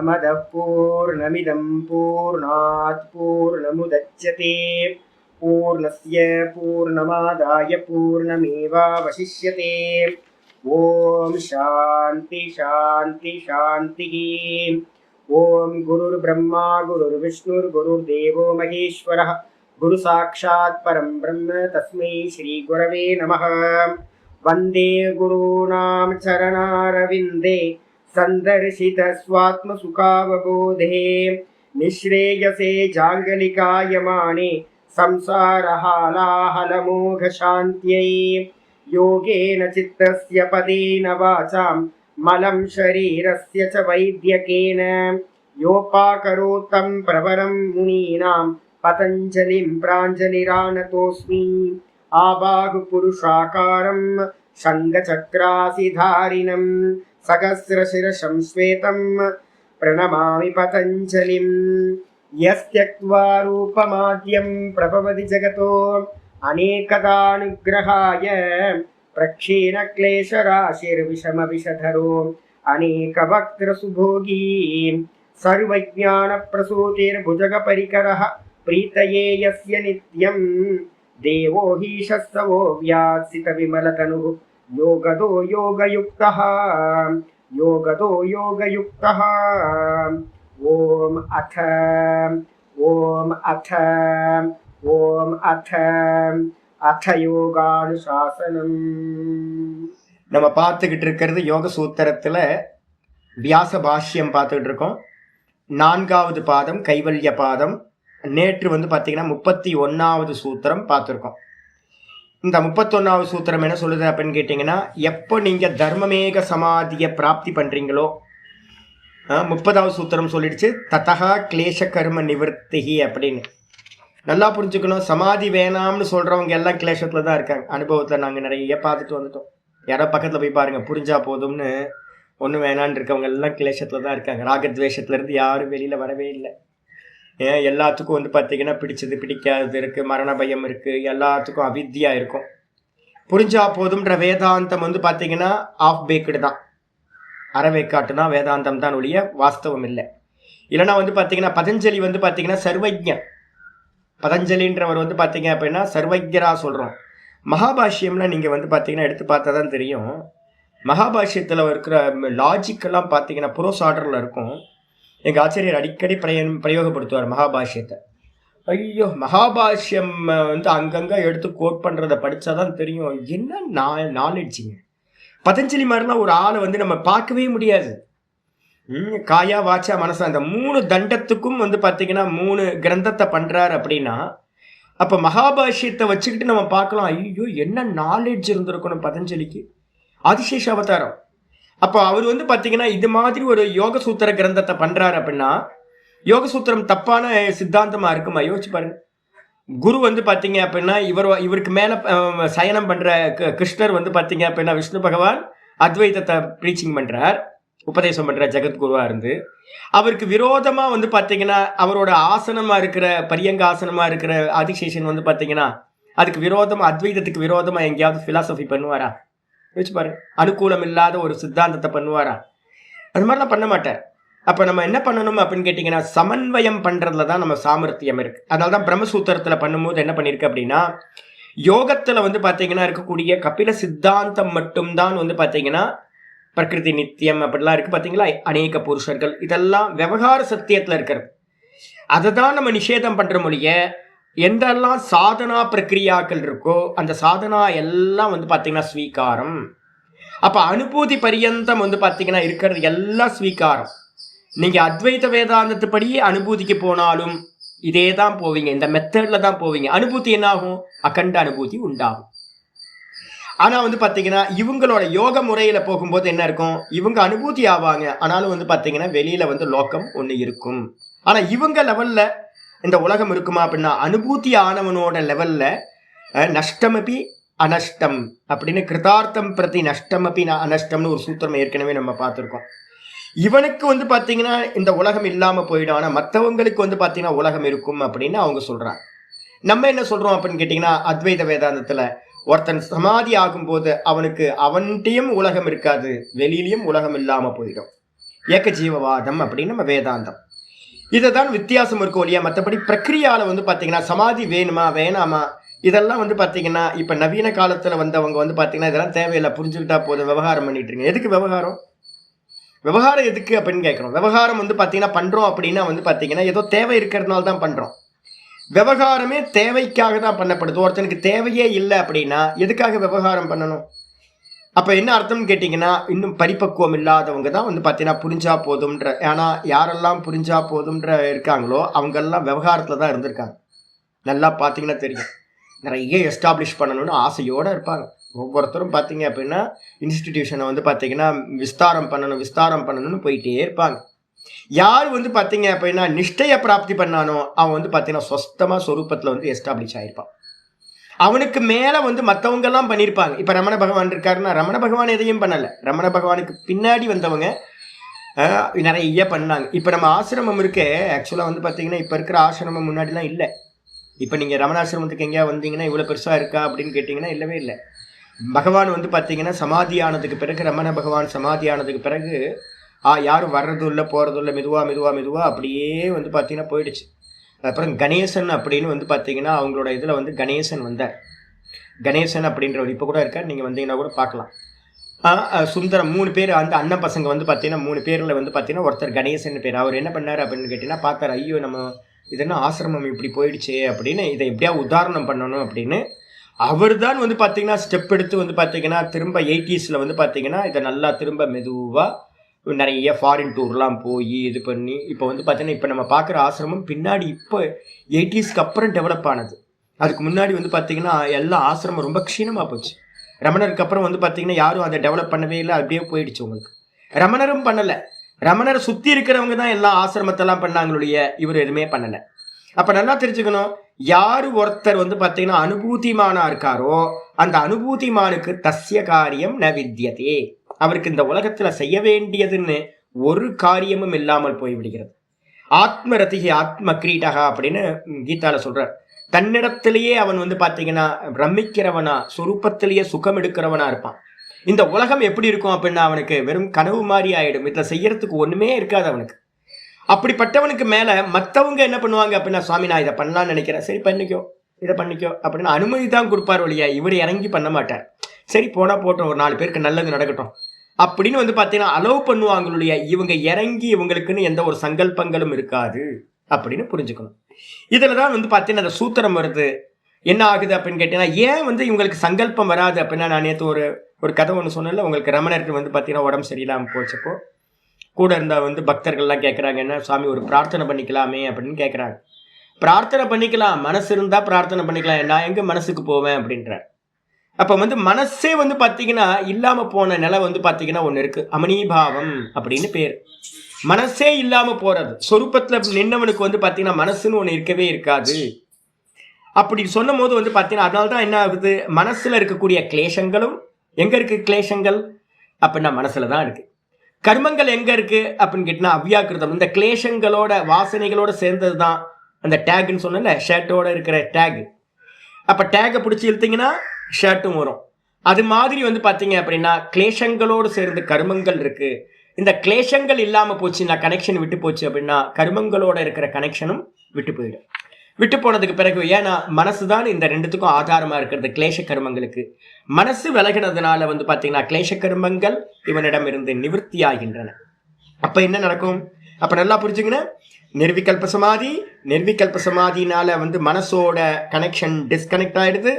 पूर्णमदः पूर्णमिदं पूर्णात् पूर्णमुदच्यते पूर्णस्य पूर्णमादाय पूर्णमेवावशिष्यते। ओम शांति शांति शांति। ओम गुरुर्ब्रह्मा गुरुर्विष्णुर्गुरुर्देवो महेश्वरः गुरु साक्षात् परं ब्रह्म तस्मै श्री गुरवे नमः। वंदे गुरूणां चरणारविन्दे संदर्शित स्वात्मसुखावबोधे निःश्रेयसे जाङ्गलिकायमाने संसारहालाहलमोघशान्त्यै योगेन चित्तस्य पदेन वाचां मलं शरीरस्य च वैद्यकेन योपाकरोतं प्रवरं मुनीनां पतञ्जलिं प्राञ्जलिरानतोऽस्मि। आबाहुपुरुषाकारं शङ्खचक्रासिधारिणं सहस्रशिरसं श्वेतं प्रणमामि पतञ्जलिं। यस्त्यक्त्वा रूपमाद्यं प्रभवति जगतो अनेकदानुग्रहाय प्रक्षीणक्लेशराशिर्विषमविषधरो अनेकवक्त्रसुभोगी सर्वज्ञानप्रसूतिर्भुजगपरिकरः प्रीतये यस्य नित्यं देवो हि शस्तवो व्यात्सितविमलतनुः योगदो योगयुक्तः योगदो योगयुक्तः। ओम अथ யோகானுசாசனம். நம்ம பார்த்துக்கிட்டு இருக்கிறது யோக சூத்திரத்தில் வியாச பாஷ்யம் பார்த்துக்கிட்டு இருக்கோம். 4வது பாதம் கைவல்ய பாதம். நேற்று பார்த்தீங்கன்னா 31வது சூத்திரம் பார்த்துருக்கோம். இந்த 31வது சூத்திரம் என்ன சொல்லுது அப்படின்னு கேட்டிங்கன்னா, எப்போ நீங்கள் தர்மமேக சமாதியை பிராப்தி பண்ணுறீங்களோ, 30வது சூத்திரம் சொல்லிடுச்சு ததா கிளேச கர்ம நிவர்த்திகி அப்படின்னு. நல்லா புரிஞ்சுக்கணும், சமாதி வேணாம்னு சொல்கிறவங்க எல்லாம் கிளேசத்தில் தான் இருக்காங்க. அனுபவத்தில் நாங்கள் நிறைய பார்த்துட்டு வந்துட்டோம். யாரோ பக்கத்தில் போய் பாருங்கள், புரிஞ்சா போதும்னு ஒன்றும் வேணான்னு இருக்கவங்க எல்லாம் கிளேசத்தில் தான் இருக்காங்க. ராகத்வேஷத்துலேருந்து யாரும் வெளியில் வரவே இல்லை. எல்லாத்துக்கும் பார்த்தீங்கன்னா பிடிச்சது பிடிக்காதது இருக்குது, மரண பயம் இருக்குது, எல்லாத்துக்கும் அவித்யா இருக்கும். புரிஞ்சா போதும்ன்ற வேதாந்தம் பார்த்தீங்கன்னா ஆஃப் பேக்கடு தான், அறவேக்காட்டு தான் வேதாந்தம் தான் ஒழிய வாஸ்தவம் இல்லை. இல்லைனா பார்த்தீங்கன்னா பதஞ்சலி பார்த்தீங்கன்னா சர்வஜன். பதஞ்சலின்றவர் பார்த்தீங்க அப்படின்னா சர்வஜராக சொல்கிறோம். மகாபாஷ்யம்லாம் நீங்கள் பார்த்தீங்கன்னா எடுத்து பார்த்தா தான் தெரியும். மகாபாஷ்யத்தில் இருக்கிற லாஜிக்கெல்லாம் பார்த்தீங்கன்னா புரோஸ் ஆர்டரில் இருக்கும். எங்கள் ஆச்சரியர் அடிக்கடி பிரயோகப்படுத்துவார் மகாபாஷ்யத்தை. ஐயோ, மகாபாஷ்யம் அங்கங்கே எடுத்து கோட் பண்ணுறதை படித்தா தான் தெரியும் என்ன நாலேஜுங்க. பதஞ்சலி மாதிரிலாம் ஒரு ஆளை நம்ம பார்க்கவே முடியாது. காயா வாச்சா மனசா அந்த 3 தண்டத்துக்கும் பார்த்தீங்கன்னா 3 கிரந்தத்தை பண்ணுறாரு அப்படின்னா, அப்போ மகாபாஷ்யத்தை வச்சுக்கிட்டு நம்ம பார்க்கலாம், ஐயோ என்ன நாலேஜ் இருந்திருக்கணும் பதஞ்சலிக்கு. ஆதிசேஷ அவதாரம். அப்போ அவர் பார்த்தீங்கன்னா இது மாதிரி ஒரு யோக சூத்திர கிரந்தத்தை பண்ணுறாரு அப்படின்னா, யோக சூத்திரம் தப்பான சித்தாந்தமாக இருக்குமா? யோசிச்சு பாருங்க. குரு பார்த்தீங்க அப்படின்னா இவருக்கு மேலே சயனம் பண்ணுற கிருஷ்ணர் பார்த்தீங்க அப்படின்னா விஷ்ணு பகவான் அத்வைதத்தை ப்ரீச்சிங் பண்ணுறார், உபதேசம் பண்ணுற ஜெகத்குருவாக இருந்து. அவருக்கு விரோதமாக பார்த்தீங்கன்னா அவரோட ஆசனமாக இருக்கிற பரியங்க ஆசனமாக இருக்கிற ஆதிசேஷன் பார்த்தீங்கன்னா அதுக்கு விரோதமாக அத்வைதத்துக்கு விரோதமாக எங்கேயாவது ஃபிலாசபி பண்ணுவாரா? யோசிச்சு பாருங்க. அனுகூலம் இல்லாத ஒரு சித்தாந்தத்தை பண்ணுவாரா? அது மாதிரிலாம் பண்ண மாட்டார். அப்போ நம்ம என்ன பண்ணணும் அப்படின்னு கேட்டிங்கன்னா, சமன்வயம் பண்ணுறதுல தான் நம்ம சாமர்த்தியம் இருக்குது. அதனால தான் பிரம்மசூத்திரத்தில் பண்ணும்போது என்ன பண்ணியிருக்கு அப்படின்னா, யோகத்தில் பார்த்தீங்கன்னா இருக்கக்கூடிய கபில சித்தாந்தம் மட்டும்தான் பார்த்தீங்கன்னா பிரகிருதி நித்தியம் அப்படிலாம் இருக்குது பார்த்தீங்களா, அநேக புருஷர்கள், இதெல்லாம் விவகார சத்தியத்தில் இருக்கிறது. அதை தான் நம்ம நிஷேதம் பண்ணுற மொழிய என்றெல்லாம் சாதனா பிரக்ரியாக்கள் இருக்கோ அந்த சாதனா எல்லாம் பார்த்தீங்கன்னா ஸ்வீகாரம். அப்போ அனுபூதி பரியந்தம் பார்த்தீங்கன்னா இருக்கிறது எல்லாம் ஸ்வீகாரம். நீங்கள் அத்வைத வேதாந்தத்துப்படி அனுபூதிக்கு போனாலும் இதே தான் போவீங்க, இந்த மெத்தடில் தான் போவீங்க. அனுபூதி என்ன ஆகும்? அகண்ட அனுபூதி உண்டாகும். ஆனால் பார்த்தீங்கன்னா இவங்களோட யோக முறையில் போகும்போது என்ன இருக்கும்? இவங்க அனுபூதி ஆவாங்க, ஆனாலும் பார்த்தீங்கன்னா வெளியில் லோகம் ஒன்று இருக்கும். ஆனால் இவங்க லெவலில் இந்த உலகம் இருக்குமா அப்படின்னா, அனுபூதி ஆனவனோட லெவலில் நஷ்டமபி அனஷ்டம் அப்படின்னு கிருதார்த்தம் பிரதி நஷ்டமபி அனஷ்டம்னு ஒரு சூத்திரம் ஏற்கனவே நம்ம பார்த்துருக்கோம். இவனுக்கு பார்த்தீங்கன்னா இந்த உலகம் இல்லாமல் போயிடும், ஆனால் மற்றவங்களுக்கு பார்த்தீங்கன்னா உலகம் இருக்கும் அப்படின்னு அவங்க சொல்கிறாங்க. நம்ம என்ன சொல்கிறோம் அப்படின்னு கேட்டிங்கன்னா, அத்வைத வேதாந்தத்தில் ஒருத்தன் சமாதி ஆகும்போது அவனுக்கு அவன்கிட்டையும் உலகம் இருக்காது, வெளியிலையும் உலகம் இல்லாமல் போயிடும். ஏகஜீவவாதம் அப்படின்னு நம்ம வேதாந்தம். இதை தான் வித்தியாசம் இருக்கும் இல்லையா. மற்றபடி பிரக்ரியாவில் வந்து பார்த்தீங்கன்னா சமாதி வேணுமா வேணாமா இதெல்லாம் வந்து பார்த்தீங்கன்னா இப்போ நவீன காலத்தில் வந்தவங்க வந்து பார்த்தீங்கன்னா இதெல்லாம் தேவையில்லை, புரிஞ்சுக்கிட்டா போதும், விவகாரம் பண்ணிட்டு இருக்கீங்க. எதுக்கு விவகாரம்? விவகாரம் எதுக்கு அப்படின்னு கேட்குறோம். விவகாரம் வந்து பார்த்தீங்கன்னா பண்ணுறோம் அப்படின்னா வந்து பார்த்தீங்கன்னா ஏதோ தேவை இருக்கிறதுனால தான் பண்ணுறோம். விவகாரமே தேவைக்காக தான் பண்ணப்படுது. ஒருத்தனுக்கு தேவையே இல்லை அப்படின்னா எதுக்காக விவகாரம் பண்ணணும்? அப்போ என்ன அர்த்தம்னு கேட்டிங்கன்னா இன்னும் பரிபக்குவம் இல்லாதவங்க தான் வந்து பார்த்தீங்கன்னா புரிஞ்சா போதும்ன்ற. ஆனால் யாரெல்லாம் புரிஞ்சா போதும்ன்ற இருக்காங்களோ அவங்கெல்லாம் விவகாரத்தில் தான் இருந்திருக்காங்க. நல்லா பார்த்தீங்கன்னா தெரியும், நிறைய எஸ்டாப்ளிஷ் பண்ணணும்னு ஆசையோடு இருப்பாங்க. ஒவ்வொருத்தரும் பார்த்தீங்க அப்படின்னா இன்ஸ்டிடியூஷனை வந்து பார்த்தீங்கன்னா விஸ்தாரம் பண்ணணும்னு போயிட்டே இருப்பாங்க. யார் வந்து பார்த்தீங்க அப்படின்னா நிஷ்டையை பிராப்தி பண்ணானோ அவன் வந்து பார்த்தீங்கன்னா சொஸ்தமாக சொரூபத்தில் வந்து எஸ்டாப்ளிஷ் ஆகிருப்பான். அவனுக்கு மேலே வந்து மற்றவங்கெல்லாம் பண்ணியிருப்பாங்க. இப்போ ரமண பகவான் இருக்காருன்னா ரமண பகவான் எதையும் பண்ணலை. ரமண பகவானுக்கு பின்னாடி வந்தவங்க நிறைய பண்ணாங்க. இப்போ நம்ம ஆசிரமம் இருக்கே, ஆக்சுவலாக வந்து பார்த்தீங்கன்னா இப்போ இருக்கிற ஆசிரமம் முன்னாடிலாம் இல்லை. இப்போ நீங்கள் ரமணாசிரமத்துக்கு எங்கேயா வந்தீங்கன்னா இவ்வளோ பெருசாக இருக்கா அப்படின்னு கேட்டிங்கன்னா இல்லவே இல்லை. பகவான் வந்து பார்த்தீங்கன்னா சமாதி ஆனதுக்கு பிறகு, ரமண பகவான் சமாதி ஆனதுக்கு பிறகு யாரும் வர்றதும் இல்லை போகிறதும் இல்லை, மெதுவாக அப்படியே வந்து பார்த்தீங்கன்னா போயிடுச்சு. அப்புறம் கணேசன் அப்படின்னு வந்து பார்த்தீங்கன்னா அவங்களோட இதில் வந்து கணேசன் வந்தார். கணேசன் அப்படின்றவர் இப்போ கூட இருக்கார், நீங்கள் வந்தீங்கன்னா கூட பார்க்கலாம். சுந்தரம் 3 பேர் அந்த அண்ணன் பசங்க வந்து பார்த்தீங்கன்னா 3 பேரில் வந்து பார்த்தீங்கன்னா ஒருத்தர் கணேசன் பேர். அவர் என்ன பண்ணார் அப்படின்னு கேட்டிங்கன்னா பார்த்தார், ஐயோ நம்ம இதெல்லாம் ஆசிரமம் இப்படி போயிடுச்சு அப்படின்னு, இதை எப்படியா உதாரணம் பண்ணணும் அப்படின்னு அவர் தான் வந்து பார்த்தீங்கன்னா ஸ்டெப் எடுத்து வந்து பார்த்தீங்கன்னா திரும்ப 80s வந்து பார்த்தீங்கன்னா இதை நல்லா திரும்ப மெதுவாக நிறைய ஃபாரின் டூர்லாம் போய் இது பண்ணி இப்போ வந்து பார்த்தீங்கன்னா இப்போ நம்ம பார்க்குற ஆசிரமம் பின்னாடி இப்போ 80s அப்புறம் டெவலப் ஆனது. அதுக்கு முன்னாடி வந்து பார்த்தீங்கன்னா எல்லா ஆசிரமம் ரொம்ப க்ஷீணமாக போச்சு. ரமணருக்கு அப்புறம் வந்து பார்த்தீங்கன்னா யாரும் அதை டெவலப் பண்ணவே இல்லை, அப்படியே போயிடுச்சு உங்களுக்கு. ரமணரும் பண்ணலை, ரமணரை சுற்றி இருக்கிறவங்க தான் எல்லா ஆசிரமத்தெல்லாம் பண்ணாங்களுடைய, இவர் எதுவுமே பண்ணலை. அப்போ நல்லா தெரிஞ்சுக்கணும், யார் ஒருத்தர் வந்து பார்த்தீங்கன்னா அனுபூதிமானா இருக்காரோ அந்த அனுபூதிமானுக்கு தஸ்ய காரியம் ந வித்யதே, அவருக்கு இந்த உலகத்துல செய்ய வேண்டியதுன்னு ஒரு காரியமும் இல்லாமல் போய்விடுகிறது. ஆத்ம ரதிகி ஆத்ம கிரீடகா அப்படின்னு கீதால சொல்றார். தன்னிடத்திலேயே அவன் வந்து பார்த்தீங்கன்னா ரமிக்கிறவனா, சொரூபத்திலேயே சுகம் எடுக்கிறவனா இருப்பான். இந்த உலகம் எப்படி இருக்கும் அப்படின்னா அவனுக்கு வெறும் கனவு மாதிரி ஆயிடும். இதில் செய்யறதுக்கு ஒண்ணுமே இருக்காது அவனுக்கு. அப்படிப்பட்டவனுக்கு மேல மற்றவங்க என்ன பண்ணுவாங்க அப்படின்னா, சுவாமி நான் இதை பண்ணலான்னு நினைக்கிறேன், சரி பண்ணிக்கோ, இதை பண்ணிக்கோ அப்படின்னு அனுமதி தான் கொடுப்பார் ஒழியா இவர் இறங்கி பண்ண மாட்டார். சரி போனா போட்டோம், ஒரு 4 பேருக்கு நல்லது நடக்கட்டும் அப்படின்னு வந்து பார்த்தீங்கன்னா அலோவ் பண்ணுவாங்களுடைய. இவங்க இறங்கி இவங்களுக்குன்னு எந்த ஒரு சங்கல்பங்களும் இருக்காது அப்படின்னு புரிஞ்சுக்கணும். இதில் தான் வந்து பார்த்தீங்கன்னா அந்த சூத்திரம் வருது. என்ன ஆகுது அப்படின்னு கேட்டீங்கன்னா, ஏன் வந்து இவங்களுக்கு சங்கல்பம் வராது அப்படின்னா, நான் நேற்று ஒரு கதை ஒன்று சொன்னேன்ல, உங்களுக்கு ரமணருக்கு வந்து பார்த்தீங்கன்னா உடம்பு சரியில்லாமல் போச்சப்போ கூட இருந்த வந்து பக்தர்கள்லாம் கேட்குறாங்க, என்ன சுவாமி ஒரு பிரார்த்தனை பண்ணிக்கலாமே அப்படின்னு கேட்குறாங்க. பிரார்த்தனை பண்ணிக்கலாம், மனசு இருந்தால் பிரார்த்தனை பண்ணிக்கலாம், நான் எங்கே மனசுக்கு போவேன் அப்படின்றார். அப்போ வந்து மனசே வந்து பார்த்தீங்கன்னா இல்லாமல் போன நிலை வந்து பார்த்தீங்கன்னா ஒன்று இருக்குது, அமனீபாவம் அப்படின்னு பேர். மனசே இல்லாமல் போகிறது, சொரூபத்தில் நின்னவனுக்கு வந்து பார்த்தீங்கன்னா மனசுன்னு ஒன்று இருக்கவே இருக்காது. அப்படி சொன்னும் போது வந்து பார்த்தீங்கன்னா அதனால தான் என்ன ஆகுது, மனசில் இருக்கக்கூடிய கிளேஷங்களும் எங்கே இருக்குது, கிளேஷங்கள் அப்படின்னா மனசில் தான் இருக்குது. கர்மங்கள் எங்கே இருக்குது அப்படின்னு கேட்டினா அவ்வியாக்கிருதம், இந்த கிளேஷங்களோட வாசனைகளோட சேர்ந்தது தான் அந்த டேக்குன்னு சொன்னல, ஷர்ட்டோட இருக்கிற டேக். அப்போ டேக்கை பிடிச்சி இழுத்தீங்கன்னா ஷர்ட்டும் வரும். அது மாதிரி வந்து பார்த்தீங்க அப்படின்னா கிளேஷங்களோடு சேர்ந்து கர்மங்கள் இருக்குது. இந்த கிளேஷங்கள் இல்லாமல் போச்சுன்னா, கனெக்ஷன் விட்டு போச்சு அப்படின்னா கர்மங்களோட இருக்கிற கனெக்ஷனும் விட்டு போயிடும். விட்டு போனதுக்கு பிறகு, ஏன்னா மனசு தான் இந்த ரெண்டுத்துக்கும் ஆதாரமாக இருக்கிறது, கிளேஷ கர்மங்களுக்கு. மனசு விலகினதுனால வந்து பார்த்தீங்கன்னா கிளேஷ கர்மங்கள் இவனிடம் இருந்து நிவர்த்தி ஆகின்றன. அப்போ என்ன நடக்கும், அப்போ நல்லா புரிஞ்சுங்கன்னா, நிர்விகல்ப சமாதி, நிர்விகல்ப சமாதினால வந்து மனசோட கனெக்ஷன் டிஸ்கனெக்ட் ஆயிடுது.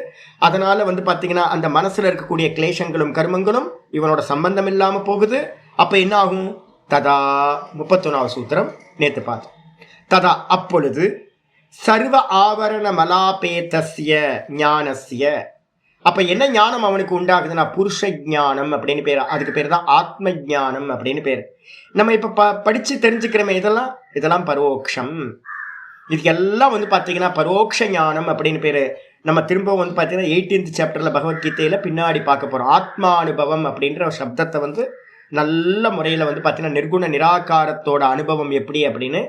அதனால வந்து பார்த்தீங்கன்னா அந்த மனசுல இருக்கக்கூடிய கிளேஷங்களும் கர்மங்களும் இவனோட சம்பந்தம் இல்லாமல் போகுது. அப்போ என்ன ஆகும், ததா 31வது சூத்திரம் நேற்று பார்த்தோம். ததா அப்பொழுது சர்வ ஆவரண மலாபேதஸ்ய ஞானஸ்ய, அப்போ என்ன ஞானம் அவனுக்கு உண்டாகுதுன்னா புருஷ ஞானம் அப்படின்னு பேர். அதுக்கு பேர் தான் ஆத்ம ஞானம் அப்படின்னு பேர். நம்ம இப்போ படித்து தெரிஞ்சுக்கிறோமே, இதெல்லாம் பரோக்ஷம். இதுக்கு எல்லாம் வந்து பார்த்தீங்கன்னா பரோக்ஷ ஞானம் அப்படின்னு பேர். நம்ம திரும்ப வந்து பார்த்தீங்கன்னா 18th சாப்டரில் பகவத்கீதையில் பின்னாடி பார்க்க போகிறோம். ஆத்மானுபவம் அப்படின்ற ஒரு சப்தத்தை வந்து நல்ல முறையில் வந்து பார்த்தீங்கன்னா நிர்குண நிராகாரத்தோட அனுபவம் எப்படி அப்படின்னு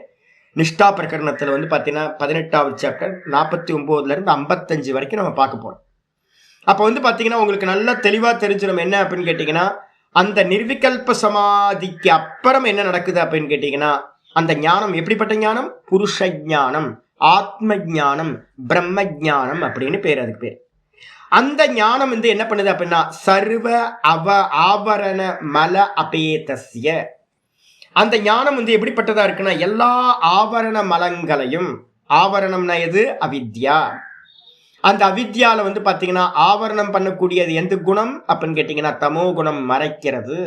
நிஷ்டா பிரகரணத்தில் வந்து பார்த்தீங்கன்னா 18வது சாப்டர் 49லேருந்து 55 வரைக்கும் நம்ம பார்க்க போகிறோம். அப்போ வந்து பார்த்தீங்கன்னா உங்களுக்கு நல்லா தெளிவாக தெரிஞ்சிடும் என்ன அப்படின்னு கேட்டிங்கன்னா, அந்த நிர்விகல்ப சமாதிக்கு அப்புறம் என்ன நடக்குது அப்படின்னு கேட்டீங்கன்னா, அந்த ஞானம் எப்படிப்பட்ட ஞானம்? புருஷ ஞானம், ஆத்ம ஞானம், பிரம்ம ஞானம் அப்படின்னு பேர். அதுக்கு பேர். அந்த ஞானம் வந்து என்ன பண்ணுது அப்படின்னா, சர்வ ஆவரண மல அபேதஸ்ய, அந்த ஞானம் வந்து எப்படிப்பட்டதா இருக்குன்னா, எல்லா ஆவரண மலங்களையும், ஆவரணம்னா எது? அவித்யா. அந்த அவித்யால வந்து பாத்தீங்கன்னா ஆவரணம் பண்ணக்கூடியது எந்த குணம் அப்படின்னு கேட்டீங்கன்னா தமோ குணம், மறைக்கிறது.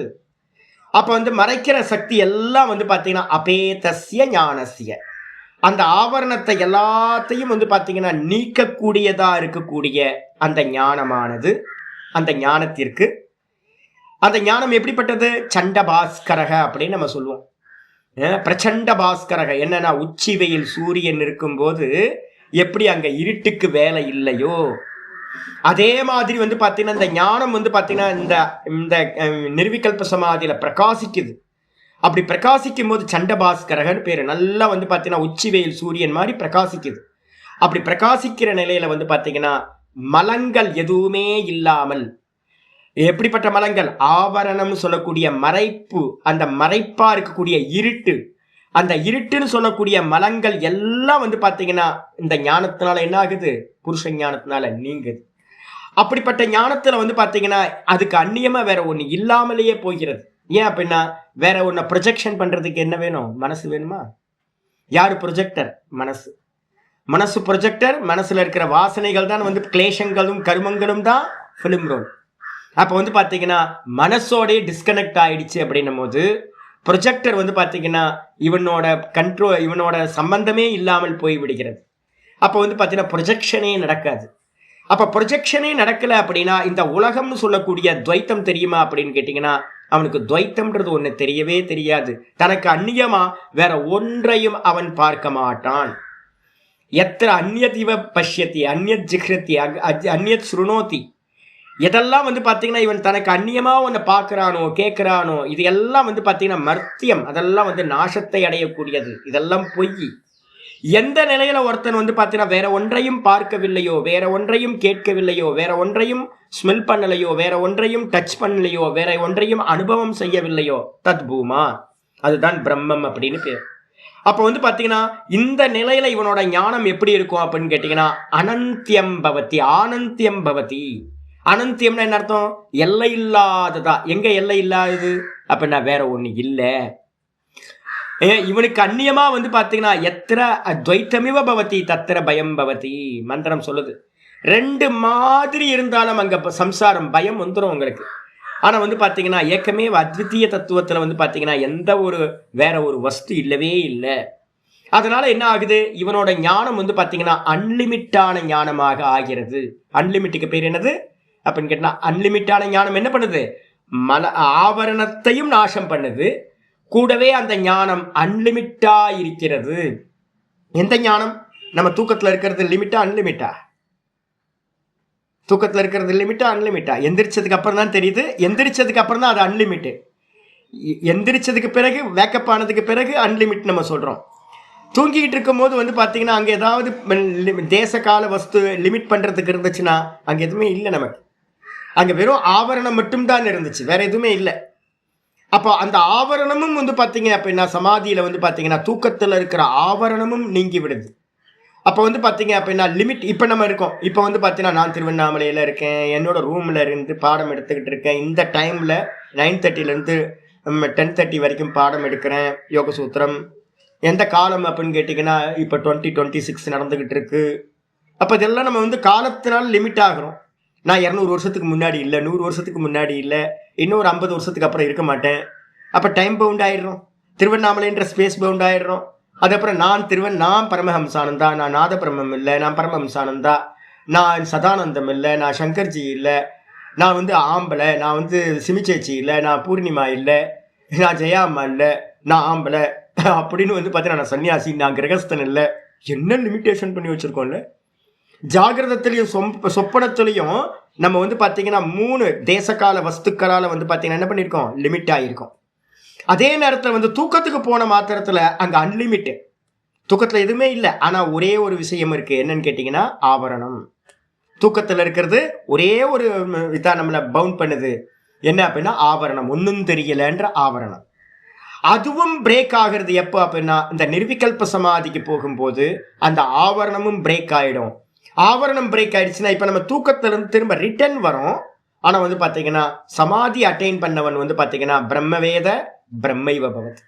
அப்ப வந்து மறைக்கிற சக்தி எல்லாம் வந்து பாத்தீங்கன்னா அபேதஸ்ய ஞானஸ்ய, அந்த ஆவரணத்தை எல்லாத்தையும் வந்து பாத்தீங்கன்னா நீக்கக்கூடியதா இருக்கக்கூடிய அந்த ஞானமானது, அந்த ஞானத்திற்கு, அந்த ஞானம் எப்படிப்பட்டது? சண்ட பாஸ்கரக அப்படின்னு நம்ம சொல்லுவோம். பிரச்சண்ட பாஸ்கரக என்னன்னா, உச்சி வெயில் சூரியன் இருக்கும்போது எப்படி அங்க இருட்டுக்கு வேலை இல்லையோ, அதே மாதிரி வந்து பாத்தீங்கன்னா இந்த ஞானம் வந்து பாத்தீங்கன்னா இந்த இந்த நிர்விகல்ப சமாதியில பிரகாசிக்குது. அப்படி பிரகாசிக்கும் போது சண்டபாஸ்கரகன்னு பேரு. நல்லா வந்து பாத்தீங்கன்னா உச்சி வெயில் சூரியன் மாதிரி பிரகாசிக்குது. அப்படி பிரகாசிக்கிற நிலையில வந்து பாத்தீங்கன்னா மலங்கள் எதுவுமே இல்லாமல், எப்படிப்பட்ட மலங்கள்? ஆவரணம் சொல்லக்கூடிய மறைப்பு, அந்த மறைப்பா இருக்கக்கூடிய இருட்டு, அந்த இருட்டுன்னு சொல்லக்கூடிய மலங்கள் எல்லாம் வந்து பாத்தீங்கன்னா இந்த ஞானத்தினால என்ன ஆகுது? புருஷ ஞானத்தினால நீங்குது. அப்படிப்பட்ட ஞானத்துல வந்து பாத்தீங்கன்னா அதுக்கு அந்நியமா வேற ஒண்ணு இல்லாமலேயே போகிறது. ஏன் அப்படின்னா, வேற ஒன்ன ப்ரொஜெக்ஷன் பண்றதுக்கு என்ன வேணும்? மனசு வேணுமா? யாரு ப்ரொஜெக்டர்? மனசு. மனசு ப்ரொஜெக்டர். மனசுல இருக்கிற வாசனைகள் தான் வந்து கிளேஷங்களும் கருமங்களும் தான் பிலிம் ரோல். அப்ப வந்து பாத்தீங்கன்னா மனசோட டிஸ்கனெக்ட் ஆயிடுச்சு அப்படின்னும் போது ப்ரொஜெக்டர் வந்து பாத்தீங்கன்னா இவனோட கண்ட்ரோல், இவனோட சம்பந்தமே இல்லாமல் போய் விடுகிறது. அப்ப வந்து பாத்தீங்கன்னா ப்ரொஜெக்ஷனே நடக்காது. அப்ப ப்ரொஜெக்ஷனே நடக்கல அப்படின்னா இந்த உலகம்னு சொல்லக்கூடிய துவைத்தம் தெரியுமா அப்படின்னு கேட்டீங்கன்னா, அவனுக்கு துவைத்தம்ன்றது ஒண்ணு தெரியவே தெரியாது. தனக்கு அந்நியமா வேற ஒன்றையும் அவன் பார்க்க மாட்டான். எத்திர அந்நியதிவ பஷ்யத்தி அந்நியத் ஜிஹ்ரதி அந்நியத் ஸ்ருணோதி, எதெல்லாம் வந்து பாத்தீங்கன்னா இவன் தனக்கு அந்நியமா ஒன்னு பார்க்கிறானோ கேட்கிறானோ இது எல்லாம் வந்து பாத்தீங்கன்னா மர்த்தியம், அதெல்லாம் வந்து நாசத்தை அடையக்கூடியது. இதெல்லாம் பொய். எந்த நிலையில ஒருத்தன் வந்து பாத்தீங்கன்னா வேற ஒன்றையும் பார்க்கவில்லையோ, வேற ஒன்றையும் கேட்கவில்லையோ, வேற ஒன்றையும் ஸ்மெல் பண்ணலையோ, வேற ஒன்றையும் டச் பண்ணலையோ, வேற ஒன்றையும் அனுபவம் செய்யவில்லையோ, தத் பூமா, அதுதான் பிரம்மம் அப்படின்னு பேர். அப்ப வந்து பாத்தீங்கன்னா இந்த நிலையில இவனோட ஞானம் எப்படி இருக்கும் அப்படின்னு கேட்டீங்கன்னா, அனந்தியம் பவதி, ஆனந்தியம் பவதி. அனந்தியம்னா என்ன அர்த்தம்? எல்லை இல்லாததா. எங்க எல்லை இல்லாதது அப்படின்னா வேற ஒண்ணு இல்லை. இவனுக்கு அந்நியமா வந்து பாத்தீங்கன்னா எத்திர துவைத்தமிவ பவதி தத்திர பயம் பவதி மந்திரம் சொல்லுது. ரெண்டு மாதிரி இருந்தாலும் அங்க சம்சாரம் பயம் வந்துடும் உங்களுக்கு. ஆனா வந்து பாத்தீங்கன்னா ஏக்கமே அத்விதீய தத்துவத்துல வந்து பாத்தீங்கன்னா எந்த ஒரு வேற ஒரு வஸ்து இல்லவே இல்லை. அதனால என்ன ஆகுது? இவனோட ஞானம் வந்து பாத்தீங்கன்னா அன்லிமிட்டான ஞானமாக ஆகிறது. அன்லிமிட்டுக்கு பேர் என்னது அப்படின்னு கேட்டா, அன்லிமிட்டான ஞானம் என்ன பண்ணுது? ஆவரணத்தையும் நாசம் பண்ணுது. கூடவே அந்த ஞானம் அன்லிமிட்டா இருக்கிறது. எந்த ஞானம்? நம்ம தூக்கத்துல இருக்கிறது லிமிட்டா அன்லிமிட்டா? தூக்கத்துல இருக்கிறது லிமிட்டா அன்லிமிட்டா? எந்திரிச்சதுக்கு அப்புறம் தான் தெரியுது. எந்திரிச்சதுக்கு அப்புறம் தான் அது அன்லிமிட். எந்திரிச்சதுக்கு பிறகு வேக்கப் ஆனதுக்கு பிறகு அன்லிமிட் நம்ம சொல்றோம். தூங்கிட்டு இருக்கும் போது வந்து பாத்தீங்கன்னா அங்க ஏதாவது தேச கால வஸ்து லிமிட் பண்றதுக்கு இருந்துச்சுன்னா அங்க எதுவுமே இல்லை நமக்கு. அங்க வெறும் ஆவரணம் மட்டும்தான் இருந்துச்சு, வேற எதுவுமே இல்லை. அப்போ அந்த ஆவரணமும் வந்து பாத்தீங்க அப்படின்னா சமாதியில வந்து பாத்தீங்கன்னா தூக்கத்துல இருக்கிற ஆவரணமும் நீங்கி விடுது. அப்போ வந்து பாத்தீங்க அப்படின்னா லிமிட். இப்ப நம்ம இருக்கோம், இப்ப வந்து பாத்தீங்கன்னா நான் திருவண்ணாமலையில இருக்கேன், என்னோட ரூம்ல இருந்து பாடம் எடுத்துக்கிட்டு இருக்கேன். இந்த டைம்ல 9:30 இருந்து 10:30 வரைக்கும் பாடம் எடுக்கிறேன் யோக சூத்திரம். எந்த காலம் அப்படின்னு கேட்டீங்கன்னா இப்ப 2026 நடந்துகிட்டு இருக்கு. அப்ப இதெல்லாம் நம்ம வந்து காலத்தினால லிமிட் ஆகிறோம். நான் 200 வருஷத்துக்கு முன்னாடி இல்லை, 100 வருஷத்துக்கு முன்னாடி இல்லை, இன்னொரு 50 வருஷத்துக்கு அப்புறம் இருக்க மாட்டேன். அப்போ டைம் பவுண்ட் ஆயிடுறோம். திருவண்ணாமலைன்ற ஸ்பேஸ் பவுண்ட் ஆயிடுறோம். அதுக்கப்புறம் நான் பரமஹம்சானந்தா, நான் நாத பிரம்மம் இல்லை, நான் பரமஹம்சானந்தா, நான் சதானந்தம் இல்லை, நான் சங்கர்ஜி இல்லை, நான் வந்து ஆம்பளை, நான் வந்து சிமிச்சேச்சி இல்லை, நான் பூர்ணிமா இல்லை, நான் ஜெயாம்மா இல்லை, நான் ஆம்பளை அப்படின்னு வந்து பார்த்தீங்கன்னா நான் சன்னியாசி, நான் கிரகஸ்தன் இல்லை. என்ன லிமிட்டேஷன் பண்ணி வச்சிருக்கோம்ல. ஜாகிரதத்திலையும் சொப்பனத்திலையும் நம்ம வந்து பாத்தீங்கன்னா 3 தேசகால வஸ்துக்களால வந்து பாத்தீங்கன்னா என்ன பண்ணிருக்கோம்? லிமிட் ஆயிருக்கும். அதே நேரத்துல வந்து தூக்கத்துக்கு போன மாத்திரத்துல அங்க அன்லிமிட். தூக்கத்துல எதுவுமே இல்லை. ஆனா ஒரே ஒரு விஷயம் இருக்கு. என்னன்னு கேட்டீங்கன்னா ஆவரணம். தூக்கத்துல இருக்கிறது ஒரே ஒரு இதான் நம்மளை பவுண்ட் பண்ணுது. என்ன அப்படின்னா ஆவரணம், ஒன்றும் தெரியலன்ற ஆவரணம். அதுவும் பிரேக் ஆகிறது எப்போ அப்படின்னா இந்த நிர்விகல்ப சமாதிக்கு போகும்போது அந்த ஆவரணமும் பிரேக் ஆயிடும். ஆவரணம் பிரேக் ஆயிடுச்சுன்னா இப்ப நம்ம தூக்கத்துல இருந்து திரும்ப ரிட்டர்ன் வரும். ஆனா வந்து பாத்தீங்கன்னா சமாதி அட்டைன் பண்ணவன் வந்து பாத்தீங்கன்னா பிரம்மவேத பிரம்மைவ பவத்.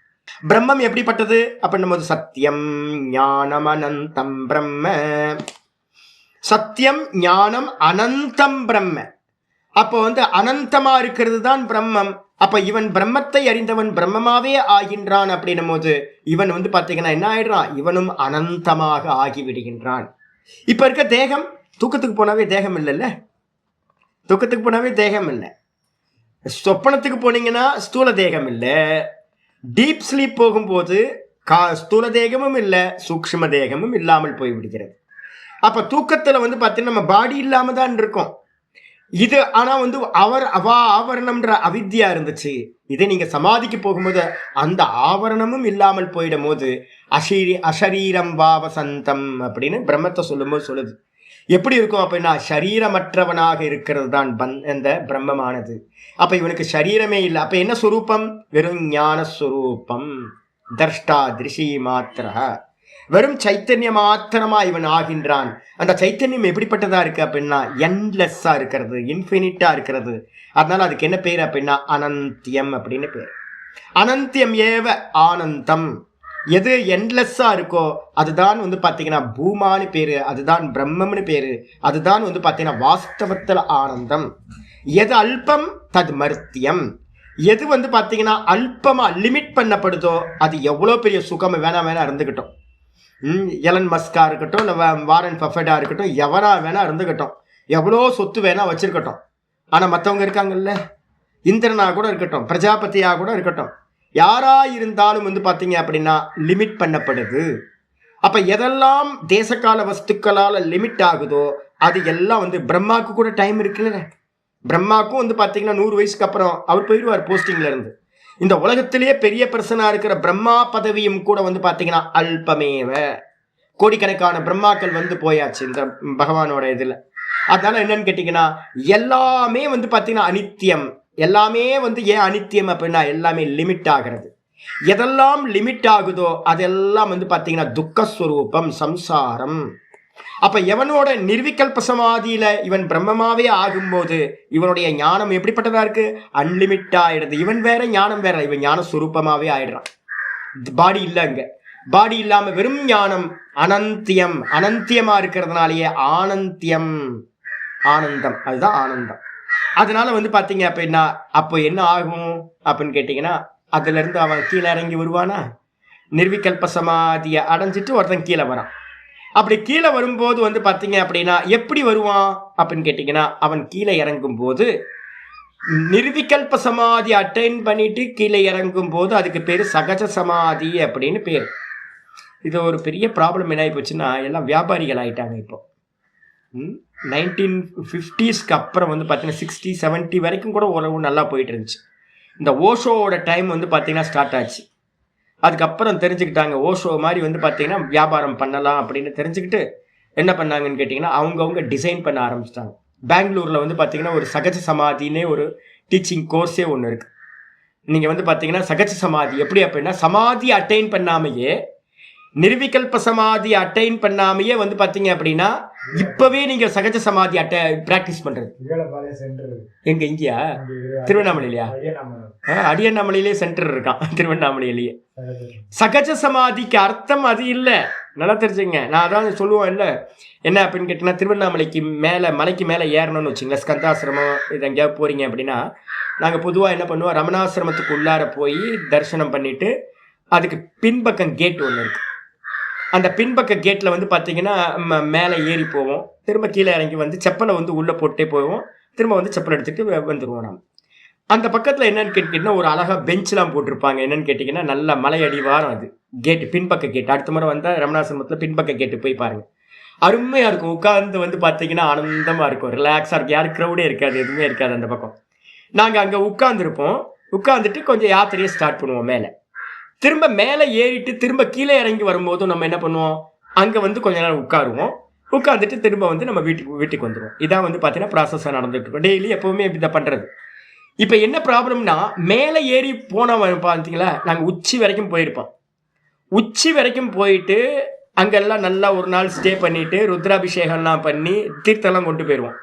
பிரம்மம் எப்படிப்பட்டது அப்படின்னும் போது சத்தியம் ஞானம் அனந்தம் பிரம்ம. சத்தியம் ஞானம் அனந்தம் பிரம்ம. அப்போ வந்து அனந்தமா இருக்கிறது தான் பிரம்மம். அப்ப இவன் பிரம்மத்தை அறிந்தவன் பிரம்மமாவே ஆகின்றான் அப்படின்னும் போது இவன் வந்து பாத்தீங்கன்னா என்ன ஆயிடுறான், இவனும் அனந்தமாக ஆகிவிடுகின்றான். இப்ப இருக்க தேகம், தூக்கத்துக்கு போனாவே தேகம் இல்லைல்ல, தூக்கத்துக்கு போனாவே தேகம் இல்லை. சொப்பனத்துக்கு போனீங்கன்னா ஸ்தூல தேகம் இல்லை. டீப் ஸ்லீப் போகும்போது ஸ்தூல தேகமும் இல்லை, சூக்ஷ்ம தேகமும் இல்லாமல் போய்விடுகிறது. அப்ப தூக்கத்துல வந்து பாத்தீங்கன்னா நம்ம பாடி இல்லாம தான் இருக்கோம். இது ஆனா வந்து ஆவரணம்ன்ற அவித்யா இருந்துச்சு. இதே நீங்க சமாதிக்கு போகும்போது அந்த ஆவரணமும் இல்லாமல் போயிடும் போது அசரீரம் வாவசந்தம் அப்படின்னு பிரம்மத்தை சொல்லும்போது சொல்லுது. எப்படி இருக்கும் அப்படின்னா சரீரமற்றவனாக இருக்கிறது தான் இந்த பிரம்மமானது. அப்ப இவனுக்கு சரீரமே இல்லை. அப்ப என்ன ஸ்வரூபம்? வெறும் ஞான ஸ்வரூபம், தர்ஷ்டா திருஷி மாத்திர, வெறும் சைத்தன்ய மாத்திரமா இவன் ஆகின்றான். அந்த சைத்தன்யம் எப்படிப்பட்டதா இருக்கு அப்படின்னா என்லெஸ்ஸா இருக்கிறது, இன்ஃபினிட்டா இருக்கிறது. அதனால அதுக்கு என்ன பேர் அப்படின்னா அனந்தியம் அப்படின்னு பேர். அனந்தியம் ஏவ ஆனந்தம். எது என்லெஸ்ஸா இருக்கோ அதுதான் வந்து பாத்தீங்கன்னா பூமானு பேரு, அதுதான் பிரம்மம்னு பேரு, அதுதான் வந்து பாத்தீங்கன்னா வாஸ்தவத்துல ஆனந்தம். எது அல்பம் தது மர்த்தியம். எது வந்து பாத்தீங்கன்னா அல்பமா லிமிட் பண்ணப்படுதோ அது எவ்வளவு பெரிய சுகம் வேணா இருந்துகிட்டோம். எலன் மஸ்கா இருக்கட்டும், இல்லை வாரன் பஃபெட்டா இருக்கட்டும், எவனா வேணா இருந்துக்கட்டும், எவ்வளோ சொத்து வேணா வச்சிருக்கட்டும். ஆனால் மற்றவங்க இருக்காங்கல்ல, இந்திரனா கூட இருக்கட்டும், பிரஜாபதியா கூட இருக்கட்டும், யாரா இருந்தாலும் வந்து பார்த்தீங்க அப்படின்னா லிமிட் பண்ணப்படுது. அப்போ எதெல்லாம் தேசக்கால வஸ்துக்களால் லிமிட் ஆகுதோ அது எல்லாம் வந்து பிரம்மாவுக்கு கூட டைம் இருக்குல்ல. பிரம்மாவுக்கும் வந்து பார்த்தீங்கன்னா 100 வயசுக்கு அப்புறம் அவர் போயிடுவார் போஸ்டிங்ல இருந்து. இந்த உலகத்திலேயே பெரிய பர்சனா இருக்கிற பிரம்மா பதவியும் கூட வந்து பாத்தீங்கன்னா அல்பமேவ. கோடிக்கணக்கான பிரம்மாக்கள் வந்து போயாச்சு இந்த பகவானோட இதுல. அதனால என்னன்னு கேட்டீங்கன்னா எல்லாமே வந்து பாத்தீங்கன்னா அனித்தியம். எல்லாமே வந்து ஏன் அனித்தியம் அப்படின்னா எல்லாமே லிமிட் ஆகிறது. எதெல்லாம் லிமிட் ஆகுதோ அதெல்லாம் வந்து பாத்தீங்கன்னா துக்கஸ்வரூபம், சம்சாரம். அப்ப எவனோட நிர்விகல்ப சமாதியில இவன் பிரம்மமாவே ஆகும்போது இவனுடைய ஞானம் எப்படிப்பட்டதா இருக்கு? அன்லிமிட் ஆயிடுது. இவன் வேற ஞானம் வேற. இவன் ஞான சுரூபமாவே ஆயிடுறான். பாடி இல்ல, அங்க பாடி இல்லாம வெறும் ஞானம், அனந்தியம். அனந்தியமா இருக்கிறதுனாலயே ஆனந்தியம், ஆனந்தம், அதுதான் ஆனந்தம். அதனால வந்து பாத்தீங்க அப்படின்னா அப்போ என்ன ஆகும் அப்படின்னு கேட்டீங்கன்னா அதுல இருந்து அவன் கீழே இறங்கி வருவானா? நிர்விகல்ப சமாதியை அடைஞ்சிட்டு ஒருத்தன் கீழே வரான். அப்படி கீழே வரும்போது வந்து பார்த்தீங்க அப்படின்னா எப்படி வருவான் அப்படின்னு கேட்டிங்கன்னா அவன் கீழே இறங்கும் போது நிர்விகல்ப சமாதி அட்டைன் பண்ணிட்டு கீழே இறங்கும் போது அதுக்கு பேர் சகஜ சமாதி அப்படின்னு பேர். இது ஒரு பெரிய ப்ராப்ளம் என்ன ஆகி போச்சுன்னா எல்லாம் வியாபாரிகள் ஆகிட்டாங்க. இப்போ 1950ஸ்க்கு அப்புறம் வந்து பார்த்தீங்கன்னா 60, 70 வரைக்கும் கூட உறவு நல்லா போயிட்டு இருந்துச்சு. இந்த ஓஷோவோட டைம் வந்து பார்த்தீங்கன்னா ஸ்டார்ட் ஆச்சு. அதுக்கப்புறம் தெரிஞ்சுக்கிட்டாங்க ஓஷோ மாதிரி வந்து பார்த்தீங்கன்னா வியாபாரம் பண்ணலாம் அப்படின்னு தெரிஞ்சுக்கிட்டு என்ன பண்ணாங்கன்னு கேட்டிங்கன்னா அவங்கவுங்க டிசைன் பண்ண ஆரம்பிச்சிட்டாங்க. பெங்களூரில் வந்து பார்த்தீங்கன்னா ஒரு சகஜ சமாதினே ஒரு டீச்சிங் கோர்ஸே ஒன்று இருக்குது. நீங்கள் வந்து பார்த்தீங்கன்னா சகஜ சமாதி எப்படி அப்படின்னா சமாதி அட்டைன் பண்ணாமையே, நிர்விகல்ப சமாதி அட்டைன் பண்ணாமையே வந்து பார்த்தீங்க அப்படின்னா இப்பவே நீங்க சகஜ சமாதி பிராக்டிஸ் பண்றது. எங்க இங்கயா? திருவண்ணாமலையிலயா? அடியண்ணாமலையிலே சென்டர் இருக்கான் திருவண்ணாமலையிலேயே. சகஜ சமாதிக்கு அர்த்தம் அது இல்லை, நல்லா தெரிஞ்சுங்க. நான் அதான் சொல்லுவோம் இல்லை என்ன அப்படின்னு கேட்டீங்கன்னா திருவண்ணாமலைக்கு மேலே மலைக்கு மேலே ஏறணும்னு வச்சுங்களேன், ஸ்கந்தாசிரமம் இது எங்கேயாவது போறீங்க அப்படின்னா நாங்கள் பொதுவாக என்ன பண்ணுவோம், ரமணாசிரமத்துக்கு உள்ளார போய் தரிசனம் பண்ணிட்டு அதுக்கு பின்பக்கம் கேட் ஒன்று இருக்கு. அந்த பின்பக்க கேட்டில் வந்து பார்த்தீங்கன்னா மேலே ஏறி போவோம், திரும்ப கீழே இறங்கி வந்து செப்பலை வந்து உள்ளே போட்டே போவோம், திரும்ப வந்து செப்பல் எடுத்துகிட்டு வந்துடுவோம். நம்ம அந்த பக்கத்தில் என்னென்னு கேட்டிங்கன்னா ஒரு அழகாக பெஞ்செலாம் போட்டிருப்பாங்க. என்னென்னு கேட்டிங்கன்னா நல்ல மலை அடிவாரம் அது கேட்டு, பின்பக்க கேட்டு. அடுத்த முறை வந்தால் ரமணாசிரமத்தில் பின்பக்க கேட்டு போய் பாருங்கள், அருமையாக இருக்கும். உட்காந்து வந்து பார்த்தீங்கன்னா ஆனந்தமாக இருக்கும், ரிலாக்ஸாக இருக்கும், யாரும் க்ரௌடே இருக்காது, எதுவுமே இருக்காது அந்த பக்கம். நாங்கள் அங்கே உட்காந்துருப்போம், உட்காந்துட்டு கொஞ்சம் யாத்திரையை ஸ்டார்ட் பண்ணுவோம். மேலே திரும்ப மேலே ஏறிட்டு திரும்ப கீழே இறங்கி வரும்போதும் நம்ம என்ன பண்ணுவோம், அங்கே வந்து கொஞ்ச நேரம் உட்காருவோம், உட்காந்துட்டு திரும்ப வந்து நம்ம வீட்டுக்கு வந்துடுவோம். இதான் வந்து பார்த்தீங்கன்னா ப்ராசஸாக நடந்துட்டு இருக்கோம் டெய்லி, எப்போவுமே இப்படி தான் பண்ணுறது. இப்ப என்ன ப்ராப்ளம்னா, மேலே ஏறி போனவன் பார்த்தீங்களா, நாங்க உச்சி வரைக்கும் போயிருப்போம். உச்சி வரைக்கும் போயிட்டு அங்கெல்லாம் நல்லா ஒரு நாள் ஸ்டே பண்ணிட்டு ருத்ராபிஷேகம்லாம் பண்ணி தீர்த்தம்லாம் கொண்டு போயிடுவோம்.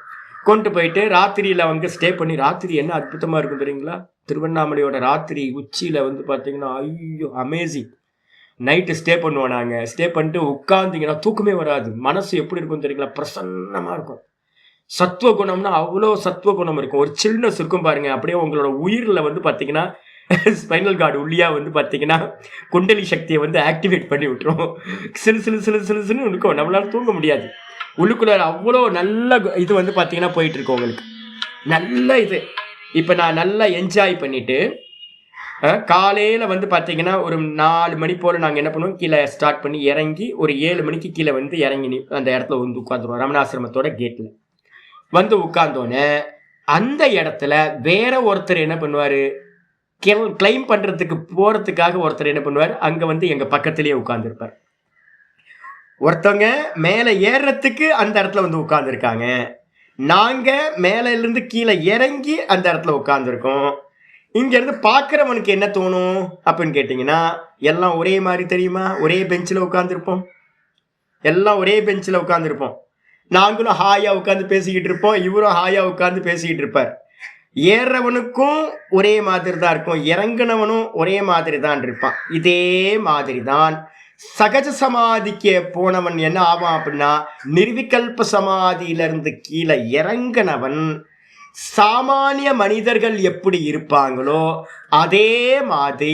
கொண்டு போயிட்டு ராத்திரியில வந்து ஸ்டே பண்ணி, ராத்திரி என்ன அற்புதமா இருக்கும் தெரியுங்களா? திருவண்ணாமலையோட ராத்திரி உச்சியில வந்து பார்த்தீங்கன்னா, ஐயோ அமேசிங். நைட்டு ஸ்டே பண்ணுவோம் நாங்க. ஸ்டே பண்ணிட்டு உட்கார்ந்தீங்கன்னா தூக்கமே வராது. மனசு எப்படி இருக்கும் தெரியுங்களா? பிரசன்னமா இருக்கும். சத்துவ குணம்னா அவ்வளோ சத்துவ குணம் இருக்கும். ஒரு சில்னஸ் இருக்கும் பாருங்க. அப்படியே உங்களோட உயிரில் வந்து பார்த்தீங்கன்னா, ஸ்பைனல் கார்டு உள்ளியா வந்து பார்த்தீங்கன்னா, குண்டலி சக்தியை வந்து ஆக்டிவேட் பண்ணி விட்டுரும். சிலு சிலு சிலு சிலு சிலுன்னு இருக்கும். நம்மளால தூங்க முடியாது. உள்ளுக்குள்ள அவ்வளோ நல்ல இது வந்து பார்த்தீங்கன்னா போயிட்டு இருக்கு உங்களுக்கு. நல்ல இது. இப்போ நான் நல்லா என்ஜாய் பண்ணிட்டு காலையில் வந்து பார்த்தீங்கன்னா ஒரு 4 மணி போல் நாங்கள் என்ன பண்ணுவோம், கீழே ஸ்டார்ட் பண்ணி இறங்கி ஒரு 7 மணிக்கு கீழே வந்து இறங்கி அந்த இடத்துல வந்து உட்காந்துருவோம். ரமணாசிரமத்தோட கேட்டில் வந்து உட்கார்ந்தோன்னே அந்த இடத்துல வேற ஒருத்தர் என்ன பண்ணுவார், கிளைம் பண்ணுறதுக்கு போகிறதுக்காக ஒருத்தர் என்ன பண்ணுவார், அங்கே வந்து எங்கள் பக்கத்துலேயே உட்காந்துருப்பார். ஒருத்தவங்க மேலே ஏறுறதுக்கு அந்த இடத்துல வந்து உட்காந்துருக்காங்க. நாங்கள் மேலேருந்து கீழே இறங்கி அந்த இடத்துல உட்காந்துருக்கோம். இங்கேருந்து பார்க்குறவனுக்கு என்ன தோணும் அப்படின்னு கேட்டிங்கன்னா, எல்லாம் ஒரே மாதிரி தெரியுமா? ஒரே பெஞ்சில் உட்காந்துருப்போம். எல்லாம் ஒரே பெஞ்சில் உட்காந்துருப்போம். நாங்களும் ஹாயாக உட்காந்து பேசிக்கிட்டு இருப்போம். இவரும் ஹாயாக உட்காந்து பேசிக்கிட்டு இருப்பார். ஏறுறவனுக்கும் ஒரே மாதிரி தான் இருக்கும், இறங்கினவனும் ஒரே மாதிரி தான் இருப்பான். இதே மாதிரி தான் சகஜ சமாதிக்கு போனவன் என்ன ஆவான் அப்படின்னா, நிர்விகல்ப சமாதியிலிருந்து கீழே இறங்கினவன் சாமானிய மனிதர்கள் எப்படி இருப்பாங்களோ அதே மாதிரி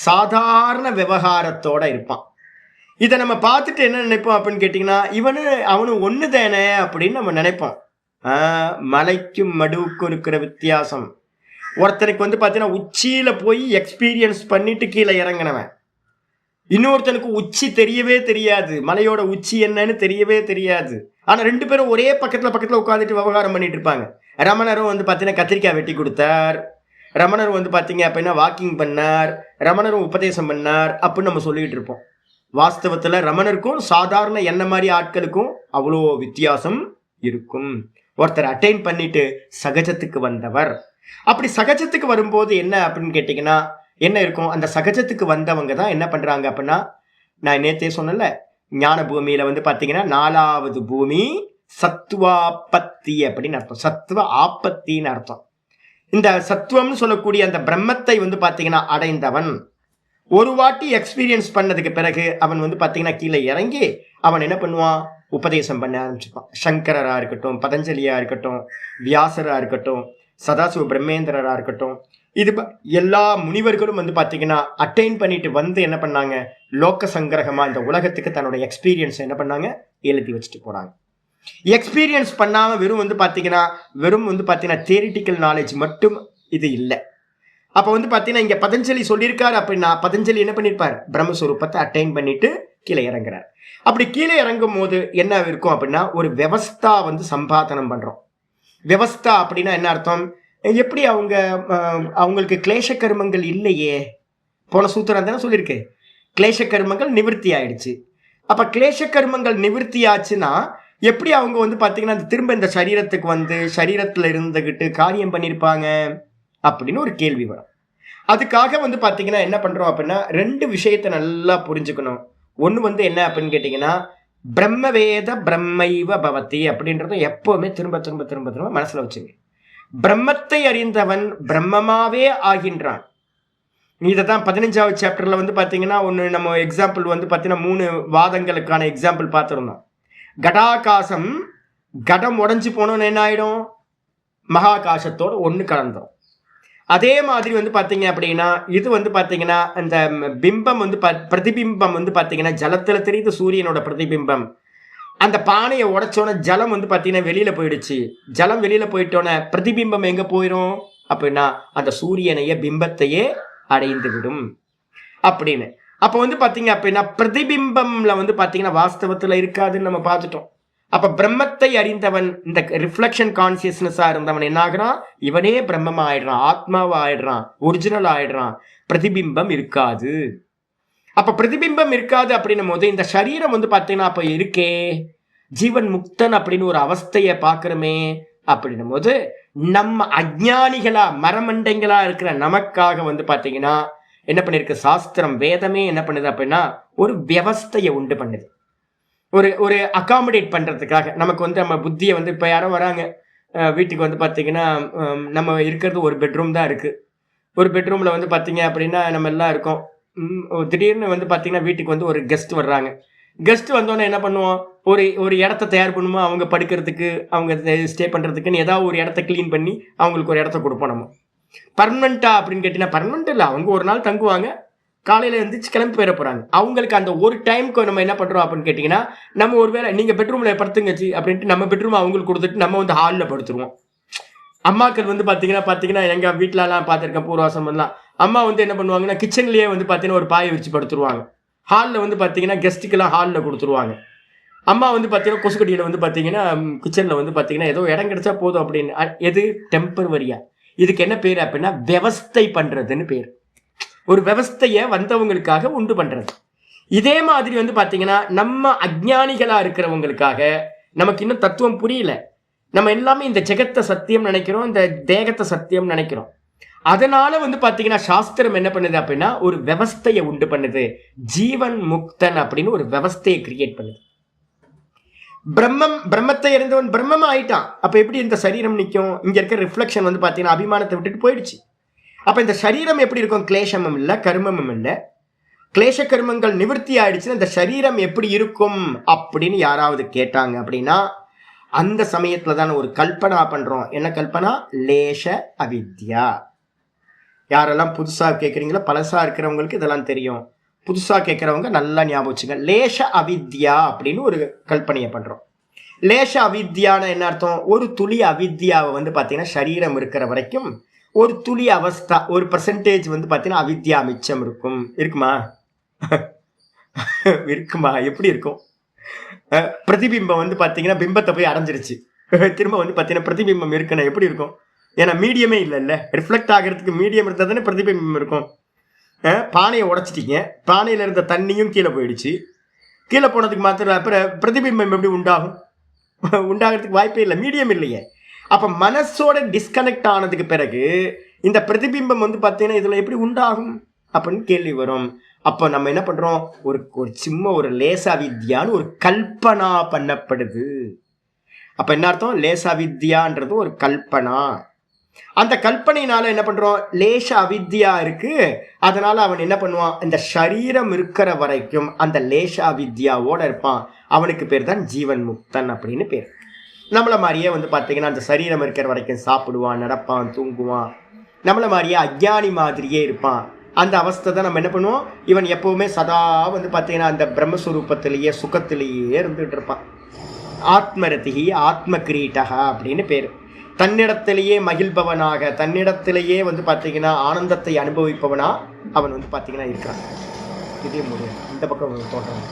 சாதாரண விவகாரத்தோட இருப்பான். இதை நம்ம பார்த்துட்டு என்ன நினைப்போம் அப்படின்னு கேட்டிங்கன்னா, அவனு ஒன்று தானே அப்படின்னு நம்ம நினைப்போம். மலைக்கும் மடுவுக்கும் இருக்கிற வித்தியாசம். ஒருத்தனுக்கு வந்து பார்த்தீங்கன்னா உச்சியில் போய் எக்ஸ்பீரியன்ஸ் பண்ணிட்டு கீழே இறங்கினவன், இன்னொருத்தனுக்கு உச்சி தெரியவே தெரியாது, மலையோட உச்சி என்னன்னு தெரியவே தெரியாது. ஆனால் 2 பேரும் ஒரே பக்கத்தில் உட்காந்துட்டு விவகாரம் பண்ணிட்டு இருப்பாங்க. ரமணரும் வந்து பார்த்தீங்கன்னா கத்திரிக்காய் வெட்டி கொடுத்தார், ரமணர் வந்து பார்த்தீங்க அப்படின்னா வாக்கிங் பண்ணார், ரமணரும் உபதேசம் பண்ணார் அப்படின்னு நம்ம சொல்லிக்கிட்டு இருப்போம். வாஸ்தவத்தில் ரமணருக்கும் சாதாரண என்ன மாதிரி ஆட்களுக்கும் அவ்வளோ வித்தியாசம் இருக்கும். ஒருத்தர் அட்டைன் பண்ணிட்டு சகஜத்துக்கு வந்தவர். அப்படி சகஜத்துக்கு வரும்போது என்ன அப்படின்னு கேட்டிங்கன்னா என்ன இருக்கும், அந்த சகஜத்துக்கு வந்தவங்க தான் என்ன பண்ணுறாங்க அப்படின்னா, நான் நேற்றே சொன்னல, ஞான பூமியில் வந்து பார்த்தீங்கன்னா 4வது பூமி சத்துவாப்பத்தி அப்படின்னு அர்த்தம். சத்துவ ஆப்பத்தின்னு அர்த்தம். இந்த சத்துவம்னு சொல்லக்கூடிய அந்த பிரம்மத்தை வந்து பார்த்தீங்கன்னா அடைந்தவன் ஒரு வாட்டி எக்ஸ்பீரியன்ஸ் பண்ணதுக்கு பிறகு அவன் வந்து பார்த்தீங்கன்னா கீழே இறங்கி அவன் என்ன பண்ணுவான், உபதேசம் பண்ண ஆரம்பிச்சுப்பான். சங்கரராக இருக்கட்டும், பதஞ்சலியாக இருக்கட்டும், வியாசராக இருக்கட்டும், சதாசிவ பிரம்மேந்திரராக இருக்கட்டும், இது எல்லா முனிவர்களும் வந்து பார்த்தீங்கன்னா அட்டைன் பண்ணிட்டு வந்து என்ன பண்ணாங்க, லோக்க சங்கிரகமாக இந்த உலகத்துக்கு தன்னோட எக்ஸ்பீரியன்ஸ் என்ன பண்ணாங்க, எழுதி வச்சுட்டு போகிறாங்க. எக்ஸ்பீரியன்ஸ் பண்ணாமல் வெறும் வந்து பார்த்தீங்கன்னா தியரிட்டிக்கல் நாலேஜ் மட்டும் இது இல்லை. அப்போ வந்து பார்த்தீங்கன்னா இங்கே பதஞ்சலி சொல்லியிருக்காரு அப்படின்னா, பதஞ்சலி என்ன பண்ணியிருப்பார், பிரம்மஸ்வரூபத்தை அட்டைன் பண்ணிட்டு கீழே இறங்குறார். அப்படி கீழே இறங்கும் போது என்ன இருக்கும் அப்படின்னா, ஒரு விவஸ்தா வந்து சம்பாதனம் பண்ணுறோம். விவஸ்தா அப்படின்னா என்ன அர்த்தம், எப்படி அவங்களுக்கு கிளேச கர்மங்கள் இல்லையே, போன சூத்திரம் தானே சொல்லியிருக்கு, கிளேச கர்மங்கள் நிவர்த்தி ஆயிடுச்சு. அப்போ கிளேச கர்மங்கள் நிவர்த்தி ஆச்சுன்னா எப்படி அவங்க வந்து பார்த்தீங்கன்னா திரும்ப இந்த சரீரத்துக்கு வந்து சரீரத்தில் இருந்துக்கிட்டு காரியம் பண்ணியிருப்பாங்க அப்படின்னு ஒரு கேள்வி வரும். அதுக்காக வந்து பார்த்தீங்கன்னா என்ன பண்ணுறோம் அப்படின்னா 2 விஷயத்தை நல்லா புரிஞ்சுக்கணும். ஒன்று வந்து என்ன அப்படின்னு கேட்டிங்கன்னா, பிரம்மவேத பிரம்மைவ பவதி அப்படின்றத எப்போவுமே திரும்ப திரும்ப திரும்ப திரும்ப மனசில் வச்சுங்க. பிரம்மத்தை அறிந்தவன் பிரம்மமாவே ஆகின்றான். இதை தான் 15வது சாப்டரில் வந்து பார்த்தீங்கன்னா ஒன்று நம்ம எக்ஸாம்பிள் வந்து பார்த்தீங்கன்னா 3 வாதங்களுக்கான எக்ஸாம்பிள் பார்த்துருந்தோம். கடாகாசம், கடம் உடஞ்சி போனோன்னு என்ன ஆகிடும், மகாகாசத்தோடு ஒன்று கலந்துடும். அதே மாதிரி வந்து பார்த்தீங்க அப்படின்னா இது வந்து பார்த்தீங்கன்னா அந்த பிம்பம் வந்து பிரதிபிம்பம் வந்து பார்த்தீங்கன்னா ஜலத்தில் தெரியுது, சூரியனோட பிரதிபிம்பம். அந்த பானையை உடைச்சோன்னே ஜலம் வந்து பார்த்தீங்கன்னா வெளியில் போயிடுச்சு. ஜலம் வெளியில் போயிட்டோன்னே பிரதிபிம்பம் எங்கே போயிடும் அப்படின்னா அந்த சூரியனையே பிம்பத்தையே அடைந்து விடும் அப்படின்னு. அப்போ வந்து பார்த்தீங்க அப்படின்னா பிரதிபிம்பம்ல வந்து பார்த்தீங்கன்னா வாஸ்தவத்தில் இருக்காதுன்னு நம்ம பார்த்துட்டோம். அப்போ பிரம்மத்தை அறிந்தவன், இந்த ரிஃப்ளெக்ஷன் கான்சியஸ்னஸாக இருந்தவன் என்ன ஆகுறான், இவனே பிரம்மமா ஆயிடுறான், ஆத்மாவா ஆயிடுறான், ஒரிஜினல் ஆயிடுறான். பிரதிபிம்பம் இருக்காது. அப்போ பிரதிபிம்பம் இருக்காது அப்படின்னும் போது இந்த சரீரம் வந்து பார்த்தீங்கன்னா அப்போ இருக்கே, ஜீவன் முக்தன் அப்படின்னு ஒரு அவஸ்தையை பார்க்குறோமே, அப்படின்னும் போது நம்ம அஜ்ஞானிகளா மரமண்டைங்களா இருக்கிற நமக்காக வந்து பார்த்தீங்கன்னா என்ன பண்ணிருக்கு சாஸ்திரம் வேதமே என்ன பண்ணுது அப்படின்னா ஒரு வியவஸ்தையை உண்டு பண்ணுது. ஒரு அகாமடேட் பண்றதுக்காக நமக்கு வந்து நம்ம புத்தியை வந்து இப்போ யாரோ வராங்க வீட்டுக்கு வந்து பார்த்தீங்கன்னா நம்ம இருக்கிறது ஒரு பெட்ரூம் தான் இருக்கு. ஒரு பெட்ரூம்ல வந்து பார்த்தீங்க அப்படின்னா நம்ம எல்லாம் இருக்கோம். திடீர்னு வந்து பார்த்தீங்கன்னா வீட்டுக்கு வந்து ஒரு கெஸ்ட் வர்றாங்க. கெஸ்ட் வந்தோடனே என்ன பண்ணுவோம், ஒரு இடத்த தயார் பண்ணுமோ அவங்க படுக்கிறதுக்கு அவங்க ஸ்டே பண்ணுறதுக்குன்னு ஏதாவது ஒரு இடத்த க்ளீன் பண்ணி அவங்களுக்கு ஒரு இடத்த கொடுப்போம். நம்ம பர்மனெண்ட்டா அப்படின்னு கேட்டிங்கன்னா பர்மனெண்ட் இல்லை, அவங்க ஒரு நாள் தங்குவாங்க, காலையில் எழுந்திரிச்சு கிளம்பி போயிட போகிறாங்க. அவங்களுக்கு அந்த ஒரு டைமுக்கு நம்ம என்ன பண்ணுறோம் அப்படின்னு கேட்டிங்கன்னா நம்ம ஒரு வேளை நீங்கள் பெட்ரூமில் படுத்துங்கச்சு அப்படின்ட்டு நம்ம பெட்ரூம் அவங்களுக்கு கொடுத்துட்டு நம்ம வந்து ஹாலில் படுத்துருவோம். அம்மாக்கள் வந்து பார்த்தீங்கன்னா எங்கள் வீட்டிலலாம் பார்த்துருக்கேன் பூர்வாசமெல்லாம் அம்மா வந்து என்ன பண்ணுவாங்கன்னா கிச்சன்லேயே வந்து பார்த்தீங்கன்னா ஒரு பாயை வச்சு படுத்துருவாங்க. ஹாலில் வந்து பார்த்தீங்கன்னா கெஸ்ட்டுக்கெல்லாம் ஹாலில் கொடுத்துருவாங்க. அம்மா வந்து பார்த்தீங்கன்னா கொசுக்கடியில் வந்து பார்த்தீங்கன்னா கிச்சனில் வந்து பார்த்தீங்கன்னா ஏதோ இடம் கிடைச்சா போதும் அப்படின்னு. எது டெம்பரவரியா, இதுக்கு என்ன பேர் அப்படின்னா வியவஸ்தை பண்ணுறதுன்னு பேர். ஒரு வியவஸ்தையை வந்தவங்களுக்காக உண்டு பண்ணுறது. இதே மாதிரி வந்து பார்த்தீங்கன்னா நம்ம அஜ்ஞானிகளாக இருக்கிறவங்களுக்காக நமக்கு இன்னும் தத்துவம் புரியல, நம்ம எல்லாமே இந்த ஜெகத்தை சத்தியம் நினைக்கிறோம், இந்த தேகத்தை சத்தியம் நினைக்கிறோம். அதனால வந்து பார்த்தீங்கன்னா சாஸ்திரம் என்ன பண்ணுது அப்படின்னா ஒரு வியவஸ்தையை உண்டு பண்ணுது. ஜீவன் முக்தன் அப்படின்னு ஒரு வியவஸ்தையை கிரியேட் பண்ணுது. பிரம்மத்தை இருந்தவன் பிரம்மம் ஆயிட்டான். அப்ப எப்படி இந்த சரீரம் நிற்கும்? இங்க இருக்க ரிஃப்ளெக்ஷன் வந்து பார்த்தீங்கன்னா அபிமானத்தை விட்டுட்டு போயிடுச்சு. அப்ப இந்த சரீரம் எப்படி இருக்கும்? கிளேசமும் இல்லை கர்மமும் இல்லை. கிளேச கர்மங்கள் நிவர்த்தி ஆயிடுச்சுன்னா இந்த சரீரம் எப்படி இருக்கும் அப்படின்னு யாராவது கேட்டாங்க அப்படின்னா அந்த சமயத்துல தான் ஒரு கல்பனா பண்றோம். என்ன கல்பனா? லேச அவித்யா. யாரெல்லாம் புதுசா கேட்குறீங்களோ பழசா இருக்கிறவங்களுக்கு இதெல்லாம் தெரியும், புதுசா கேட்குறவங்க நல்லா ஞாபகம் வச்சுங்க. லேச அவித்யா அப்படின்னு ஒரு கல்பனையை பண்றோம். லேச அவித்யான்னு என்ன அர்த்தம்? ஒரு துளி அவித்யாவை வந்து பார்த்தீங்கன்னா சரீரம் இருக்கிற வரைக்கும் ஒரு துளி அவஸ்தா, ஒரு பர்சன்டேஜ் வந்து பார்த்தீங்கன்னா அவித்யா மிச்சம் இருக்குமா? இருக்குமா? எப்படி இருக்கும்? பிரதிபிம்பம் வந்து பார்த்தீங்கன்னா பிம்பத்தை போய் அடைஞ்சிருச்சு, திரும்ப வந்து பார்த்தீங்கன்னா பிரதிபிம்பம் இருக்குன்னா எப்படி இருக்கும்? ஏன்னா மீடியமே இல்லைல்ல, ரிஃப்ளெக்ட் ஆகிறதுக்கு மீடியம் இருந்தால் தானே பிரதிபிம்பம் இருக்கும். பானையை உடைச்சிட்டீங்க, பானையில் இருந்த தண்ணியும் கீழே போயிடுச்சு. கீழே போனதுக்கு மாத்திரம் அப்புறம் பிரதிபிம்பம் எப்படி உண்டாகும்? உண்டாகிறதுக்கு வாய்ப்பே இல்லை, மீடியம் இல்லையே. அப்போ மனசோட டிஸ்கனெக்ட் ஆனதுக்கு பிறகு இந்த பிரதிபிம்பம் வந்து பார்த்தீங்கன்னா இதில் எப்படி உண்டாகும் அப்படின்னு கேள்வி வரும். அப்போ நம்ம என்ன பண்ணுறோம், ஒரு சின்ன ஒரு லேசா வித்யான்னு ஒரு கல்பனா பண்ணப்படுது. அப்போ என்ன அர்த்தம்? லேசா வித்யான்றது ஒரு கல்பனா. அந்த கல்பனையினால என்ன பண்றோம், லேச அவித்யா இருக்கு. அதனால அவன் என்ன பண்ணுவான், இந்த சரீரம் இருக்கிற வரைக்கும் அந்த லேச அவித்யாவோட இருப்பான். அவனுக்கு பேர் தான் ஜீவன் முக்தன் அப்படின்னு பேர். நம்மள மாதிரியே வந்து பார்த்தீங்கன்னா அந்த சரீரம் இருக்கிற வரைக்கும் சாப்பிடுவான், நடப்பான், தூங்குவான். நம்மள மாதிரியே அஜ்ஞானி மாதிரியே இருப்பான். அந்த அவஸ்தை தான் நம்ம என்ன பண்ணுவோம், இவன் எப்பவுமே சதா வந்து பார்த்தீங்கன்னா அந்த பிரம்மஸ்வரூபத்திலேயே சுகத்திலேயே இருந்துகிட்டு இருப்பான். ஆத்மரதிகி ஆத்ம கிரீட்டகா அப்படின்னு பேர். தன்னிடத்திலேயே மகிழ்பவனாக, தன்னிடத்திலேயே வந்து பார்த்தீங்கன்னா ஆனந்தத்தை அனுபவிப்பவனா அவன் வந்து பார்த்தீங்கன்னா இருக்கிறான். இதே முடியும் இந்த பக்கம் தோன்றம்.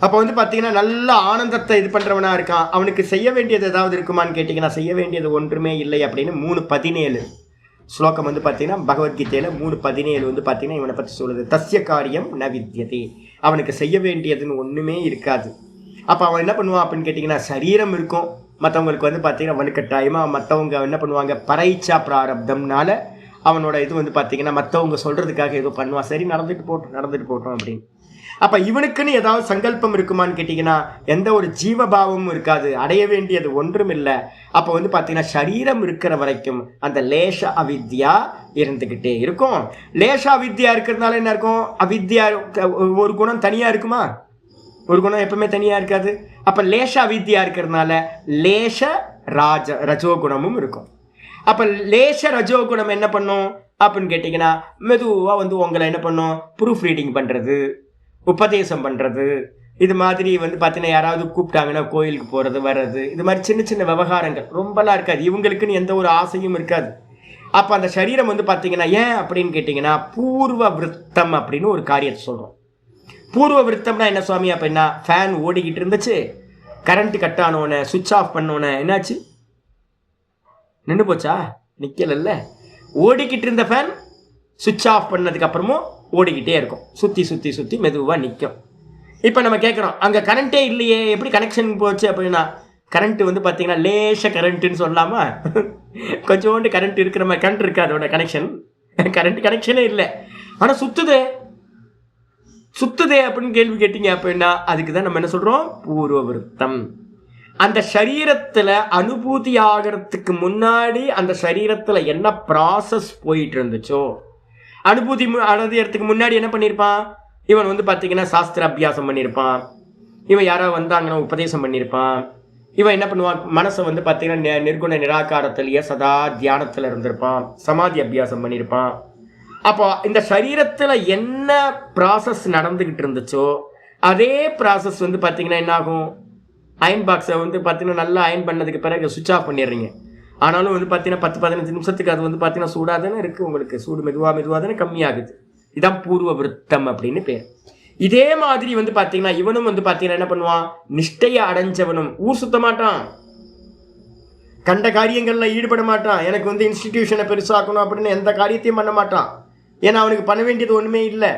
அப்போ வந்து பார்த்தீங்கன்னா நல்ல ஆனந்தத்தை இது பண்ணுறவனா இருக்கான். அவனுக்கு செய்ய வேண்டியது ஏதாவது இருக்குமான்னு கேட்டிங்கன்னா செய்ய வேண்டியது ஒன்றுமே இல்லை அப்படின்னு 3:17 ஸ்லோகம் வந்து பார்த்தீங்கன்னா பகவத்கீதையில் 3:17 வந்து பார்த்தீங்கன்னா இவனை பற்றி சொல்லுது. தஸ்ய காரியம் ந வித்யதே. அவனுக்கு செய்ய வேண்டியதுன்னு ஒன்றுமே இருக்காது. அப்போ அவன் என்ன பண்ணுவான் அப்படின்னு கேட்டிங்கன்னா சரீரம் இருக்கும். மற்றவங்களுக்கு வந்து பார்த்தீங்கன்னா வலுக்கட்டாயமாக மற்றவங்க என்ன பண்ணுவாங்க, பரைச்சா பிராரப்தம்னால அவனோட இது வந்து பார்த்தீங்கன்னா மற்றவங்க சொல்கிறதுக்காக ஏதோ பண்ணுவான். சரி நடந்துட்டு போட்டோம் அப்படின்னு. அப்போ இவனுக்குன்னு ஏதாவது சங்கல்பம் இருக்குமான்னு கேட்டிங்கன்னா எந்த ஒரு ஜீவபாவமும் இருக்காது, அடைய வேண்டியது ஒன்றும் இல்லை. அப்போ வந்து பார்த்தீங்கன்னா சரீரம் இருக்கிற வரைக்கும் அந்த லேச அவித்யா இருந்துக்கிட்டே இருக்கும். லேச அவித்யா இருக்கிறதுனால என்ன இருக்கும், அவித்யா ஒரு குணம் தனியாக இருக்குமா? ஒரு குணம் எப்பவுமே தனியாக இருக்காது. அப்போ லேச அவித்யா இருக்கிறதுனால லேச ரஜோகுணமும் இருக்கும். அப்போ லேச ரஜோகுணம் என்ன பண்ணும் அப்படின்னு கேட்டிங்கன்னா மெதுவாக வந்து உங்களை என்ன பண்ணும், ப்ரூஃப் ரீடிங் பண்ணுறது, உபதேசம் பண்ணுறது, இது மாதிரி வந்து பார்த்தீங்கன்னா யாராவது கூப்பிட்டாங்கன்னா கோயிலுக்கு போகிறது வர்றது, இது மாதிரி சின்ன சின்ன விவகாரங்கள் ரொம்பலாம் இருக்காது. இவங்களுக்குன்னு எந்த ஒரு ஆசையும் இருக்காது. அப்போ அந்த சரீரம் வந்து பார்த்தீங்கன்னா ஏன் அப்படின்னு கேட்டிங்கன்னா பூர்வ விருத்தம் அப்படின்னு ஒரு காரியத்தை சொல்கிறோம். பூர்வ விருத்தம்னா என்ன சுவாமி அப்படின்னா, ஃபேன் ஓடிக்கிட்டு இருந்துச்சு, கரண்ட் கட் ஆனோன்னு சுவிட்ச் ஆஃப் பண்ணோன்னு என்னாச்சு, நின்று போச்சா? நிற்கல. ஓடிக்கிட்டு இருந்த ஃபேன் சுவிட்ச் ஆஃப் பண்ணதுக்கு அப்புறமும் ஓடிக்கிட்டே இருக்கும், சுற்றி சுற்றி சுற்றி மெதுவாக நிற்கும். இப்போ நம்ம கேட்குறோம் அங்கே கரண்ட்டே இல்லையே எப்படி கனெக்ஷன் போச்சு அப்படின்னா, கரண்ட் வந்து பார்த்தீங்கன்னா லேச கரண்ட்டுன்னு சொல்லாமா, கொஞ்சோண்டு கரண்ட் இருக்கிற மாதிரி. கரண்ட் இருக்கு, அதோட கனெக்ஷன், கரண்ட் கனெக்ஷனே இல்லை, ஆனால் சுத்துதே அப்படின்னு கேள்வி கேட்டீங்க அப்படின்னா அதுக்கு தான் நம்ம என்ன சொல்றோம், பூர்வ விருத்தம். அந்த சரீரத்துல அனுபூதி ஆகிறதுக்கு முன்னாடி அந்த சரீரத்துல என்ன ப்ராசஸ் போயிட்டு இருந்துச்சோ, அனுபூதி அடையறதுக்கு முன்னாடி என்ன பண்ணியிருப்பான், இவன் வந்து பார்த்தீங்கன்னா சாஸ்திர அபியாசம் பண்ணியிருப்பான், இவன் யாராவது வந்தாங்கன்னா உபதேசம் பண்ணியிருப்பான், இவன் என்ன பண்ணுவான், மனசை வந்து பார்த்தீங்கன்னா நிர்குண நிராகாரத்திலேயே சதா தியானத்தில் இருந்திருப்பான், சமாதி அபியாசம் பண்ணியிருப்பான். அப்போ இந்த சரீரத்தில் என்ன ப்ராசஸ் நடந்துக்கிட்டு இருந்துச்சோ அதே ப்ராசஸ் வந்து பார்த்தீங்கன்னா என்ன ஆகும், அயன் பாக்ஸை வந்து பார்த்தீங்கன்னா நல்லா அயன் பண்ணதுக்கு பிறகு சுவிட்ச் ஆஃப் பண்ணிடுறீங்க. ஆனாலும் வந்து பார்த்தீங்கன்னா 10-15 நிமிஷத்துக்கு அது வந்து பார்த்தீங்கன்னா சூடாக தானே இருக்குது, உங்களுக்கு சூடு மெதுவாக தானே கம்மியாகுது. இதுதான் பூர்வ விருத்தம் அப்படின்னு பேர். இதே மாதிரி வந்து பார்த்தீங்கன்னா இவனும் வந்து பார்த்தீங்கன்னா என்ன பண்ணுவான், நிஷ்டையை அடைஞ்சவனும் ஊர் சுத்த மாட்டான், கண்ட காரியங்களில் ஈடுபட மாட்டான், எனக்கு வந்து இன்ஸ்டிடியூஷனை பெருசாக்கணும் அப்படின்னு எந்த காரியத்தையும் பண்ண மாட்டான். ஏன்னா அவனுக்கு பண்ண வேண்டியது ஒன்றுமே இல்லை.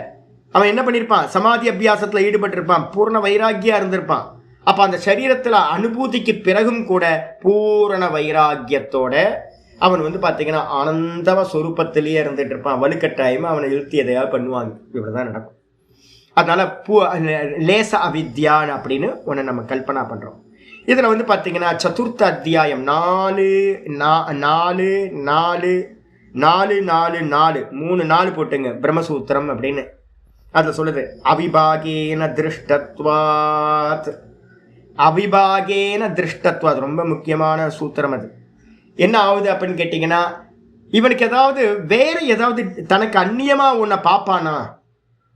அவன் என்ன பண்ணியிருப்பான், சமாதி அபியாசத்தில் ஈடுபட்டிருப்பான், பூர்ண வைராக்கியாக இருந்திருப்பான். அப்போ அந்த சரீரத்தில் அனுபூதிக்கு பிறகும் கூட பூரண வைராக்கியத்தோட அவன் வந்து பார்த்தீங்கன்னா ஆனந்தவ சொரூபத்திலேயே இருந்துட்டு இருப்பான். வலுக்கட்டாயமாக அவனை இழுத்தி எதையாவது பண்ணுவாங்க, இப்படிதான் நடக்கும். அதனால லேச அவித்யான் அப்படின்னு ஒன்று நம்ம கல்பனா பண்ணுறோம். இதில் வந்து பார்த்தீங்கன்னா சதுர்த்த அத்தியாயம் 4 போட்டுங்க, பிரம்மசூத்திரம் அப்படின்னு அதில் சொல்லுது, அவிபாகேன திருஷ்டத்வாத். ரொம்ப முக்கியமான சூத்திரம் அது. என்ன ஆகுது அப்படின்னு கேட்டிங்கன்னா, இவனுக்கு ஏதாவது வேற ஏதாவது தனக்கு அந்நியமாக ஒன்றை பார்ப்பானா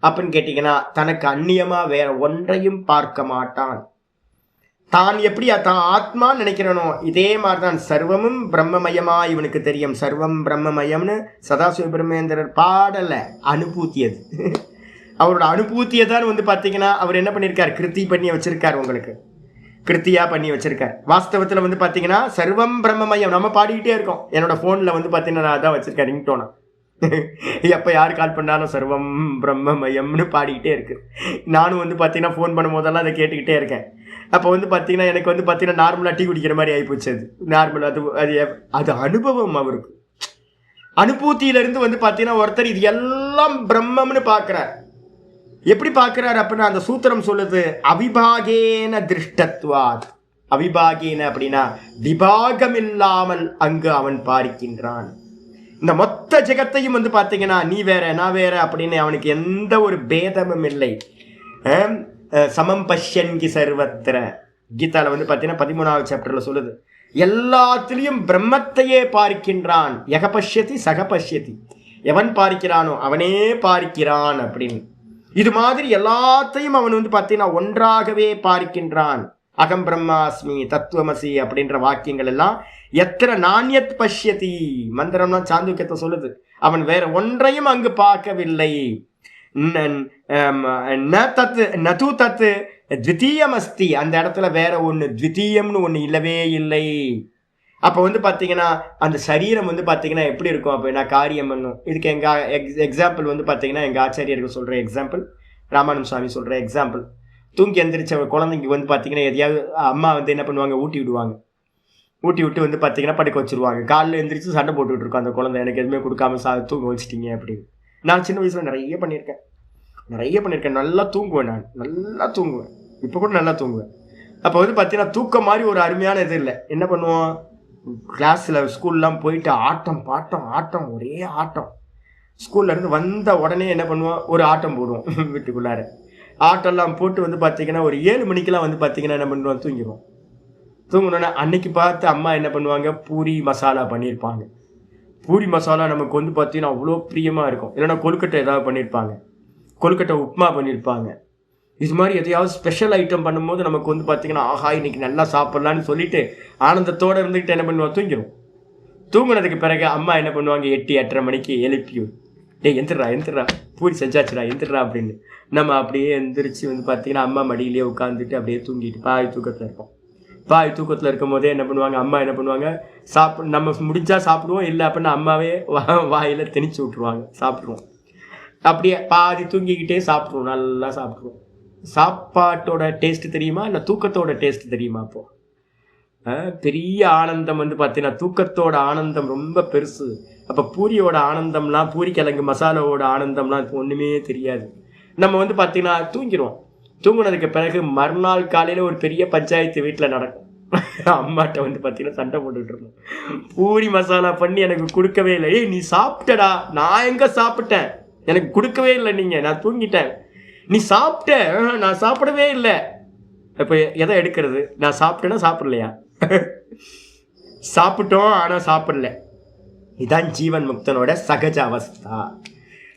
அப்படின்னு கேட்டிங்கன்னா, தனக்கு அந்நியமாக வேற ஒன்றையும் பார்க்க மாட்டான். தான் எப்படி தான் ஆத்மா நினைக்கிறனோ இதே மாதிரி தான் சர்வமும் பிரம்மமயமா இவனுக்கு தெரியும். சர்வம் பிரம்மமயம்னு சதாசிவ பிரம்மேந்திரர் பாடலை, அனுபூத்தி அது. அவரோட அனுபூத்தியை தான் வந்து பார்த்தீங்கன்னா அவர் என்ன பண்ணியிருக்கார், கிருத்தி பண்ணி வச்சிருக்கார், உங்களுக்கு கிருத்தியாக பண்ணி வச்சிருக்கார். வாஸ்தவத்தில் வந்து பார்த்தீங்கன்னா சர்வம் பிரம்மமயம் நம்ம பாடிக்கிட்டே இருக்கோம். என்னோட ஃபோனில் வந்து பார்த்தீங்கன்னா நான் அதான் வச்சிருக்கேன் ரிங்டோனா. எப்போ யார் கால் பண்ணாலும் சர்வம் பிரம்மமயம்னு பாடிக்கிட்டே இருக்கு. நானும் வந்து பார்த்தீங்கன்னா ஃபோன் பண்ணும் போதெல்லாம் அதை கேட்டுக்கிட்டே இருக்கேன். அப்போ வந்து பார்த்தீங்கன்னா எனக்கு வந்து பார்த்தீங்கன்னா நார்மலாக டீ குடிக்கிற மாதிரி ஆகிப்போச்சு. அது நார்மல், அது அனுபவம். அவருக்கு அனுபூத்தியிலிருந்து வந்து பார்த்தீங்கன்னா ஒருத்தர் இது எல்லாம் பிரம்மம்னு பார்க்குறார். எப்படி பார்க்குறார் அப்படின்னா அந்த சூத்திரம் சொல்லுது, அவிபாகேன திருஷ்டத்வாத். அவிபாகேன அப்படின்னா விபாகம் இல்லாமல் அங்கு அவன் பார்க்கின்றான். இந்த மொத்த ஜெகத்தையும் வந்து பார்த்தீங்கன்னா நீ வேற நான் வேற அப்படின்னு அவனுக்கு எந்த ஒரு பேதமும் இல்லை. சமம் பஷ்யன்கி சர்வத்திர கீதால வந்து பார்த்தீங்கன்னா 13வது சாப்டர்ல சொல்லுது, எல்லாத்திலையும் பிரம்மத்தையே பார்க்கின்றான். யக பஷ்யதி சக பஷ்யதி, எவன் பார்க்கிறானோ அவனே பார்க்கிறான் அப்படின்னு. இது மாதிரி எல்லாத்தையும் அவன் வந்து பார்த்தீங்கன்னா ஒன்றாகவே பார்க்கின்றான். அகம் பிரம்மாஸ்மி தத்துவமசி அப்படின்ற வாக்கியங்கள் எல்லாம் எத்திர நாண்யத் பஷ்யதி மந்திரம்லாம் சாந்துக்கியத்தை சொல்லுது. அவன் வேற ஒன்றையும் அங்கு பார்க்கவில்லை. நது தத்து த்விதீயம் அஸ்தி, அந்த இடத்துல வேற ஒன்று த்விதீயம்னு ஒன்று இல்லவே இல்லை. அப்போ வந்து பார்த்தீங்கன்னா அந்த சரீரம் வந்து பார்த்தீங்கன்னா எப்படி இருக்கும் அப்படின்னா காரியம் பண்ணும். இதுக்கு எக்ஸாம்பிள் வந்து பார்த்தீங்கன்னா எங்கள் ஆச்சாரியருக்கு சொல்கிற எக்ஸாம்பிள், ராமானந்த சுவாமி சொல்கிற எக்ஸாம்பிள். தூங்கி எந்திரிச்ச குழந்தைங்க வந்து பார்த்தீங்கன்னா எதையாவது அம்மா வந்து என்ன பண்ணுவாங்க, ஊட்டி விடுவாங்க. ஊட்டி விட்டு வந்து பார்த்தீங்கன்னா படுக்க வச்சுருவாங்க. காலையில் எந்திரிச்சு சண்டை போட்டுக்கிட்டு இருக்கோம் அந்த குழந்தை, எனக்கு எதுவுமே கொடுக்காம தூங்க வச்சுட்டீங்க அப்படின்னு. நான் சின்ன வயசில் நிறைய பண்ணியிருக்கேன். நல்லா தூங்குவேன், நான் நல்லா தூங்குவேன், இப்போ கூட நல்லா தூங்குவேன். அப்போ வந்து பார்த்தீங்கன்னா தூக்கம் மாதிரி ஒரு அருமையான இது இல்லை. என்ன பண்ணுவோம், கிளாஸில் ஸ்கூல்லாம் போயிட்டு ஆட்டம் பாட்டம் ஒரே ஆட்டம். ஸ்கூல்லேருந்து வந்த உடனே என்ன பண்ணுவோம், ஒரு ஆட்டம் போடுவோம் வீட்டுக்குள்ளார. ஆட்டம்லாம் போட்டு வந்து பார்த்தீங்கன்னா ஒரு 7 மணிக்கெலாம் வந்து பார்த்தீங்கன்னா என்ன பண்ணுவோம், தூங்கிடுவோம். தூங்கணுன்னா அன்னைக்கு பார்த்து அம்மா என்ன பண்ணுவாங்க, பூரி மசாலா பண்ணியிருப்பாங்க. பூரி மசாலா நமக்கு வந்து பார்த்தீங்கன்னா அவ்வளோ பிரியமாக இருக்கும். இல்லைன்னா கொழுக்கட்டை ஏதாவது பண்ணியிருப்பாங்க, கொழுக்கட்டை உப்புமா பண்ணியிருப்பாங்க. இது மாதிரி எதையாவது ஸ்பெஷல் ஐட்டம் பண்ணும்போது நமக்கு வந்து பார்த்தீங்கன்னா ஆஹா இன்னைக்கு நல்லா சாப்பிட்லான்னு சொல்லிட்டு ஆனந்தத்தோடு இருந்துக்கிட்டு என்ன பண்ணுவோம், தூங்கிடும். தூங்குனதுக்கு பிறகு அம்மா என்ன பண்ணுவாங்க, 8-8:30 மணிக்கு எழுப்பி, டேய் எந்திரா பூரி செஞ்சாச்சுடா எந்திரா அப்படின்னு நம்ம அப்படியே எந்திரிச்சு வந்து பார்த்தீங்கன்னா அம்மா மடியிலேயே உட்காந்துட்டு அப்படியே தூங்கிட்டு பாய் தூக்கத்தில் இருப்போம். பாய் தூக்கத்தில் இருக்கும் போதே என்ன பண்ணுவாங்க, அம்மா என்ன பண்ணுவாங்க, நம்ம முடிஞ்சா சாப்பிடுவோம், இல்லை அப்படின்னா அம்மாவே வாயில் திணிச்சு விட்ருவாங்க, சாப்பிட்ருவோம். அப்படியே பாதி தூங்கிக்கிட்டே சாப்பிட்ருவோம், நல்லா சாப்பிட்ருவோம். சாப்பாட்டோட டேஸ்ட் தெரியுமா இல்லை தூக்கத்தோட டேஸ்ட் தெரியுமா? அப்போது பெரிய ஆனந்தம் வந்து பார்த்தீங்கன்னா தூக்கத்தோட ஆனந்தம் ரொம்ப பெருசு. அப்போ பூரியோட ஆனந்தம்லாம், பூரி கிழங்கு மசாலாவோட ஆனந்தம்லாம் ஒன்றுமே தெரியாது. நம்ம வந்து பார்த்தீங்கன்னா தூங்கிடுவோம். தூங்குனதுக்கு பிறகு மறுநாள் காலையில் ஒரு பெரிய பஞ்சாயத்து வீட்டில் நடக்கும். அம்மாட்ட வந்து பார்த்தீங்கன்னா சண்டை போட்டுக்கிட்டு இருந்தோம். பூரி மசாலா பண்ணி எனக்கு கொடுக்கவே இல்லை. ஏய் நீ சாப்பிட்டடா. நான் எங்கே சாப்பிட்டேன்? எனக்கு கொடுக்கவே இல்லை நீங்கள், நான் தூங்கிட்டேன். நீ சாப்பிட்ட? நான் சாப்பிடவே இல்லை. இப்போ எதை எடுக்கிறது? நான் சாப்பிட்டேன்னா சாப்பிடலையா? சாப்பிட்டோம் ஆனால் சாப்பிடல. இதான் ஜீவன் முக்தனோட சகஜ அவஸ்தா.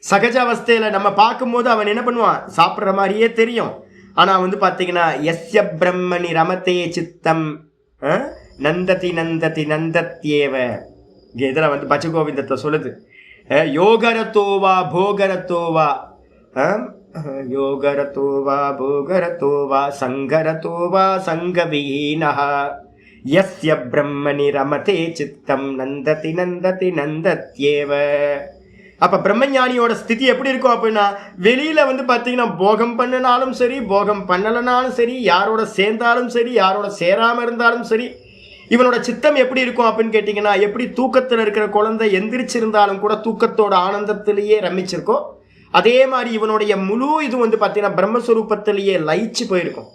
சகஜ அவஸ்தையில் நம்ம பார்க்கும்போது அவன் என்ன பண்ணுவான்? சாப்பிட்ற மாதிரியே தெரியும். ஆனால் வந்து பார்த்தீங்கன்னா எஸ்ய பிரம்மணி ரமத்தே சித்தம் நந்ததி நந்ததி நந்தத்யேவ. இதில் வந்து பச்சகோவிந்தத்தை சொல்லுது, யோகரத்தோவா போகரத்தோவா யோகரத்தோவா போகரத்தோவா சங்கரத்தோவா சங்கவீனஹ யஸ்ய பிரம்மணி ரமதே சித்தம் நந்ததி நந்ததி நந்தத்யேவ. அப்ப பிரம்மஞானியோட ஸ்திதி எப்படி இருக்கும் அப்படின்னா, வெளியில வந்து பார்த்தீங்கன்னா போகம் பண்ணினாலும் சரி, போகம் பண்ணலனாலும் சரி, யாரோட சேர்ந்தாலும் சரி, யாரோட சேராம இருந்தாலும் சரி, இவனோட சித்தம் எப்படி இருக்கும் அப்படின்னு கேட்டிங்கன்னா, எப்படி தூக்கத்தில் இருக்கிற குழந்தை எந்திரிச்சிருந்தாலும் கூட தூக்கத்தோட ஆனந்தத்திலேயே ரமிச்சிருக்கோ, அதே மாதிரி இவனுடைய முழு இது வந்து பார்த்தீங்கன்னா பிரம்மஸ்வரூபத்திலேயே லயிச்சு போயிருக்கும்.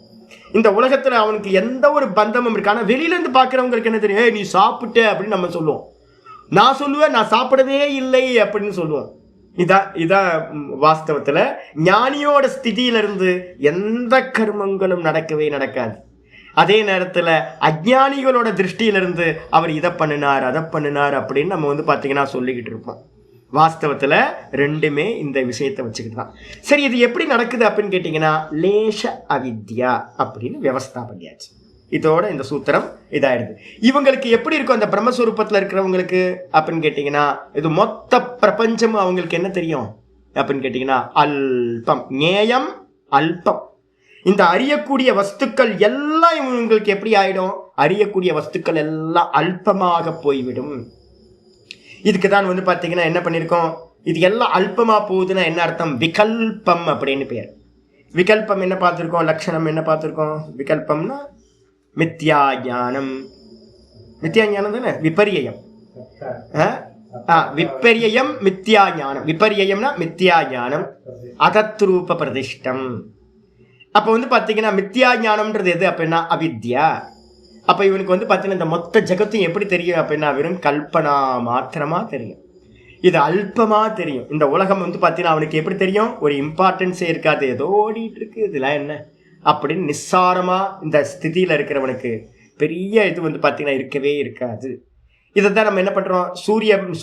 இந்த உலகத்தில் அவனுக்கு எந்த ஒரு பந்தமும் இருக்கு. ஆனால் வெளியிலேருந்து பார்க்குறவங்களுக்கு என்ன தெரியும்? நீ சாப்பிட்ட அப்படின்னு நம்ம சொல்லுவோம். நான் சொல்லுவேன் நான் சாப்பிடவே இல்லை அப்படின்னு சொல்லுவோம். இதான் வாஸ்தவத்தில் ஞானியோட ஸ்திதியிலிருந்து எந்த கர்மங்களும் நடக்கவே நடக்காது. அதே நேரத்தில் அஜ்ஞானிகளோட திருஷ்டியிலிருந்து அவர் இதை பண்ணினார் அதை பண்ணினார் அப்படின்னு நம்ம வந்து பார்த்தீங்கன்னா சொல்லிக்கிட்டு இருப்போம். வாஸ்தவத்தில் ரெண்டுமே இந்த விஷயத்தை வச்சுக்கிட்டு தான். சரி, இது எப்படி நடக்குது அப்படின்னு கேட்டிங்கன்னா, லேஷ அவித்யா அப்படின்னு வியவஸ்தா பண்ணியாச்சு. இதோட இந்த சூத்திரம் இதாயிடுது. இவங்களுக்கு எப்படி இருக்கும் அந்த பிரம்மஸ்வரூபத்தில் இருக்கிறவங்களுக்கு அப்படின்னு கேட்டிங்கன்னா, இது மொத்த பிரபஞ்சமும் அவங்களுக்கு என்ன தெரியும் அப்படின்னு கேட்டிங்கன்னா, அல்பம், ஞேயம் அல்பம். இந்த அறியக்கூடிய வஸ்துக்கள் எல்லாம் இவங்களுக்கு எப்படி ஆயிடும்? அறியக்கூடிய வஸ்துக்கள் எல்லாம் அல்பமாக போய்விடும். இதுக்கு தான் வந்து பார்த்தீங்கன்னா என்ன பண்ணியிருக்கோம், இது எல்லாம் அல்பமாக போகுதுன்னா என்ன அர்த்தம்? விகல்பம் அப்படின்னு பேர். விகல்பம் என்ன பார்த்துருக்கோம்? லட்சணம் என்ன பார்த்துருக்கோம்? விகல்பம்னா மித்யா ஞானம். மித்யா ஞானம் தானே? விபரியம். விபரியம் மித்யா ஞானம். விபரியம்னா மித்யா ஞானம், அதத்ரூப பிரதிஷ்டம். அப்போ வந்து பார்த்தீங்கன்னா மித்யா ஞானம்ன்றது எது அப்படின்னா அவித்யா. அப்போ இவனுக்கு வந்து பார்த்தீங்கன்னா இந்த மொத்த ஜகத்தையும் எப்படி தெரியும் அப்படின்னா வெறும் கல்பனா மாத்திரமாக தெரியும். இது அல்பமாக தெரியும். இந்த உலகம் வந்து பார்த்தீங்கன்னா அவனுக்கு எப்படி தெரியும்? ஒரு இம்பார்ட்டன்ஸே இருக்காது, ஏதோ ஓடிட்டு இருக்கு, இதெல்லாம் என்ன அப்படின்னு நிஸ்சாரமாக இந்த ஸ்திதியில் இருக்கிறவனுக்கு பெரிய இது வந்து பார்த்தீங்கன்னா இருக்கவே இருக்காது. இதை தான் நம்ம என்ன பண்ணுறோம்?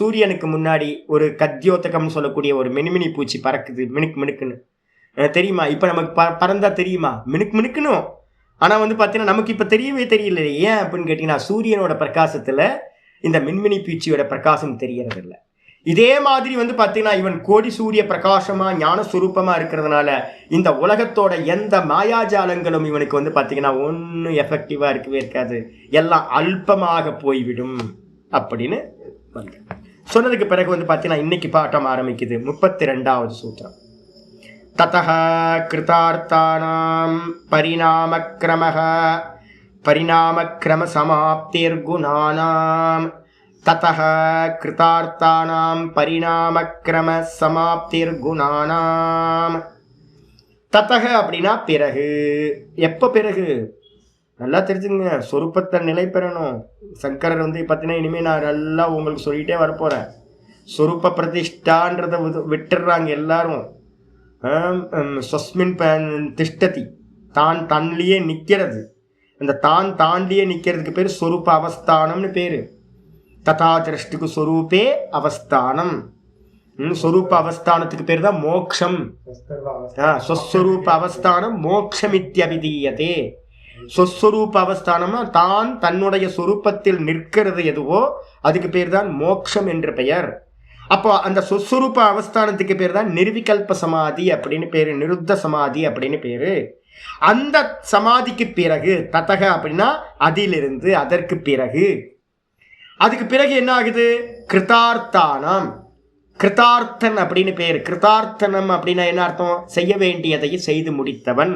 சூரியனுக்கு முன்னாடி ஒரு கத்யோத்தகம்னு சொல்லக்கூடிய ஒரு மினுமினி பூச்சி பறக்குது, மினுக்கு மினுக்குன்னு தெரியுமா? இப்போ நமக்கு பறந்தா தெரியுமா? மினுக்கு மினுக்கணும். ஆனால் வந்து பார்த்தீங்கன்னா நமக்கு இப்போ தெரியவே தெரியல. ஏன் அப்படின்னு கேட்டிங்கன்னா, சூரியனோட பிரகாசத்தில் இந்த மின்மினி பூச்சியோட பிரகாசம் தெரியறது இல்லை. இதே மாதிரி வந்து பார்த்தீங்கன்னா இவன் கோடி சூரிய பிரகாசமாக ஞானஸ்வரூபமாக இருக்கிறதுனால இந்த உலகத்தோட எந்த மாயாஜாலங்களும் இவனுக்கு வந்து பார்த்தீங்கன்னா ஒன்றும் எஃபெக்டிவாக இருக்கவே இருக்காது, எல்லாம் அல்பமாக போய்விடும் அப்படின்னு சொன்னதுக்கு பிறகு வந்து பார்த்தீங்கன்னா இன்னைக்கு பாட்டம் ஆரம்பிக்குது. 32வது சூத்திரம். ததஹ கிருதார்த்தானாம் பரிணாமக்ரமஹ பரிணாமக்ரம சமாப்திர்குணானாம். ததஹ கிருதார்த்தானாம் பரிணாமக்ரம சமாப்திர்குணானாம். ததஹ அப்படின்னா பிறகு. எப்போ பிறகு? நல்லா தெரிஞ்சுங்க, சொரூபத்தை நிலை பெறணும். சங்கரர் வந்து பார்த்தீங்கன்னா இனிமேல் நான் நல்லா உங்களுக்கு சொல்லிகிட்டே வரப்போகிறேன். சொரூப பிரதிஷ்டான்றதை விட்டுடுறாங்க எல்லாரும். ஸ்வஸ்மின் திஷ்டதி, தான் தன்னிலேயே நிற்கிறது. அந்த தான் தாண்டியே நிற்கிறதுக்கு பேர் ஸ்வரூப அவஸ்தானம்னு பேர். ததா திருஷ்டுக்கு ஸ்வரூபே அவஸ்தானம். ஸ்வரூப அவஸ்தானத்துக்கு பேர் தான் மோக்ஷம். ஸ்வஸ்வரூப அவஸ்தானம் மோக்ஷமித்யபிதீயதே. ஸ்வஸ்வரூப அவஸ்தானம்னா தான் தன்னுடைய சொரூபத்தில் நிற்கிறது எதுவோ அதுக்கு பேர் தான் மோக்ஷம் என்று பெயர். அப்போ அந்த சொஸ்வரூப அவஸ்தானத்துக்கு பேர் தான் நிர்விகல்ப சமாதி அப்படின்னு பேரு, நிருத்த சமாதி அப்படின்னு பேரு. அந்த சமாதிக்கு பிறகு ததக அப்படின்னா அதிலிருந்து, அதற்கு பிறகு, அதுக்கு பிறகு என்ன ஆகுது? கிருதார்த்தானம். கிருதார்த்தன் அப்படின்னு பேர். கிருதார்த்தனம் அப்படின்னா என்ன அர்த்தம்? செய்ய வேண்டியதை செய்து முடித்தவன்.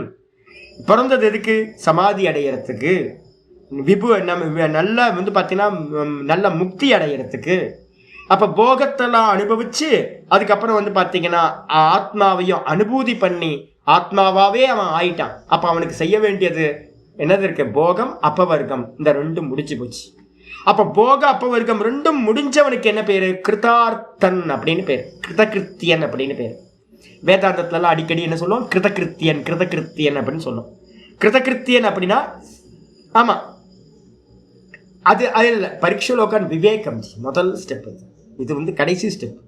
பிறந்தது எதுக்கு? சமாதி அடையறதுக்கு. நல்லா வந்து பார்த்தீங்கன்னா நல்ல முக்தி அடையிறதுக்கு. அப்போ போகத்தெல்லாம் அனுபவிச்சு அதுக்கப்புறம் வந்து பார்த்தீங்கன்னா ஆத்மாவையும் அனுபூதி பண்ணி ஆத்மாவாவே அவன் ஆயிட்டான். அப்போ அவனுக்கு செய்ய வேண்டியது என்னது இருக்கு? போகம் அப்பவர்க்கம், இந்த ரெண்டும் முடிச்சு போச்சு. அப்போ போக அப்பவர்க்கம் ரெண்டும் முடிஞ்சவனுக்கு என்ன பேரு? கிருதார்த்தன் அப்படின்னு பேர், கிருதகிருத்தியன் அப்படின்னு பேர். வேதாந்தத்துலலாம் அடிக்கடி என்ன சொல்லுவோம்? கிருதகிருத்தியன் கிருதகிருத்தியன் அப்படின்னு சொல்லுவோம். கிருதகிருத்தியன் அப்படின்னா ஆமா, அது இல்லை பரீட்சலோகன் விவேகம் முதல் ஸ்டெப். இது வந்து கடைசி ஸ்டெப்,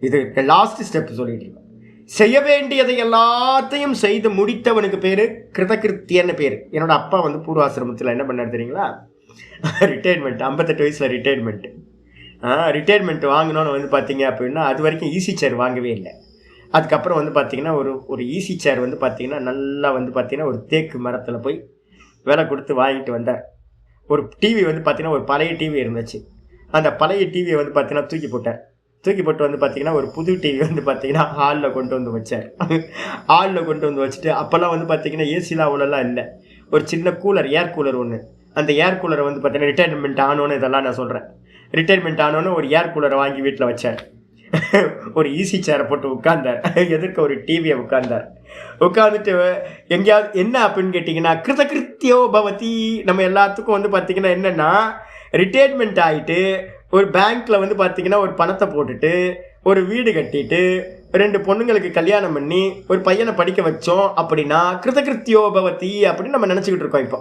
இது லாஸ்ட் ஸ்டெப் சொல்லிட்டு இருக்கோம். செய்ய வேண்டியதை எல்லாத்தையும் செய்து முடித்தவனுக்கு பேரு கிருதகிருத்தியன்னு பேரு. என்னோட அப்பா வந்து பூர்வாசிரமத்தில் என்ன பண்ணார் தெரியுங்களா? ரிட்டையர்மெண்ட் 58 வயசுல ரிட்டையர்மெண்ட் வாங்கணும்னு வந்து பார்த்தீங்க அப்படின்னா அது வரைக்கும் ஈஸி சேர் வாங்கவே இல்லை. அதுக்கப்புறம் வந்து பார்த்தீங்கன்னா ஒரு ஈஸி சேர் வந்து பார்த்தீங்கன்னா நல்லா வந்து பார்த்தீங்கன்னா ஒரு தேக்கு மரத்தில் போய் வேலை கொடுத்து வாங்கிட்டு வந்தார். ஒரு டிவி வந்து பார்த்தீங்கன்னா ஒரு பழைய டிவி இருந்துச்சு. அந்த பழைய டிவியை வந்து பார்த்தீங்கன்னா தூக்கி போட்டு வந்து பார்த்தீங்கன்னா ஒரு புது டிவி வந்து பார்த்தீங்கன்னா ஹாலில் கொண்டு வந்து வச்சார். ஹாலில் கொண்டு வந்து வச்சுட்டு அப்போல்லாம் வந்து பார்த்தீங்கன்னா ஏசிலாம் அவ்வளோலாம் இல்லை. ஒரு சின்ன கூலர், ஏர் கூலர் ஒன்று. அந்த ஏர் கூலரை வந்து பார்த்தீங்கன்னா ரிட்டையர்மெண்ட் ஆனோன்னு இதெல்லாம் நான் சொல்கிறேன். ரிட்டையர்மெண்ட் ஆனோன்னு ஒரு ஏர் கூலரை வாங்கி வீட்டில் வச்சார். ஒரு ஈஸி சேரை போட்டு உட்கார்ந்தார். எதிர்க்க ஒரு டிவியை உட்காந்துட்டு எங்கேயாவது என்ன அப்படின்னு கேட்டிங்கன்னா கிருதகிருத்தியோ பவதி. நம்ம எல்லாத்துக்கும் வந்து பார்த்தீங்கன்னா என்னென்னா ரிட்டையர்மெண்ட் ஆகிட்டு ஒரு பேங்க்கில் வந்து பார்த்தீங்கன்னா ஒரு பணத்தை போட்டுட்டு ஒரு வீடு கட்டிட்டு 2 பொண்ணுங்களுக்கு கல்யாணம் பண்ணி ஒரு பையனை படிக்க வச்சோம் அப்படின்னா கிருதகிருத்தியோ பவதி அப்படின்னு நம்ம நினச்சிக்கிட்டு இருக்கோம். இப்போ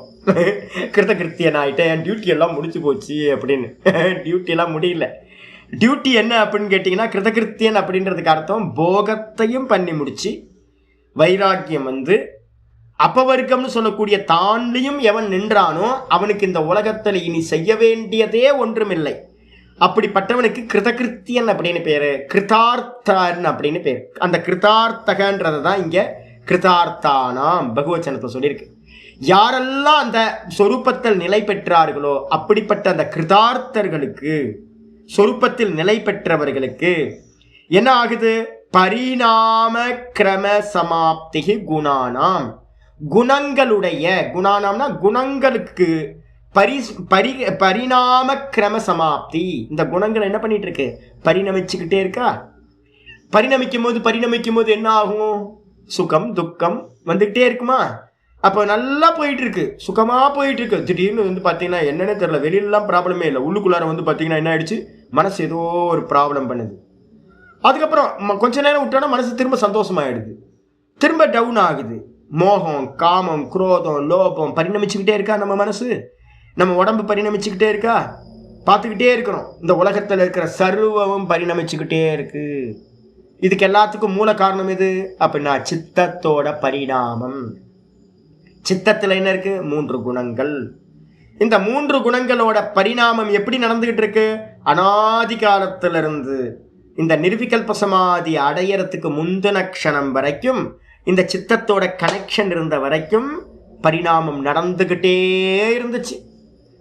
கிருதகிருத்தியன் ஆகிட்டேன், என் டியூட்டி எல்லாம் முடிச்சு போச்சு அப்படின்னு. டியூட்டி எல்லாம் முடியல. டியூட்டி என்ன அப்படின்னு கேட்டிங்கன்னா கிருதகிருத்தியன் அப்படின்றதுக்கு அர்த்தம் போகத்தையும் பண்ணி முடிச்சு வைராக்கியம் வந்து அப்பவர்க்கம்னு சொல்லக்கூடிய தாண்டியும் எவன் நின்றானோ அவனுக்கு இந்த உலகத்தில் இனி செய்ய வேண்டியதே ஒன்றுமில்லை. அப்படிப்பட்டவனுக்கு கிருதகிருத்தியன் அப்படின்னு பேரு, கிருதார்த்தன் அப்படின்னு பேர். அந்த கிருதார்த்தகன்றது தான் இங்க கிருதார்த்தானாம் பகவச்சனத்தை சொல்லியிருக்கு. யாரெல்லாம் அந்த சொரூபத்தில் நிலை பெற்றார்களோ அப்படிப்பட்ட அந்த கிருதார்த்தர்களுக்கு, சொரூபத்தில் நிலை பெற்றவர்களுக்கு என்ன ஆகுது? பரிணாம கிரம சமாப்தி குணானாம். குணங்களுடைய, குணானாம்னா குணங்களுக்கு பரிணாம கிரம சமாப்தி. இந்த குணங்கள் என்ன பண்ணிட்டு இருக்கு? பரிணமிச்சுக்கிட்டே இருக்கா. பரிணமிக்கும் போது என்ன ஆகும்? சுகம் துக்கம் வந்துகிட்டே இருக்குமா? அப்போ நல்லா போயிட்டு இருக்கு, சுகமா போயிட்டு இருக்கு. திடீர்னு வந்து பார்த்தீங்கன்னா என்னன்னு தெரியல, வெளியிலலாம் ப்ராப்ளமே இல்லை, உள்ளுக்குள்ளார வந்து பார்த்தீங்கன்னா என்ன ஆயிடுச்சு? மனசு ஏதோ ஒரு ப்ராப்ளம் பண்ணுது. அதுக்கப்புறம் கொஞ்ச நேரம் விட்டோன்னா மனசு திரும்ப சந்தோஷமாயிடுது, திரும்ப டவுன் ஆகுது. மோகம், காமம், குரோதம், லோபம் பரிணமிச்சுக்கிட்டே இருக்கா நம்ம மனசு. நம்ம உடம்பு பரிணமிச்சுக்கிட்டே இருக்கா. பார்த்துக்கிட்டே இருக்கிறோம். இந்த உலகத்தில் இருக்கிற சர்வமும் பரிணமிச்சுக்கிட்டே இருக்கு. இதுக்கு எல்லாத்துக்கும் மூல காரணம் எது அப்படின்னா சித்தத்தோட பரிணாமம். சித்தத்தில் என்ன இருக்கு? 3 குணங்கள். இந்த 3 குணங்களோட பரிணாமம் எப்படி நடந்துகிட்டு இருக்கு? அனாதி காலத்திலிருந்து இந்த நிர்விகல்ப சமாதி அடையறதுக்கு முந்தின க்ஷணம் வரைக்கும் இந்த சித்தத்தோட கனெக்ஷன் இருந்த வரைக்கும் பரிணாமம் நடந்துகிட்டே இருந்துச்சு.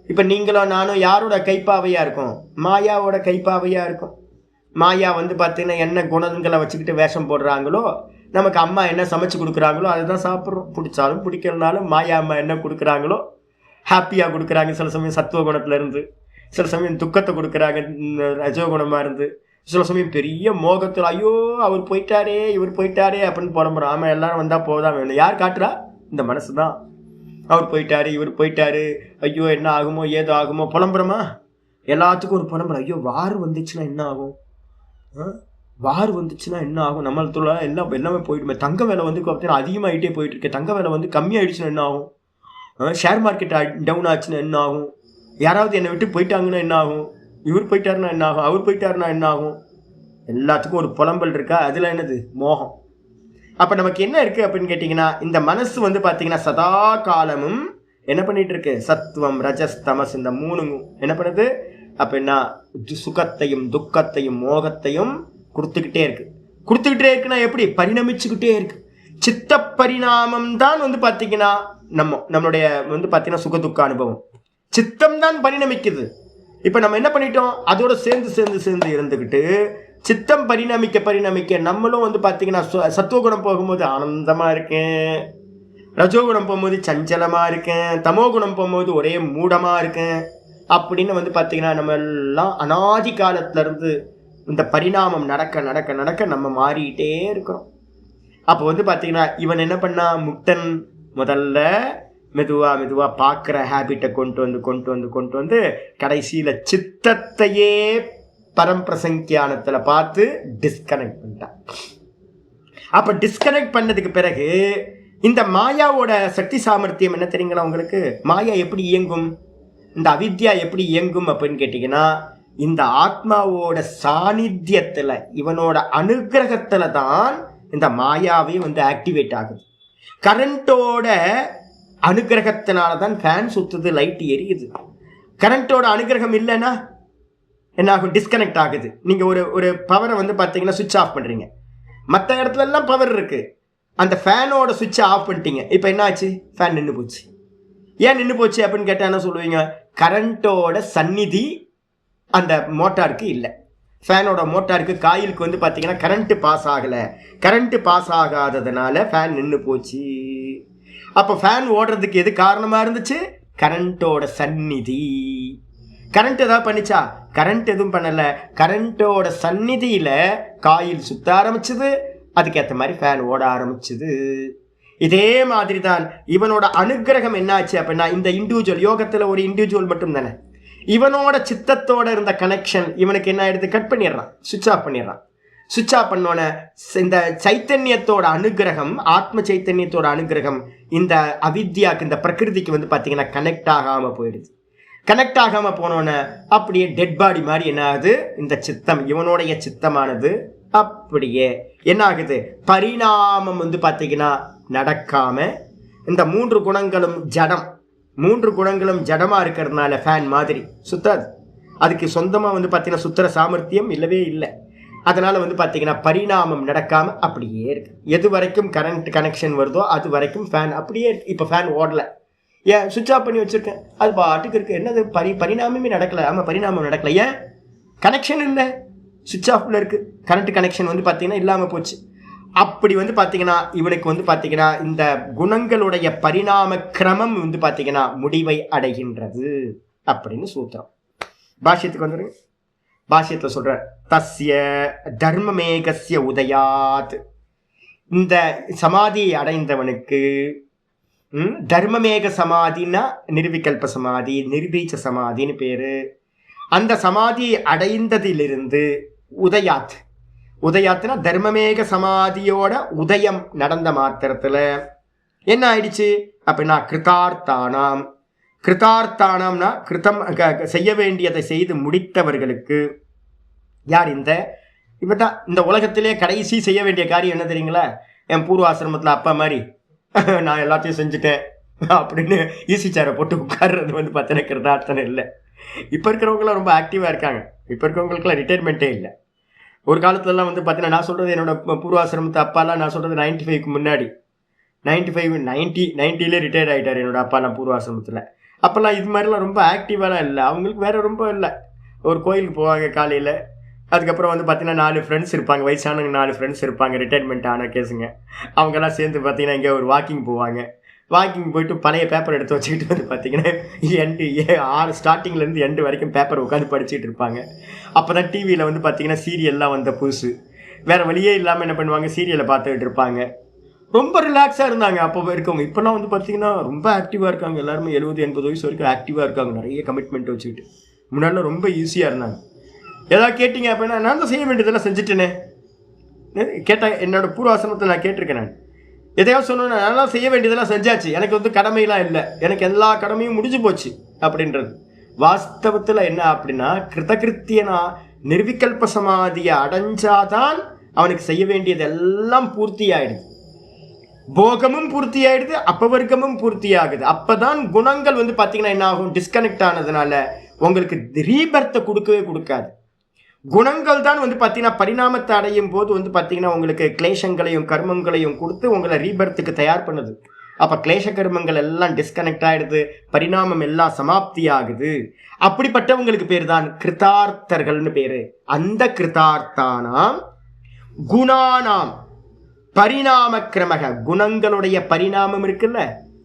இப்போ நீங்களும் நானும் யாரோட கைப்பாவையா இருக்கும்? மாயாவோட கைப்பாவையா இருக்கும். மாயா வந்து பார்த்தீங்கன்னா என்ன குணங்களை வச்சுக்கிட்டு வேஷம் போடுறாங்களோ, நமக்கு அம்மா என்ன சமைச்சு கொடுக்குறாங்களோ அதை தான் சாப்பிட்றோம். பிடிச்சாலும் பிடிக்கலனாலும் மாயா அம்மா என்ன கொடுக்குறாங்களோ ஹாப்பியாக கொடுக்குறாங்க. சில சமயம் சத்துவ குணத்துல இருந்து, சில சமயம் துக்கத்தை கொடுக்குறாங்க ரஜோகுணமாக இருந்து, சில சமயம் பெரிய மோகத்தில் ஐயோ அவர் போயிட்டாரே இவர் போயிட்டாரே அப்படின்னு புலம்புறோம். ஆமாம், எல்லாரும் வந்தால் போதான் வேணும். யார் காட்டுறா? இந்த மனசு தான். அவர் போயிட்டாரு இவர் போயிட்டாரு, ஐயோ என்ன ஆகுமோ ஏதோ ஆகுமோ புலம்புறமா. எல்லாத்துக்கும் ஒரு புலம்புற. ஐயோ வார் வந்துச்சுன்னா என்ன ஆகும்? வார் வந்துச்சுன்னா என்ன ஆகும்? நம்மளத்துல எல்லாமே போயிடுமே. தங்க விலை வந்து பார்த்தீங்கன்னா அதிகமாகிட்டே போயிட்டு இருக்கு. தங்க விலை வந்து கம்மியாயிடுச்சுன்னா என்ன ஆகும்? ஷேர் மார்க்கெட் டவுன் ஆச்சுன்னா என்ன ஆகும்? யாராவது என்னை விட்டு போயிட்டாங்கன்னா என்ன ஆகும்? இவர் போயிட்டாருன்னா என்ன ஆகும்? அவர் போயிட்டாருன்னா என்ன ஆகும்? எல்லாத்துக்கும் ஒரு புலம்பல் இருக்கா. அதில் என்னது? மோகம். அப்போ நமக்கு என்ன இருக்குது அப்படின்னு கேட்டிங்கன்னா, இந்த மனசு வந்து பார்த்தீங்கன்னா சதா காலமும் என்ன பண்ணிட்டு இருக்கு? சத்துவம் ரஜஸ் தமஸ் இந்த 3 என்ன பண்ணுது அப்படின்னா சுகத்தையும் துக்கத்தையும் மோகத்தையும் கொடுத்துக்கிட்டே இருக்குன்னா எப்படி? பரிணமிச்சுக்கிட்டே இருக்கு. சித்த பரிணாமம் தான் வந்து பார்த்தீங்கன்னா நம்மளுடைய வந்து பார்த்தீங்கன்னா சுகதுக்க அனுபவம். சித்தம் தான் பரிணமிக்குது. இப்போ நம்ம என்ன பண்ணிட்டோம்? அதோட சேர்ந்து இருந்துக்கிட்டு சித்தம் பரிணமிக்க நம்மளும் வந்து பார்த்தீங்கன்னா சத்துவகுணம் போகும்போது ஆனந்தமாக இருக்கேன், ரஜோகுணம் போகும்போது சஞ்சலமா இருக்கேன், தமோ குணம் போகும்போது ஒரே மூடமா இருக்கேன் அப்படின்னு வந்து பார்த்தீங்கன்னா நம்ம எல்லாம் அனாதி காலத்துல இருந்து இந்த பரிணாமம் நடக்க நடக்க நடக்க நம்ம மாறிட்டே இருக்கிறோம். அப்போ வந்து பார்த்தீங்கன்னா இவன் என்ன பண்ணா, முக்தன் முதல்ல மெதுவா மெதுவா பார்க்குற ஹேபிட்டை கொண்டு வந்து கடைசியில சித்தத்தையே பரம்பிரசங்கியானத்துல பார்த்து டிஸ்கனெக்ட் பண்ணிட்டான். அப்ப டிஸ்கனெக்ட் பண்ணதுக்கு பிறகு இந்த மாயாவோட சக்தி சாமர்த்தியம் என்ன தெரியுங்களா உங்களுக்கு? மாயா எப்படி இயங்கும், இந்த அவித்யா எப்படி இயங்கும் அப்படின்னு கேட்டீங்கன்னா, இந்த ஆத்மாவோட சாநித்தியத்துல இவனோட அனுகிரகத்துல தான் இந்த மாயாவே வந்து ஆக்டிவேட் ஆகுது. கரண்டோட அனுகிரகத்தினாலதான் ஃபேன் சுத்துது, லைட் எரியுது. கரண்டோட அனுகிரகம் இல்லைன்னா என்ன ஆகும்? டிஸ்கனெக்ட் ஆகுது. நீங்க ஒரு பவரை வந்து பார்த்தீங்கன்னா சுவிட்ச் ஆஃப் பண்றீங்க, மற்ற இடத்துல எல்லாம் பவர் இருக்கு, அந்த ஃபேனோட சுவிட்சை ஆஃப் பண்ணிட்டீங்க, இப்போ என்ன ஆச்சு? ஃபேன் நின்று போச்சு. ஏன் நின்று போச்சு அப்படின்னு கேட்டால் என்ன சொல்லுவீங்க? கரண்டோட சந்நிதி அந்த மோட்டாருக்கு இல்லை. ஃபேனோட மோட்டாருக்கு காயிலுக்கு வந்து பார்த்தீங்கன்னா கரண்ட் பாஸ் ஆகலை. கரண்ட் பாஸ் ஆகாததுனால ஃபேன் நின்று போச்சு. அப்போ ஃபேன் ஓடுறதுக்கு எது காரணமாக இருந்துச்சு? கரண்டோட சந்நிதி. கரண்ட் ஏதாவது பண்ணிச்சா? கரண்ட் எதுவும் பண்ணல. கரண்டோட சந்நிதியில காயில் சுத்த ஆரம்பிச்சது, அதுக்கேற்ற மாதிரி ஃபேன் ஓட ஆரம்பிச்சது. இதே மாதிரி தான் இவனோட அனுகிரகம் என்ன ஆச்சு அப்படின்னா, இந்த இண்டிவிஜுவல் யோகத்துல ஒரு இண்டிவிஜுவல் மட்டும் தானே, இவனோட சித்தத்தோட இருந்த கனெக்ஷன் இவனுக்கு என்ன ஆயிடுது? கட் பண்ணிடுறான், சுவிட்ச் ஆஃப் பண்ணிடுறான். சுவிட்ச் ஆஃப் பண்ணோன இந்த சைத்தன்யத்தோட அனுகிரகம், ஆத்ம சைத்தன்யத்தோட அனுகிரகம் இந்த அவித்யாக்கு, இந்த பிரகிருதிக்கு வந்து பார்த்தீங்கன்னா கனெக்ட் ஆகாம போயிடுது. கனெக்ட் ஆகாம போனோன்னு அப்படியே டெட் பாடி மாதிரி என்ன ஆகுது? இந்த சித்தம், இவனுடைய சித்தமானது அப்படியே என்ன ஆகுது? பரிணாமம் வந்து பார்த்தீங்கன்னா நடக்காம, இந்த 3 குணங்களும் ஜடம், 3 குணங்களும் ஜடமா இருக்கிறதுனால ஃபேன் மாதிரி சுத்தாது. அதுக்கு சொந்தமா வந்து பார்த்தீங்கன்னா சுத்துற சாமர்த்தியம் இல்லவே இல்லை. அதனால வந்து பார்த்தீங்கன்னா பரிணாமம் நடக்காம அப்படியே இருக்கு. எது வரைக்கும் கரண்ட் கனெக்ஷன் வருதோ அது வரைக்கும் ஃபேன் அப்படியே இருக்கு. இப்போ ஃபேன் ஓடல, ஏன்? சுவிட்ச் ஆஃப் பண்ணி வச்சிருக்கேன், அது பாட்டுக்கு இருக்கு. என்னது? பரிணாமமே நடக்கல. ஆமாம், பரிணாமம் நடக்கல. ஏன்? கனெக்ஷன் இல்லை, சுவிட்ச் ஆஃப்ல இருக்கு. கரண்ட் கனெக்ஷன் வந்து பார்த்தீங்கன்னா இல்லாமல் போச்சு. அப்படி வந்து பார்த்தீங்கன்னா இவனுக்கு வந்து பார்த்தீங்கன்னா இந்த குணங்களுடைய பரிணாம கிரமம் வந்து பார்த்தீங்கன்னா முடிவை அடைகின்றது அப்படின்னு சூத்திரம். பாஷ்யத்துக்கு வந்துருங்க. பாஷ்யத்தில் சொல்ற தஸ்ய தர்மமேகஸ்ய உதயாத், இந்த சமாதியை அடைந்தவனுக்கு, தர்மமேக சமாதின்னா நிர்விகல்ப சமாதி, நிர்பீச்ச சமாதின்னு பேரு. அந்த சமாதி அடைந்ததிலிருந்து உதயாத், உதயாத்னா தர்மமேக சமாதியோட உதயம் நடந்த மாத்திரத்துல என்ன ஆயிடுச்சு அப்படின்னா கிருதார்த்தானாம். கிருதார்த்தானாம்னா கிருத்தம், செய்ய வேண்டியதை செய்து முடித்தவர்களுக்கு. யார்? இப்பதான் இந்த உலகத்திலே கடைசி செய்ய வேண்டிய காரியம் என்ன தெரியுங்களா? என் பூர்வாசிரமத்தில் அப்பா மாதிரி நான் எல்லாத்தையும் செஞ்சுட்டேன் அப்படின்னு ஈசி சேரை போட்டு உட்கார்றது வந்து பார்த்தீங்கன்னா கிருதார்த்தனை இல்லை. இப்போ இருக்கிறவங்களாம் ரொம்ப ஆக்டிவாக இருக்காங்க. இப்போ இருக்கிறவங்களுக்குலாம் ரிட்டைர்மெண்ட்டே இல்லை. ஒரு காலத்துலலாம் வந்து பார்த்தீங்கன்னா நான் சொல்கிறது, என்னோட பூர்வாசிரமத்து அப்பாலாம் நான் சொல்கிறது 95க்கு முன்னாடி, 90லே ரிட்டையர்ட் ஆகிட்டார் என்னோட அப்பாலாம் பூர்வாசிரமத்தில். அப்போல்லாம் இது மாதிரிலாம் ரொம்ப ஆக்டிவாலாம் இல்லை. அவங்களுக்கு வேறு ரொம்ப இல்லை. ஒரு கோயிலுக்கு போவாங்க காலையில், அதுக்கப்புறம் வந்து பார்த்தீங்கன்னா 4 ஃப்ரெண்ட்ஸ் இருப்பாங்க, வயசானவங்க 4 ஃப்ரெண்ட்ஸ் இருப்பாங்க, ரிட்டைர்மெண்ட் ஆன கேஸுங்க. அவங்கெல்லாம் சேர்ந்து பார்த்தீங்கன்னா இங்கே ஒரு வாக்கிங் போவாங்க. வாக்கிங் போயிட்டு பழைய பேப்பர் எடுத்து வச்சுக்கிட்டு வந்து பார்த்தீங்கன்னா ஸ்டார்டிங்லேருந்து எண்டு வரைக்கும் பேப்பர் உட்காந்து படிச்சுட்டு இருப்பாங்க. அப்போ தான் டிவியில் வந்து பார்த்தீங்கன்னா சீரியல்லாம் வந்த புதுசு, வேறு வழியே இல்லாமல் என்ன பண்ணுவாங்க, சீரியலை பார்த்துக்கிட்டு இருப்பாங்க. ரொம்ப ரிலாக்ஸாக இருந்தாங்க அப்போ இருக்கவங்க. இப்போலாம் வந்து பார்த்தீங்கன்னா ரொம்ப ஆக்டிவாக இருக்காங்க. எல்லாருமே 70-80 வயசு வரைக்கும் ஆக்டிவாக இருக்காங்க, நிறைய கமிட்மெண்ட் வச்சுக்கிட்டு. முன்னாடிலாம் ரொம்ப ஈஸியாக இருந்தாங்க. ஏதாவது கேட்டிங்க அப்படின்னா நான் தான் செய்ய வேண்டியதெல்லாம் செஞ்சுட்டேனே. கேட்டால் என்னோட பூர்வாசிரமத்தை நான் கேட்டிருக்கேன். நான் எதையாவது சொன்னேன்னா நான் செய்ய வேண்டியதெல்லாம் செஞ்சாச்சு, எனக்கு வந்து கடமையெல்லாம் இல்லை, எனக்கு எல்லா கடமையும் முடிஞ்சு போச்சு அப்படின்றது. வாஸ்தவத்தில் என்ன அப்படின்னா கிருத்தகிருத்தியனா நிர்விகல்ப சமாதியை அடைஞ்சாதான் அவனுக்கு செய்ய வேண்டியது எல்லாம் பூர்த்தி ஆயிடுது. போகமும் பூர்த்தி ஆயிடுது, அப்பவர்க்கமும் பூர்த்தி ஆகுது. அப்பதான் குணங்கள் வந்து பார்த்தீங்கன்னா என்ன ஆகும்? டிஸ்கனெக்ட் ஆனதுனால உங்களுக்கு ரீபர்த்தை கொடுக்கவே கொடுக்காது. குணங்கள் தான் வந்து பார்த்தீங்கன்னா பரிணாமத்தை அடையும் போது வந்து பார்த்தீங்கன்னா உங்களுக்கு கிளேஷங்களையும் கர்மங்களையும் கொடுத்து உங்களை ரீபர்த்துக்கு தயார் பண்ணுது. அப்போ கிளேஷ கர்மங்கள் எல்லாம் டிஸ்கனெக்ட் ஆயிடுது, பரிணாமம் எல்லாம் சமாப்தி ஆகுது. அப்படிப்பட்டவங்களுக்கு பேர் தான் கிருதார்த்தர்கள்னு பேரு. அந்த கிருதார்த்தானாம் குணானாம் பரிணாம கிரமக குணங்களுடைய பரிணாமம் இருக்குல்ல,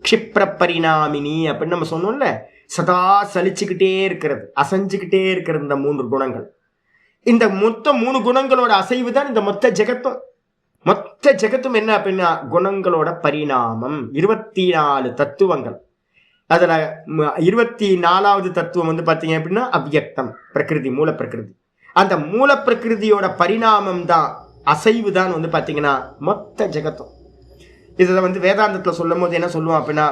க்ஷிப்ர பரிணாமினி அப்படின்னு நம்ம சொன்னோம்ல, சதா சலிச்சுக்கிட்டே இருக்கிறது, அசைஞ்சுக்கிட்டே இருக்கிறது. இந்த 3 குணங்கள், இந்த மொத்த 3 குணங்களோட அசைவு தான் இந்த மொத்த ஜெகத்தும். மொத்த ஜெகத்தும் என்ன அப்படின்னா குணங்களோட பரிணாமம். 24 தத்துவங்கள். அதுல 24வது தத்துவம் வந்து பாத்தீங்க அப்படின்னா அவ்யக்தம், பிரகிருதி, மூல பிரகிருதி. அந்த மூல பிரகிருதியோட பரிணாமம் தான், அசைவு தான் வந்து பாத்தீங்கன்னா மொத்த ஜெகத்தும். இதை வந்து வேதாந்தத்துல சொல்லும் போது என்ன சொல்லுவோம் அப்படின்னா,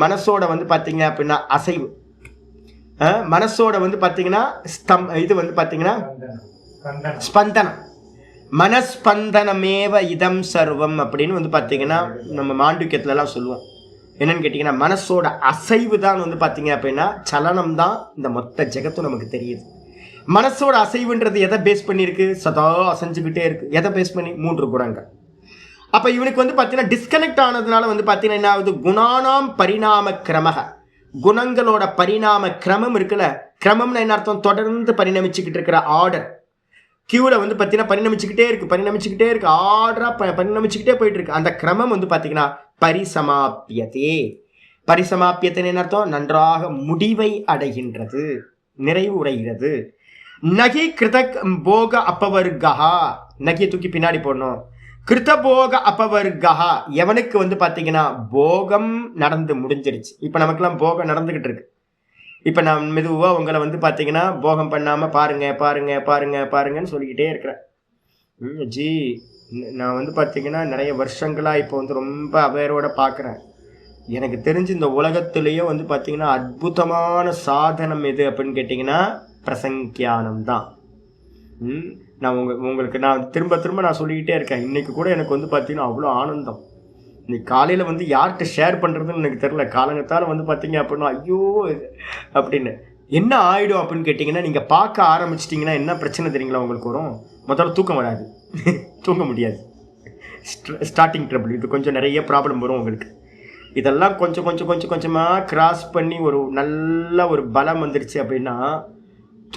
மனசோட வந்து பாத்தீங்க அப்படின்னா அசைவு, மனசோட வந்து பாத்தீங்கன்னா இது வந்து பாத்தீங்கன்னா ஸ்பந்தனம், மனஸ்பந்தனமேவ இதம் சர்வம் அப்படின்னு வந்து பாத்தீங்கன்னா நம்ம மாண்டூக்கியத்துல எல்லாம் சொல்லுவோம். என்னன்னு கேட்டீங்கன்னா மனசோட அசைவு தான் வந்து பாத்தீங்க அப்படின்னா சலனம் தான் இந்த மொத்த ஜெகத்தும் நமக்கு தெரியுது. மனசோட அசைவுன்றது எதை பேஸ் பண்ணிருக்கு? சதா அசைஞ்சுக்கிட்டே இருக்கு. எதை பேஸ் பண்ணி? 3 குணங்கள். அப்ப இவனுக்கு வந்து பாத்தீங்கன்னா டிஸ்கனெக்ட் ஆனதுனால வந்து பாத்தீங்கன்னா என்ன ஆகுது? குணானாம் பரிணாம கிரமக, குணங்களோட பரிணாம கிரமம் இருக்குல்ல, கிரமம்னு என்ன அர்த்தம்? தொடர்ந்து பரிணமிச்சுக்கிட்டு இருக்கிற ஆர்டர். கியூல வந்து பாத்தீங்கன்னா பரிணமிச்சுக்கிட்டே இருக்கு, ஆர்டரா பரிணமிச்சுக்கிட்டே போயிட்டு இருக்கு. அந்த கிரமம் வந்து பாத்தீங்கன்னா பரிசமாப்பியதே. பரிசமாப்பியத்தின் என்ன அர்த்தம்? நன்றாக முடிவை அடைகின்றது, நிறைவு உடைகிறது. நகி கிருத போக அப்பவர்கா, நகியை தூக்கி பின்னாடி போடணும். கிருத்தபோக அபவர்கா, எவனுக்கு வந்து பாத்தீங்கன்னா போகம் நடந்து முடிஞ்சிருச்சு. இப்ப நமக்கெல்லாம் போகம் நடந்துகிட்டு இருக்கு. இப்ப நான் மெதுவா உங்களை வந்து பாத்தீங்கன்னா போகம் பண்ணாம பாருங்க பாருங்க பாருங்க பாருங்கன்னு சொல்லிக்கிட்டே இருக்கிறேன். ஜி, நான் வந்து பாத்தீங்கன்னா நிறைய வருஷங்களா இப்போ வந்து ரொம்ப அவேரோட பாக்குறேன். எனக்கு தெரிஞ்சு இந்த உலகத்திலேயே வந்து பாத்தீங்கன்னா அற்புதமான சாதனம் எது அப்படின்னு கேட்டீங்கன்னா பிரசங்கியானம் தான். நான் உங்களுக்கு நான் திரும்ப நான் சொல்லிக்கிட்டே இருக்கேன். இன்னைக்கு கூட எனக்கு வந்து பார்த்தீங்கன்னா அவ்வளோ ஆனந்தம். இன்னைக்கு காலையில் வந்து யார்கிட்ட ஷேர் பண்ணுறதுன்னு எனக்கு தெரில. காலங்கத்தால் வந்து பார்த்தீங்க அப்படின்னா ஐயோ அப்படின்னு என்ன ஆகிடும் அப்படின்னு கேட்டிங்கன்னா, நீங்கள் பார்க்க ஆரம்பிச்சிட்டிங்கன்னா என்ன பிரச்சனை தெரியுங்களா உங்களுக்கு வரும்? முதல்ல தூக்கம் வராது, தூங்க முடியாது, ஸ்டார்டிங் ட்ரபிள், இது கொஞ்சம் நிறைய ப்ராப்ளம் வரும் உங்களுக்கு. இதெல்லாம் கொஞ்சமாக கிராஸ் பண்ணி ஒரு நல்ல ஒரு பலம் வந்துருச்சு அப்படின்னா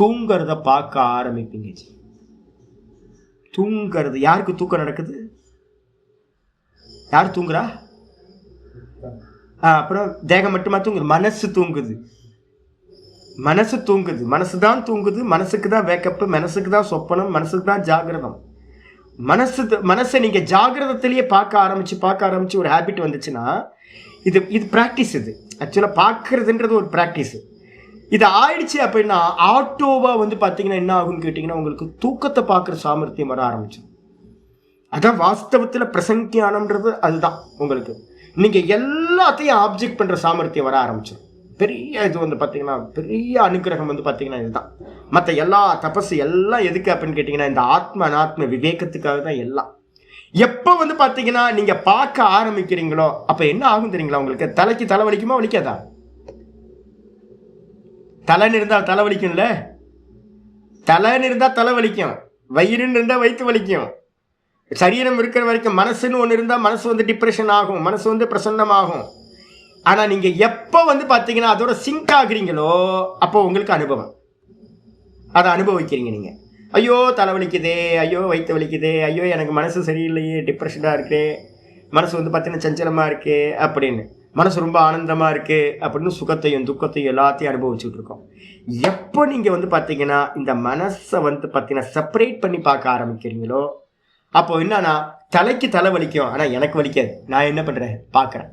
தூங்கிறத பார்க்க ஆரம்பிப்பீங்க. தூங்கிறது, யாருக்கு தூக்கம் நடக்குது? யார் தூங்குறா? அப்புறம் தேகம் மட்டுமா தூங்குது? மனசு தூங்குது, மனசு தான் தூங்குது. மனசுக்கு தான் வேக்கப்பு, மனசுக்கு தான் சொப்பனம், மனசுக்கு தான் ஜாகிரதம். மனசை நீங்க ஜாகிரதத்திலேயே பார்க்க ஆரம்பிச்சு ஒரு ஹேபிட் வந்துச்சுன்னா இது ப்ராக்டிஸ். இது ஆக்சுவலா பார்க்கறதுன்றது ஒரு ப்ராக்டிஸ். இது ஆயிடுச்சு அப்படின்னா ஆட்டோவா வந்து பாத்தீங்கன்னா என்ன ஆகும்னு கேட்டீங்கன்னா உங்களுக்கு தூக்கத்தை பார்க்குற சாமர்த்தியம் வர ஆரம்பிச்சு. அதான் வாஸ்தவத்துல பிரசங்கியானம்ன்றது. அதுதான் உங்களுக்கு நீங்க எல்லாத்தையும் ஆப்ஜெக்ட் பண்ற சாமர்த்தியம் வர ஆரம்பிச்சு. பெரிய இது வந்து பாத்தீங்கன்னா பெரிய அனுகிரகம் வந்து பாத்தீங்கன்னா இதுதான். மற்ற எல்லா தபசு எல்லாம் எதுக்கு அப்படின்னு கேட்டீங்கன்னா இந்த ஆத்ம அனாத்ம விவேகத்துக்காக தான் எல்லாம். எப்ப வந்து பாத்தீங்கன்னா நீங்க பார்க்க ஆரம்பிக்கிறீங்களோ அப்ப என்ன ஆகும் தெரியுங்களா? உங்களுக்கு தலைக்கு தலை வலிக்குமா வலிக்காதா? தலைன்னு இருந்தால் தலை வலிக்கும்ல, தலைன்னு இருந்தா தலை வலிக்கும், வயிறுன்னு இருந்தா வயிற்று வலிக்கும். சரீரம் இருக்கிற வரைக்கும் மனசுன்னு ஒன்று இருந்தால் மனசு வந்து டிப்ரெஷன் ஆகும், மனசு வந்து பிரசன்னமாகும். ஆனால் நீங்கள் எப்போ வந்து பார்த்தீங்கன்னா அதோட சிங்க் ஆகுறீங்களோ அப்போ உங்களுக்கு அனுபவம், அதை அனுபவிக்கிறீங்க நீங்கள். ஐயோ தலை வலிக்குதே, ஐயோ வயிற்று வலிக்குதே, ஐயோ எனக்கு மனசு சரியில்லையே, டிப்ரெஷனாக இருக்கே, மனசு வந்து பார்த்தீங்கன்னா சஞ்சலமாக இருக்கே அப்படின்னு, மனசு ரொம்ப ஆனந்தமாக இருக்கு அப்படின்னு சுகத்தையும் துக்கத்தையும் எல்லாத்தையும் அனுபவிச்சுட்டு இருக்கோம். எப்போ நீங்கள் வந்து பார்த்தீங்கன்னா இந்த மனசை வந்து பார்த்தீங்கன்னா செப்பரேட் பண்ணி பார்க்க ஆரம்பிக்கிறீங்களோ அப்போ என்னன்னா தலைக்கு தலை வலிக்கும், ஆனால் எனக்கு வலிக்காது. நான் என்ன பண்ணுறேன்? பார்க்குறேன்.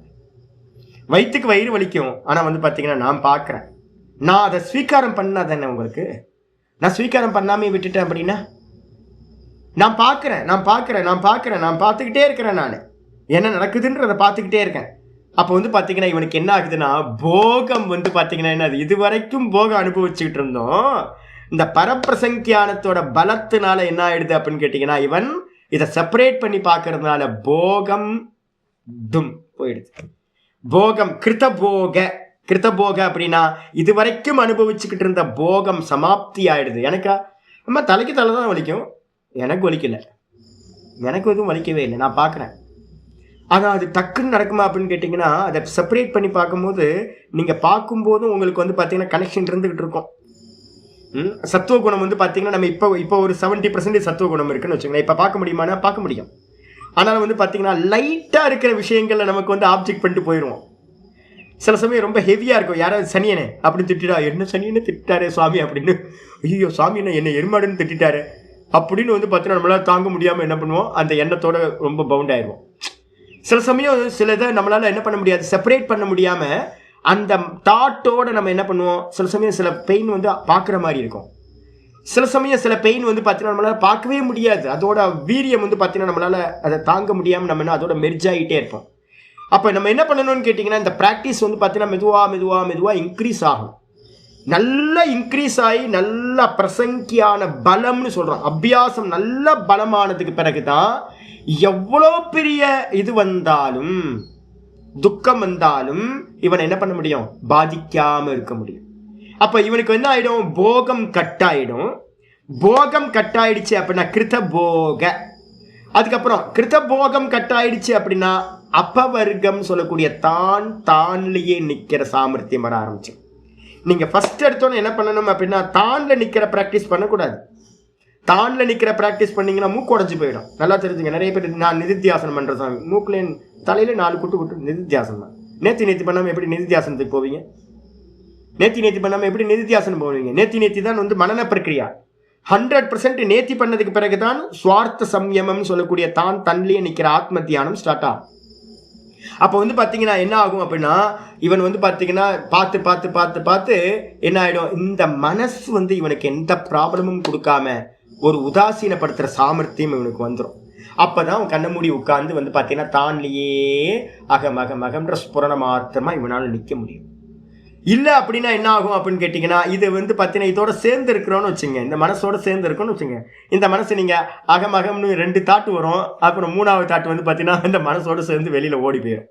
வயிற்றுக்கு வயிறு வலிக்கும், ஆனால் வந்து பார்த்தீங்கன்னா நான் பார்க்குறேன். நான் அதை ஸ்வீகாரம் பண்ணா தானே உங்களுக்கு. நான் ஸ்வீகாரம் பண்ணாமே விட்டுட்டேன் அப்படின்னா நான் பார்த்துக்கிட்டே இருக்கிறேன். நான் என்ன நடக்குதுன்றதை பார்த்துக்கிட்டே இருக்கேன். அப்போ வந்து பார்த்தீங்கன்னா இவனுக்கு என்ன ஆகுதுன்னா போகம் வந்து பார்த்தீங்கன்னா என்ன, இது வரைக்கும் போகம் அனுபவிச்சுக்கிட்டு இருந்தோம். இந்த பரப்பிரசங்கியானத்தோட பலத்தினால என்ன ஆயிடுது அப்படின்னு கேட்டிங்கன்னா இவன் இதை செப்பரேட் பண்ணி பார்க்கறதுனால போகம் போயிடுது. போகம் கிருத்தபோக அப்படின்னா இது வரைக்கும் அனுபவிச்சுக்கிட்டு இருந்த போகம் சமாப்தி ஆயிடுது. எனக்கா நம்ம தலைக்கு தலை தான் வலிக்கும், எனக்கு வலிக்கல, எனக்கு எதுவும் வலிக்கவே இல்லை, நான் பார்க்குறேன். ஆனால் அது டக்குன்னு நடக்குமா அப்படின்னு கேட்டிங்கன்னா அதை செப்பரேட் பண்ணி பார்க்கும்போது நீங்கள் பார்க்கும்போதும் உங்களுக்கு வந்து பார்த்தீங்கன்னா கனெக்ஷன் இருந்துகிட்டு இருக்கும். சத்துவ குணம் வந்து பார்த்தீங்கன்னா நம்ம இப்போ ஒரு 70% சத்துவ குணம் இருக்குன்னு வச்சுக்கோங்களேன். இப்போ பார்க்க முடியுமானா பார்க்க முடியும். ஆனால் வந்து பார்த்தீங்கன்னா லைட்டாக இருக்கிற விஷயங்களில் நமக்கு வந்து ஆப்ஜெக்ட் பண்ணிட்டு போயிடுவோம். சில சமயம் ரொம்ப ஹெவியாக இருக்கும், யாராவது சனியனே அப்படின்னு திட்டா, என்ன சனியனே திட்டாரே சுவாமி அப்படின்னு, ஐயோ சுவாமி என்ன எருமாடுன்னு திட்டாரு அப்படின்னு வந்து பார்த்தீங்கன்னா நம்மளால் தாங்க முடியாமல் என்ன பண்ணுவோம், அந்த எண்ணத்தோட ரொம்ப பவுண்ட் ஆயிடுவோம். சில சமயம் சில இதை நம்மளால் என்ன பண்ண முடியாது, செப்பரேட் பண்ண முடியாமல் அந்த தாட்டோட நம்ம என்ன பண்ணுவோம், சில சமயம் சில பெயின் வந்து பார்க்குற மாதிரி இருக்கும், சில சமயம் சில பெயின் வந்து பார்த்தீங்கன்னா நம்மளால் பார்க்கவே முடியாது, அதோட வீரியம் வந்து பார்த்தீங்கன்னா நம்மளால் அதை தாங்க முடியாமல் நம்ம என்ன அதோட மெர்ஜ் ஆகிட்டே இருப்போம். அப்போ நம்ம என்ன பண்ணணும்னு கேட்டிங்கன்னா, இந்த ப்ராக்டிஸ் வந்து பார்த்தீங்கன்னா மெதுவாக இன்க்ரீஸ் ஆகும். நல்லா இன்க்ரீஸ் ஆகி நல்ல பிரசங்கியான பலம்னு சொல்கிறோம். அபியாசம் நல்ல பலமானதுக்கு பிறகு தான் எவ்வளோ பெரிய இது வந்தாலும் துக்கம் வந்தாலும் இவனை என்ன பண்ண முடியும், பாதிக்காமல் இருக்க முடியும். அப்போ இவனுக்கு என்ன ஆகிடும், போகம் கட்டாயிடும். போகம் கட்டாயிடுச்சு அப்படின்னா கிருத போக, அதுக்கப்புறம் கிருத போகம் கட்டாயிடுச்சு அப்படின்னா அப்பவர்க்கம் சொல்லக்கூடிய தான்லேயே நிற்கிற சாமர்த்தியம் வர ஆரம்பிச்சு. நீங்கள் ஃபஸ்ட் எடுத்தோன்னு என்ன பண்ணணும் அப்படின்னா, தானில் நிற்கிற ப்ராக்டிஸ் பண்ணக்கூடாது. தானில் நிற்கிற ப்ராக்டிஸ் பண்ணிங்கன்னா மூக்கு உடஞ்சி போயிடும். நல்லா தெரிஞ்சுங்க. நிறைய பேர் நான் நிதித்தியாசனம் பண்ணுற சாமி, மூக்கில் தலையில் 4 குட்டு நிதித்தியாசனம் தான். நேத்தி பண்ணாமல் எப்படி நிதித்தியாசனத்துக்கு போவீங்க? நேத்தி பண்ணாமல் எப்படி நிதித்தியாசனம் போவீங்க? நேத்தி தான் வந்து மனன பிரக்கிரியா. 100% நேத்தி பண்ணதுக்கு பிறகு தான் சுவார்த்த சம்யமம் சொல்லக்கூடிய தன்லேயே நிற்கிற ஆத்ம தியானம் ஸ்டார்ட் ஆகும். அப்போ வந்து பார்த்தீங்கன்னா என்ன ஆகும் அப்படின்னா, இவன் வந்து பார்த்தீங்கன்னா பார்த்து என்ன ஆகிடும், இந்த மனசு வந்து இவனுக்கு எந்த ப்ராப்ளமும் கொடுக்காம ஒரு உதாசீனப்படுத்துகிற சாமர்த்தியம் இவனுக்கு வந்துடும். அப்போ தான் அவன் கண்ண மூடி உட்காந்து வந்து பார்த்தீங்கன்னா தான்லேயே அகமகன்ற ஸ்புரண மாத்திரமாக இவனால் நிற்க முடியும். இல்லை அப்படின்னா என்ன ஆகும் அப்படின்னு கேட்டிங்கன்னா, இது வந்து பார்த்தீங்கன்னா இதோட சேர்ந்து இருக்கிறோன்னு வச்சுங்க, இந்த மனசோட சேர்ந்து இருக்கோன்னு வச்சுங்க, இந்த மனசு நீங்கள் அகமகம்னு 2 தாட்டு வரும், அப்புறம் 3வது தாட்டு வந்து பார்த்தீங்கன்னா இந்த மனசோடு சேர்ந்து வெளியில் ஓடி போயிடும்.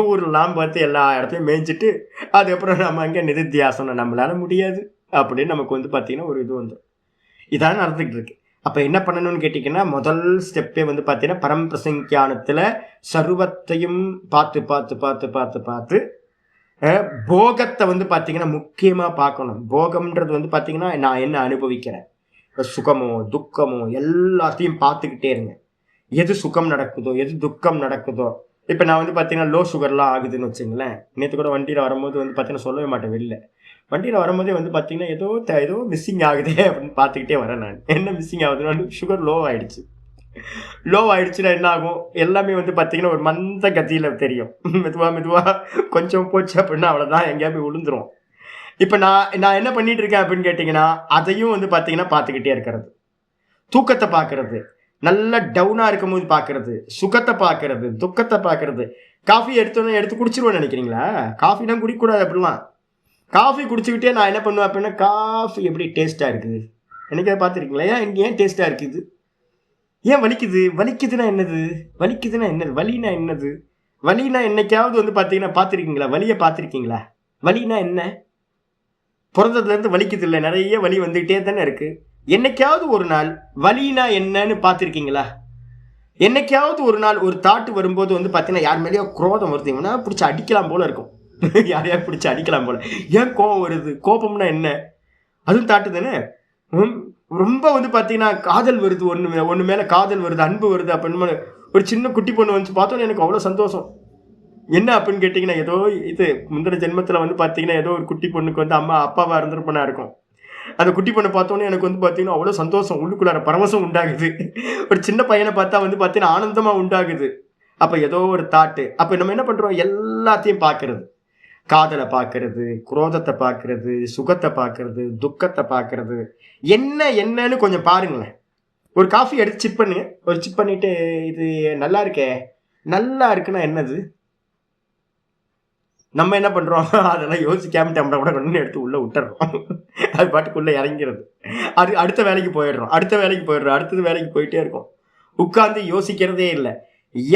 ஊரெல்லாம் பார்த்து எல்லா இடத்தையும் மேய்ஞ்சிட்டு அதுக்கப்புறம் நம்ம அங்கே நிதித்தியாசனம் நம்மளால முடியாது அப்படின்னு நமக்கு வந்து பார்த்தீங்கன்னா ஒரு இது வந்துடும். இதான் நடந்துக்கிட்டு இருக்கு. அப்போ என்ன பண்ணணும்னு கேட்டிங்கன்னா, முதல் ஸ்டெப்பே வந்து பார்த்தீங்கன்னா பரம்பிரசங்கியானத்தில் சர்வத்தையும் பார்த்து போகத்தை வந்து பார்த்தீங்கன்னா முக்கியமாக பார்க்கணும். போகம்ன்றது வந்து பார்த்தீங்கன்னா நான் என்ன அனுபவிக்கிறேன், சுகமோ துக்கமோ எல்லாத்தையும் பார்த்துக்கிட்டே இருங்க. எது சுகம் நடக்குதோ எது துக்கம் நடக்குதோ, இப்போ நான் வந்து பார்த்தீங்கன்னா லோ சுகர்லாம் ஆகுதுன்னு வச்சுங்களேன். நேற்று கூட வண்டியில் வரும்போது வந்து பார்த்தீங்கன்னா சொல்லவே மாட்டேன், வெளில வண்டியில் வரும்போதே வந்து பார்த்தீங்கன்னா ஏதோ மிஸ்ஸிங் ஆகுதே அப்படின்னு பார்த்துக்கிட்டே வரேன். நான் என்ன மிஸ்ஸிங் ஆகுதுன்னு, சுகர் லோ ஆயிடுச்சுன்னா என்ன ஆகும், எல்லாமே வந்து பார்த்தீங்கன்னா ஒரு மந்த கத்தியில் தெரியும். மெதுவாக கொஞ்சம் போச்சு அப்படின்னா அவ்வளோதான், எங்கேயா போய் விழுந்துரும். இப்போ நான் என்ன பண்ணிட்டு இருக்கேன் அப்படின்னு கேட்டிங்கன்னா, அதையும் வந்து பார்த்தீங்கன்னா பார்த்துக்கிட்டே இருக்கிறது, தூக்கத்தை பார்க்கறது, நல்லா டவுனாக இருக்கும் போது பார்க்கறது, சுகத்தை பார்க்கறது, துக்கத்தை பார்க்கறது. காஃபி எடுத்து குடிச்சிருவேன்னு நினைக்கிறீங்களா? காஃபிலாம் குடிக்கக்கூடாது. அப்படிலாம் காஃபி குடிச்சுக்கிட்டே நான் என்ன பண்ணுவேன் அப்படின்னா, காஃபி எப்படி டேஸ்ட்டாக இருக்குது எனக்கு அதை பார்த்துருக்கீங்களா? ஏன் டேஸ்ட்டாக இருக்குது, ஏன் வலிக்குதுன்னா என்னது, வலினா என்னது, வலினா என்னைக்காவது வந்து பார்த்தீங்கன்னா பார்த்துருக்கீங்களா? வலியை பார்த்துருக்கீங்களா? வலினா என்ன? பிறந்ததுலேருந்து வலிக்குது இல்லை, நிறைய வலி வந்துக்கிட்டே தானே இருக்குது. என்னைக்காவது ஒரு நாள் வலினா என்னன்னு பார்த்துருக்கீங்களா? என்னைக்காவது ஒரு நாள் ஒரு தாட்டு வரும்போது வந்து பார்த்தீங்கன்னா யார் மேலேயோ குரோதம் வருதுங்கன்னா பிடிச்சி அடிக்கலாம் போல இருக்கும். யாரையா பிடிச்சி அடிக்கலாம் போல. ஏன் கோபம் வருது? கோபம்னா என்ன? அதுவும் தாட்டு தானே. ரொம்ப வந்து பார்த்தீங்கன்னா காதல் வருது, ஒன்று மேலே காதல் வருது, அன்பு வருது அப்படின்னு ஒரு சின்ன குட்டி பொண்ணு வந்து பார்த்தோன்னே எனக்கு அவ்வளோ சந்தோஷம். என்ன அப்படின்னு கேட்டிங்கன்னா, ஏதோ இது முந்தின ஜென்மத்தில் வந்து பார்த்தீங்கன்னா ஏதோ ஒரு குட்டி பொண்ணுக்கு வந்து அப்பாவாக இருந்திருப்பனா இருக்கும். அந்த குட்டி பொண்ணை பார்த்தோன்னே எனக்கு வந்து பார்த்தீங்கன்னா அவ்வளோ சந்தோஷம், உள்ளுக்குள்ளார பரவசம் உண்டாகுது. ஒரு சின்ன பையனை பார்த்தா வந்து பார்த்தீங்கன்னா ஆனந்தமாக உண்டாகுது. அப்போ ஏதோ ஒரு தாட்டு. அப்போ நம்ம என்ன பண்ணுறோம், எல்லாத்தையும் பார்க்கறது, காதலை பார்க்கறது, குரோதத்தை பார்க்கறது, சுகத்தை பார்க்கறது, துக்கத்தை பார்க்கறது, என்னன்னு கொஞ்சம் பாருங்களேன். ஒரு காஃபி எடுத்து சிப் பண்ணுங்க. ஒரு சிப் பண்ணிட்டு இது நல்லா இருக்குன்னா என்னது, நம்ம என்ன பண்ணுறோம், அதெல்லாம் யோசிக்காம டம்ளர் கூட கொண்டு எடுத்து உள்ளே விட்டுறோம். அது பாட்டுக்குள்ளே இறங்கிறது. அது அடுத்த வேலைக்கு போயிடுறோம். அடுத்தது வேலைக்கு போயிட்டே இருக்கோம். உட்காந்து யோசிக்கிறதே இல்லை.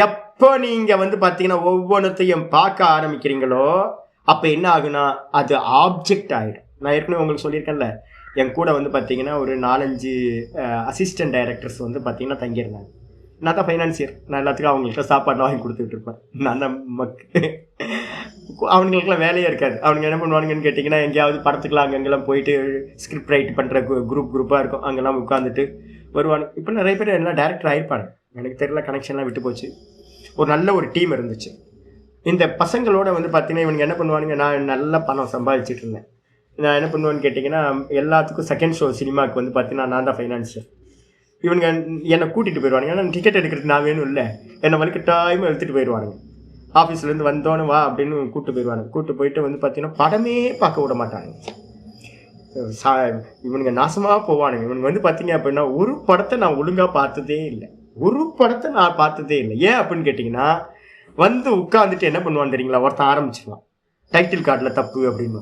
எப்போ நீங்கள் வந்து பார்த்தீங்கன்னா ஒவ்வொன்றத்தையும் பார்க்க ஆரம்பிக்கிறீங்களோ அப்போ என்ன ஆகுனா அது ஆப்ஜெக்ட் ஆகிடும். நான் ஏற்கனவே உங்களுக்கு சொல்லியிருக்கேன்ல, என் கூட வந்து பார்த்தீங்கன்னா ஒரு 4-5 அசிஸ்டன்ட் டைரக்டர்ஸ் வந்து பார்த்தீங்கன்னா தங்கியிருந்தாங்க. நான் தான் ஃபைனான்சியர். நான் எல்லாத்துக்கும் அவங்கள்ட்ட சாப்பாடுலாம் வாங்கி கொடுத்துட்டு இருப்பேன். நான் தான் அவங்களுக்குலாம் வேலையே இருக்காது. அவனுங்க என்ன பண்ணுவானுங்கன்னு கேட்டிங்கன்னா, எங்கேயாவது படத்துக்குலாம் அங்கங்கெல்லாம் போயிட்டு ஸ்கிரிப்ட் ரைட் பண்ணுற குரூப்பாக இருக்கும், அங்கெல்லாம் உட்காந்துட்டு வருவானுங்க. இப்போ நிறைய பேர் எல்லாம் டேரக்டர் ஆகிருப்பாங்க, எனக்கு தெரியல, கனெக்ஷன்லாம் விட்டு போச்சு. ஒரு நல்ல ஒரு டீம் இருந்துச்சு. இந்த பசங்களோட வந்து பார்த்தீங்கன்னா இவனுங்க என்ன பண்ணுவானுங்க, நான் நல்ல பணம் சம்பாதிச்சுட்டு இருந்தேன். நான் என்ன பண்ணுவேன்னு கேட்டிங்கன்னா, எல்லாத்துக்கும் செகண்ட் ஷோ சினிமாவுக்கு வந்து பார்த்தீங்கன்னா நான் தான் ஃபைனான்ஸியர். இவனுங்க என்னை கூட்டிகிட்டு போயிடுவானுங்க. ஏன்னா டிக்கெட் எடுக்கிறது நான் வேணும் இல்லை, என்னை வலிக்கட்டாயமாக எடுத்துகிட்டு போயிடுவானுங்க. ஆஃபீஸ்லேருந்து வந்தோன்னு வா அப்படின்னு கூப்பிட்டு போயிடுவானுங்க. கூப்பிட்டு போயிட்டு வந்து பார்த்தீங்கன்னா படமே பார்க்க விட மாட்டாங்க. இவனுங்க நாசமாக போவானுங்க. இவனுங்க வந்து பார்த்தீங்க அப்படின்னா ஒரு படத்தை நான் ஒழுங்காக பார்த்ததே இல்லை, ஏன் அப்படின்னு கேட்டிங்கன்னா, வந்து உட்காந்துட்டு என்ன பண்ணுவான்னு தெரியுங்களா, ஒருத்தன் ஆரம்பிச்சிருவான் டைட்டில் கார்டில் தப்பு அப்படின்னு.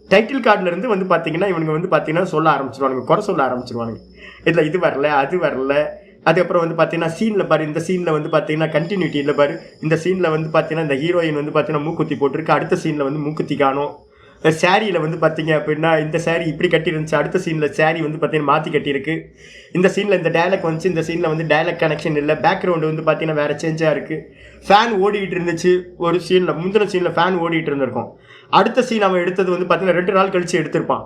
டைட்டில் கார்டில் இருந்து வந்து பார்த்தீங்கன்னா இவனுங்க வந்து பார்த்தீங்கன்னா சொல்ல ஆரம்பிச்சிருவானுங்க, குறை சொல்ல ஆரம்பிச்சிருவானுங்க. இதில் இது வரல, அது வரல. அதுக்கப்புறம் வந்து பார்த்தீங்கன்னா சீனில் பாரு, இந்த சீனில் வந்து பார்த்தீங்கன்னா கண்டினியூட்டி இல்லை பாரு, இந்த சீனில் வந்து பார்த்தீங்கன்னா இந்த ஹீரோயின் வந்து பார்த்தீங்கன்னா மூக்குத்தி போட்டிருக்கு, அடுத்த சீனில் வந்து மூக்குத்தி காணும். சாரியில் வந்து பார்த்தீங்க அப்படின்னா இந்த சாரி இப்படி கட்டிருந்துச்சு, அடுத்த சீனில் சாரி வந்து பார்த்தீங்கன்னா மாற்றி கட்டியிருக்கு, இந்த சீனில் இந்த டைலாக் வந்துச்சு, இந்த சீனில் வந்து டைலாக் கனெக்ஷன் இல்லை, பேக்ரவுண்டு வந்து பார்த்தீங்கன்னா வேறு சேஞ்சாக இருக்குது, ஃபேன் ஓடிக்கிட்டு இருந்துச்சு ஒரு சீனில், முந்தின சீனில் ஃபேன் ஓடிக்கிட்டு இருந்திருக்கும், அடுத்த சீன் அவன் எடுத்தது வந்து பார்த்தீங்கன்னா 2 நாள் கழிச்சு எடுத்திருப்பான்,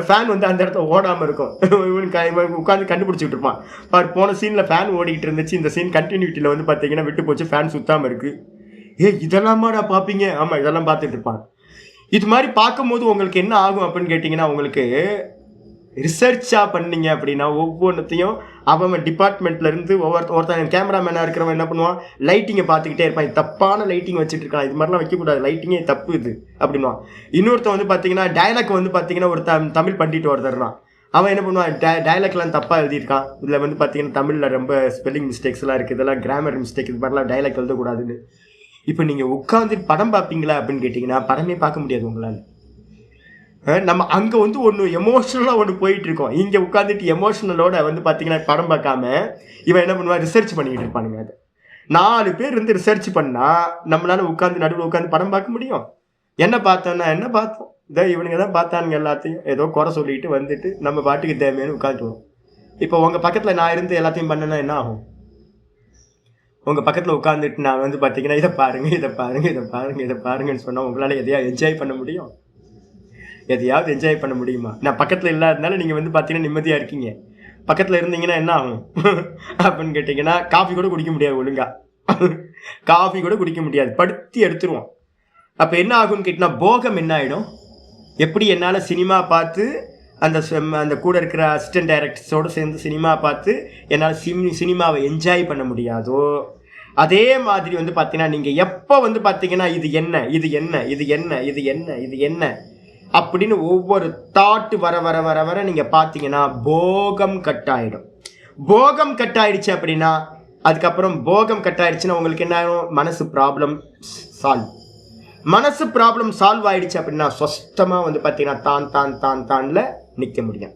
ஃபேன் வந்து அந்த இடத்துல ஓடாமல் இருக்கும், இவனுக்கு உட்காந்து கண்டுபிடிச்சிட்டு இருப்பான். பார் போன சீனில் ஃபேன் ஓடிக்கிட்டு இருந்துச்சு, இந்த சீன் கண்டினியூட்டியில் வந்து பார்த்தீங்கன்னா விட்டு போச்சு, ஃபேன் சுத்தாமல் இருக்குது. இதெல்லாமாடா பார்ப்பீங்க? ஆமாம், இதெல்லாம் பார்த்துட்டு இருப்பான். இது மாதிரி பார்க்கும்போது உங்களுக்கு என்ன ஆகும் அப்படின்னு கேட்டிங்கன்னா, உங்களுக்கு ரிசர்ச்சாக பண்ணீங்க அப்படின்னா ஒவ்வொன்றத்தையும் அவன் டிபார்ட்மெண்ட்லேருந்து ஒருத்தன் கேமராமேனாக இருக்கிறவன் என்ன பண்ணுவான், லைட்டிங்கை பார்த்துக்கிட்டே இருப்பான், தப்பான லைட்டிங் வச்சுட்டு இருக்கான், இது மாதிரிலாம் வைக்கக்கூடாது, லைட்டிங்கே தப்பு இது அப்படின்வான். இன்னொருத்தன் வந்து பார்த்தீங்கன்னா டைலாக் வந்து பார்த்தீங்கன்னா ஒரு தமிழ் பண்ணிட்டு ஒருத்தர்றான், அவன் என்ன பண்ணுவான், டைலாக்லாம் தப்பாக எழுதியிருக்கான், இதில் வந்து பார்த்தீங்கன்னா தமிழில் ரொம்ப ஸ்பெல்லிங் மிஸ்டேக்ஸ்லாம் இருக்குது, இதெல்லாம் கிராமர் மிஸ்டேக், இது மாதிரிலாம் டைலாக் எழுதக்கூடாதுன்னு. இப்போ நீங்கள் உட்காந்து படம் பார்ப்பீங்களா அப்படின்னு கேட்டிங்கன்னா படமே பார்க்க முடியாது உங்களால். நம்ம அங்கே வந்து ஒன்று எமோஷ்னலாக ஒன்று போயிட்டு இருக்கோம், இங்கே உட்காந்துட்டு எமோஷ்னலோட வந்து பார்த்தீங்கன்னா படம் பார்க்காம இவன் என்ன பண்ணுவான், ரிசர்ச் பண்ணிக்கிட்டு இருப்பானுங்க. அது 4 பேர் இருந்து ரிசர்ச் பண்ணால் நம்மளால உட்காந்து நடுவில் உட்காந்து படம் பார்க்க முடியும்? என்ன பார்த்தோன்னா என்ன பார்த்தோம், இதை இவனுங்க தான் பார்த்தானுங்க, எல்லாத்தையும் ஏதோ குறை சொல்லிட்டு வந்துட்டு நம்ம பாட்டுக்கு தேவையான உட்காந்துருவோம். இப்போ உங்கள் பக்கத்தில் நான் இருந்து எல்லாத்தையும் பண்ணேன்னா என்ன ஆகும்? உங்கள் பக்கத்தில் உட்காந்துட்டு நான் வந்து பார்த்தீங்கன்னா இதை பாருங்கன்னு சொன்னால் உங்களால் எதையாவது என்ஜாய் பண்ண முடியும்? எதையாவது என்ஜாய் பண்ண முடியுமா? நான் பக்கத்தில் இல்லாதனால நீங்கள் வந்து பார்த்தீங்கன்னா நிம்மதியாக இருக்கீங்க. பக்கத்தில் இருந்தீங்கன்னா என்ன ஆகும் அப்படின்னு கேட்டிங்கன்னா, காஃபி கூட குடிக்க முடியாது, ஒழுங்காக காஃபி கூட குடிக்க முடியாது, படுத்தி எடுத்துருவோம். அப்போ என்ன ஆகும்னு கேட்டிங்கன்னா, போகம் என்ன ஆகிடும்? எப்படி என்னால் சினிமா பார்த்து அந்த கூட இருக்கிற அசிஸ்டன்ட் டைரக்டர்ஸோடு சேர்ந்து சினிமா பார்த்து என்னால் சினிமாவை என்ஜாய் பண்ண முடியாதோ, அதே மாதிரி வந்து பார்த்தீங்கன்னா நீங்கள் எப்போ வந்து பார்த்தீங்கன்னா இது என்ன அப்படின்னு ஒவ்வொரு தாட்டு வர நீங்கள் பார்த்தீங்கன்னா போகம் கட்டாயிடும். போகம் கட்டாயிடுச்சு அப்படின்னா அதுக்கப்புறம் போகம் கட்டாயிடுச்சுன்னா உங்களுக்கு என்ன ஆகும், மனசு ப்ராப்ளம் சால்வ் ஆயிடுச்சு அப்படின்னா சொஸ்தமாக வந்து பார்த்தீங்கன்னா தான்ல நிற்க முடியும்.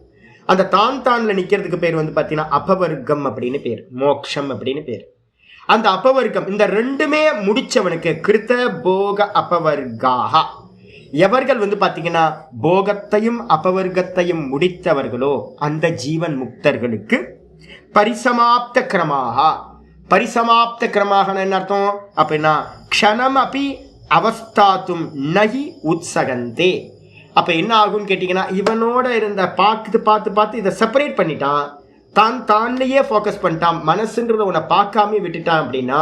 அந்த தான்ல நிற்கிறதுக்கு பேர் வந்து பார்த்தீங்கன்னா அபவர்க்கம் அப்படின்னு பேர், மோக்ஷம் அப்படின்னு பேர். அந்த அபவர்க்கம் இந்த ரெண்டுமே முடிச்சவனுக்கு கிருத்த போக அபவர்காக, எவர்கள் வந்து பார்த்தீங்கன்னா போகத்தையும் அபவர்க்கத்தையும் முடித்தவர்களோ அந்த ஜீவன் முக்தர்களுக்கு பரிசமாப்த கிரமாக என்ன அர்த்தம் அப்படின்னா, க்ஷணம் அப்படி அவஸ்தாத்தும் நகி உத்சகந்தே. அப்போ என்ன ஆகும்னு கேட்டிங்கன்னா, இவனோட இருந்த பார்த்து இதை செப்பரேட் பண்ணிட்டான், தான்லேயே ஃபோக்கஸ் பண்ணிட்டான், மனசுன்றத உன்னை பார்க்காம விட்டுட்டான் அப்படின்னா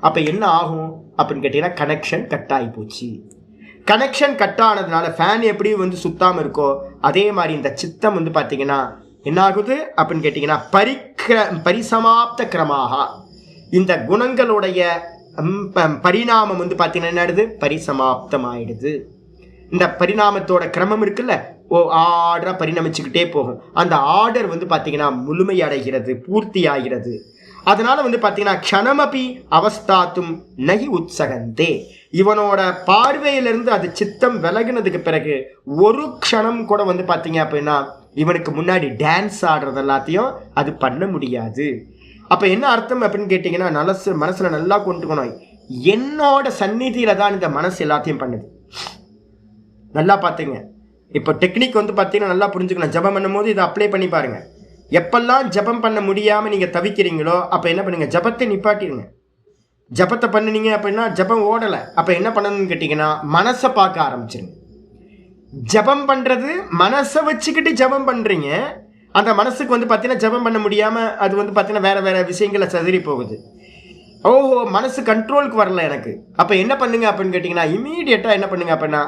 அப்போ என்ன ஆகும் அப்படின்னு கேட்டிங்கன்னா, கனெக்ஷன் கட் ஆகி போச்சு. கனெக்ஷன் கட் ஆனதுனால ஃபேன் எப்படி வந்து சுத்தாமல் இருக்கோ அதே மாதிரி இந்த சித்தம் வந்து பார்த்தீங்கன்னா என்ன ஆகுது அப்படின்னு கேட்டிங்கன்னா, பரிசமாப்த கிரமாக இந்த குணங்களுடைய பரிணாமம் வந்து பார்த்தீங்கன்னா என்ன ஆயிடுது, பரிசமாப்தம் ஆயிடுது. இந்த பரிணாமத்தோட கிரமம் இருக்குல்ல, ஆர்டராக பரிணமிச்சுக்கிட்டே போகும். அந்த ஆர்டர் வந்து பார்த்தீங்கன்னா முழுமை அடைகிறது, பூர்த்தி ஆகிறது. அதனால வந்து பார்த்தீங்கன்னா க்ஷணமபி அவஸ்தாத்தும் நகி உத்சகந்தே, இவனோட பார்வையிலிருந்து அது சித்தம் விலகினதுக்கு பிறகு ஒரு க்ஷணம் கூட வந்து பார்த்தீங்க அப்படின்னா இவனுக்கு முன்னாடி டான்ஸ் ஆடுறது எல்லாத்தையும் அது பண்ண முடியாது. அப்போ என்ன அர்த்தம் அப்படின்னு கேட்டிங்கன்னா, மனசில் நல்லா கொண்டுக்கணும், என்னோட சந்நிதியில் தான் இந்த மனசு எல்லாத்தையும் பண்ணுது. நல்லா பார்த்துங்க, இப்போ டெக்னிக் வந்து பார்த்தீங்கன்னா நல்லா புரிஞ்சுக்கணும். ஜபம் பண்ணும்போது இதை அப்ளை பண்ணி பாருங்கள். எப்பெல்லாம் ஜபம் பண்ண முடியாமல் நீங்கள் தவிக்கிறீங்களோ அப்போ என்ன பண்ணுங்க, ஜபத்தை நிப்பாட்டிடுங்க. ஜபத்தை பண்ணினீங்க அப்படின்னா ஜபம் ஓடலை, அப்போ என்ன பண்ணணும்னு கேட்டிங்கன்னா மனசை பார்க்க ஆரம்பிச்சிருங்க. ஜபம் பண்ணுறது மனசை வச்சுக்கிட்டு ஜபம் பண்ணுறீங்க, அந்த மனசுக்கு வந்து பார்த்தீங்கன்னா ஜபம் பண்ண முடியாமல் அது வந்து பார்த்தீங்கன்னா வேறு வேறு விஷயங்களை சதுரி போகுது. ஓஹோ, மனசு கண்ட்ரோலுக்கு வரல எனக்கு. அப்போ என்ன பண்ணுங்க அப்படின்னு கேட்டிங்கன்னா இமீடியட்டாக என்ன பண்ணுங்க அப்படின்னா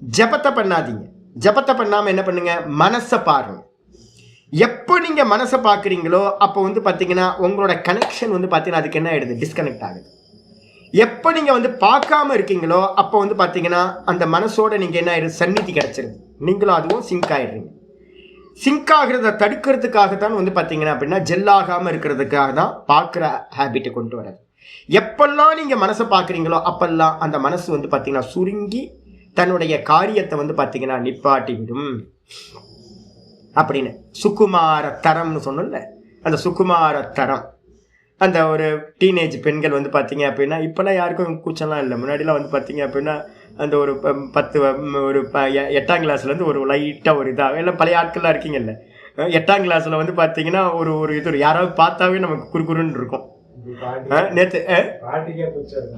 ஜபத்தை பண்ணாதீங்க. ஜபத்தை பண்ணாமல் என்ன பண்ணுங்க, மனசை பாருங்க. எப்போ நீங்கள் மனசை பார்க்குறீங்களோ அப்போ வந்து பார்த்தீங்கன்னா உங்களோட கனெக்ஷன் வந்து பார்த்தீங்கன்னா அதுக்கு என்ன ஆகிடுது, டிஸ்கனெக்ட் ஆகுது. எப்போ நீங்கள் வந்து பார்க்காம இருக்கீங்களோ அப்போ வந்து பார்த்தீங்கன்னா அந்த மனசோட நீங்கள் என்ன ஆயிடுது, சந்நிதி கிடச்சிருது. நீங்களும் அதுவும் சிங்க் ஆகிடுறீங்க. சிங்க் ஆகிறத தடுக்கிறதுக்காகத்தான் வந்து பார்த்தீங்கன்னா அப்படின்னா ஜெல்லாகாமல் இருக்கிறதுக்காக தான் பார்க்குற ஹேபிட்டை கொண்டு வர்றது. எப்பெல்லாம் நீங்கள் மனசை பார்க்குறீங்களோ அப்பெல்லாம் அந்த மனசு வந்து பார்த்தீங்கன்னா சுருங்கி தன்னுடைய காரியத்தை வந்து பார்த்தீங்கன்னா நிப்பாட்டி விடும் அப்படின்னு. சுகுமார தரம்னு சொன்னோம்ல, அந்த சுகுமார தரம். அந்த ஒரு டீனேஜ் பெண்கள் வந்து பார்த்தீங்க அப்படின்னா இப்போல்லாம் யாருக்கும் கூச்சம்லாம் இல்லை. முன்னாடிலாம் வந்து பார்த்தீங்க அப்படின்னா அந்த ஒரு 10 ஒரு 8ஆம் கிளாஸ்லேருந்து ஒரு லைட்டாக ஒரு இதாக எல்லாம் பழைய ஆட்கள்லாம் இருக்கீங்கல்ல, 8ஆம் கிளாஸில் வந்து பார்த்தீங்கன்னா ஒரு ஒரு இது யாராவது பார்த்தாவே நமக்கு குறுகுறுன்னு இருக்கும். நேற்று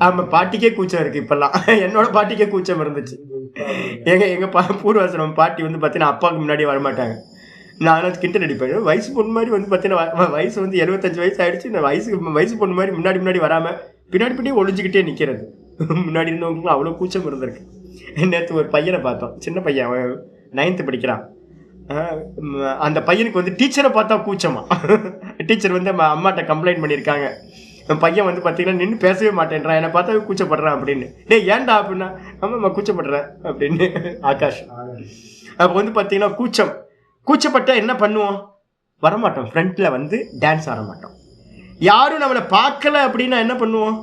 ஆமாம், பாட்டிக்கே கூச்சம் இருக்குது இப்போல்லாம். என்னோட பாட்டிக்கே கூச்சம் இருந்துச்சு. எங்கள் பூர்வாசிரமம் பாட்டி வந்து பார்த்தீங்கன்னா அப்பாவுக்கு முன்னாடியே வரமாட்டாங்க. நான் கிண்டல் அடிப்பேன், வயசு பொண்ணு மாதிரி வந்து பார்த்தீங்கன்னா வயசு வந்து 75 வயசு ஆகிடுச்சு, இந்த வயசு பொண்ணு மாதிரி முன்னாடி வராமல் பின்னாடி ஒழிஞ்சிக்கிட்டே நிற்கிறது. முன்னாடி இருந்தவங்களுக்கும் அவ்வளோ கூச்சம் இருந்திருக்கு. நேற்று ஒரு பையனை பார்த்தோம், சின்ன பையன், அவன் 9th படிக்கிறான். அந்த பையனுக்கு வந்து டீச்சரை பார்த்தா கூச்சமா. டீச்சர் வந்து அம்மாட்ட கம்ப்ளைண்ட் பண்ணியிருக்காங்க, என் பையன் வந்து பார்த்தீங்கன்னா நின்று பேசவே மாட்டேன்றான், என்னை பார்த்தா கூச்சப்படுறான் அப்படின்னு. டேய் ஏன்டா அப்படின்னா, ஆமாம்மா கூச்சப்படுறேன் அப்படின்னு. ஆகாஷ் அப்போ வந்து பார்த்தீங்கன்னா கூச்சப்பட்டா என்ன பண்ணுவோம், வரமாட்டோம், ஃப்ரண்ட்டில் வந்து டான்ஸ் ஆட மாட்டோம். யாரும் நம்மளை பார்க்கல அப்படின்னா என்ன பண்ணுவோம்,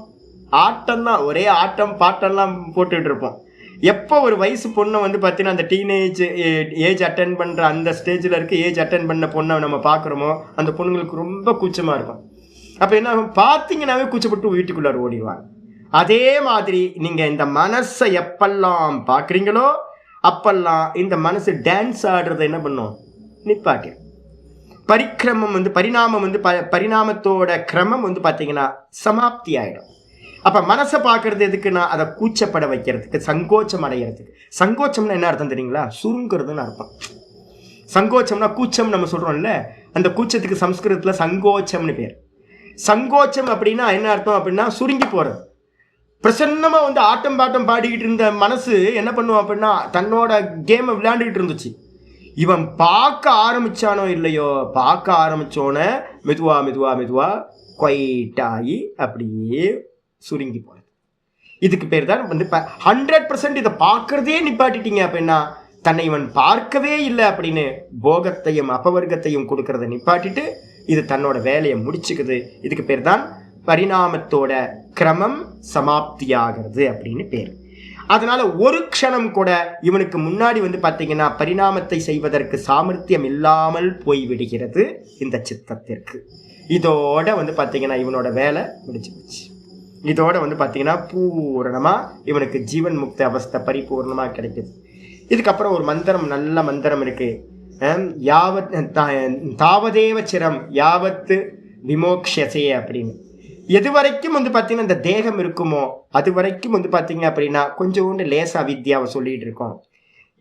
ஆட்டம் தான், ஒரே ஆட்டம் பாட்டெல்லாம் போட்டுக்கிட்டு இருப்போம். எப்போ ஒரு வயசு பொண்ணை வந்து பார்த்தீங்கன்னா அந்த டீனேஜ் ஏஜ் அட்டன் பண்ணுற அந்த ஸ்டேஜில் இருக்க ஏஜ் அட்டன் பண்ண பொண்ணை நம்ம பார்க்குறோமோ அந்த பொண்ணுங்களுக்கு ரொம்ப கூச்சமாக இருக்கும். அப்போ என்ன ஆகும், பார்த்தீங்கன்னாவே கூச்சப்பட்டு வீட்டுக்குள்ளார ஓடிடுவாங்க. அதே மாதிரி நீங்கள் இந்த மனசை எப்பெல்லாம் பார்க்குறீங்களோ அப்பெல்லாம் இந்த மனசு டான்ஸ் ஆடுறதை என்ன பண்ணும், நிப்பாட்டி. பரிக்கிரமம் வந்து பரிணாமம் வந்து பரிணாமத்தோட கிரமம் வந்து பார்த்தீங்கன்னா சமாப்தி ஆகிடும். அப்போ மனசை பார்க்கறது எதுக்குன்னா அதை கூச்சப்பட வைக்கிறதுக்கு, சங்கோச்சம் அடைகிறதுக்கு. சங்கோச்சம்னா என்ன அர்த்தம் தெரியுங்களா, சுருங்கிறதுன்னு அர்த்தம். சங்கோச்சம்னா கூச்சம் நம்ம சொல்கிறோம்ல, அந்த கூச்சத்துக்கு சம்ஸ்கிருதத்தில் சங்கோச்சம்னு பேர். சங்கோச்சம் அப்படின்னா என்ன அர்த்தம் அப்படின்னா சுருங்கி போகிறது. பிரசன்னமாக வந்து ஆட்டம் பாட்டம் பாடிக்கிட்டு இருந்த மனசு என்ன பண்ணுவோம் அப்படின்னா தன்னோட கேமை விளையாண்டுக்கிட்டு இருந்துச்சு. இவன் பார்க்க ஆரம்பித்தானோ இல்லையோ, பார்க்க ஆரம்பித்தோன்னே மெதுவா குவைட்டாகி அப்படியே சுருங்கி போகிறது. இதுக்கு பேர் தான் வந்து 100% இதை பார்க்கறதே நிப்பாட்டிட்டீங்க அப்படின்னா தன்னை இவன் பார்க்கவே இல்லை அப்படின்னு போகத்தையும் அபவர்க்கத்தையும் கொடுக்கறத நிப்பாட்டிட்டு இது தன்னோட வேலையை முடிச்சுக்குது. இதுக்கு பேர் தான் பரிணாமத்தோட கிரமம் சமாப்தியாகிறது அப்படின்னு பேர். அதனால ஒரு க்ஷணம் கூட இவனுக்கு முன்னாடி வந்து பார்த்தீங்கன்னா பரிணாமத்தை செய்வதற்கு சாமர்த்தியம் இல்லாமல் போய்விடுகிறது இந்த சித்தத்திற்கு. இதோட வந்து பார்த்தீங்கன்னா இவனோட வேலை முடிஞ்சு போச்சு. இதோட வந்து பார்த்தீங்கன்னா பூரணமாக இவனுக்கு ஜீவன் முக்த அவஸ்தை பரிபூர்ணமாக கிடைக்குது. இதுக்கப்புறம் ஒரு மந்திரம், நல்ல மந்திரம் இருக்கு, தாவதேவ சிரம் யாவத்து விமோக்ஷசே அப்படின்னு. எது வரைக்கும் வந்து பார்த்தீங்கன்னா இந்த தேகம் இருக்குமோ அது வரைக்கும் வந்து பார்த்தீங்க அப்படின்னா கொஞ்சோண்டு லேசா வித்யாவை சொல்லிட்டு இருக்கோம்.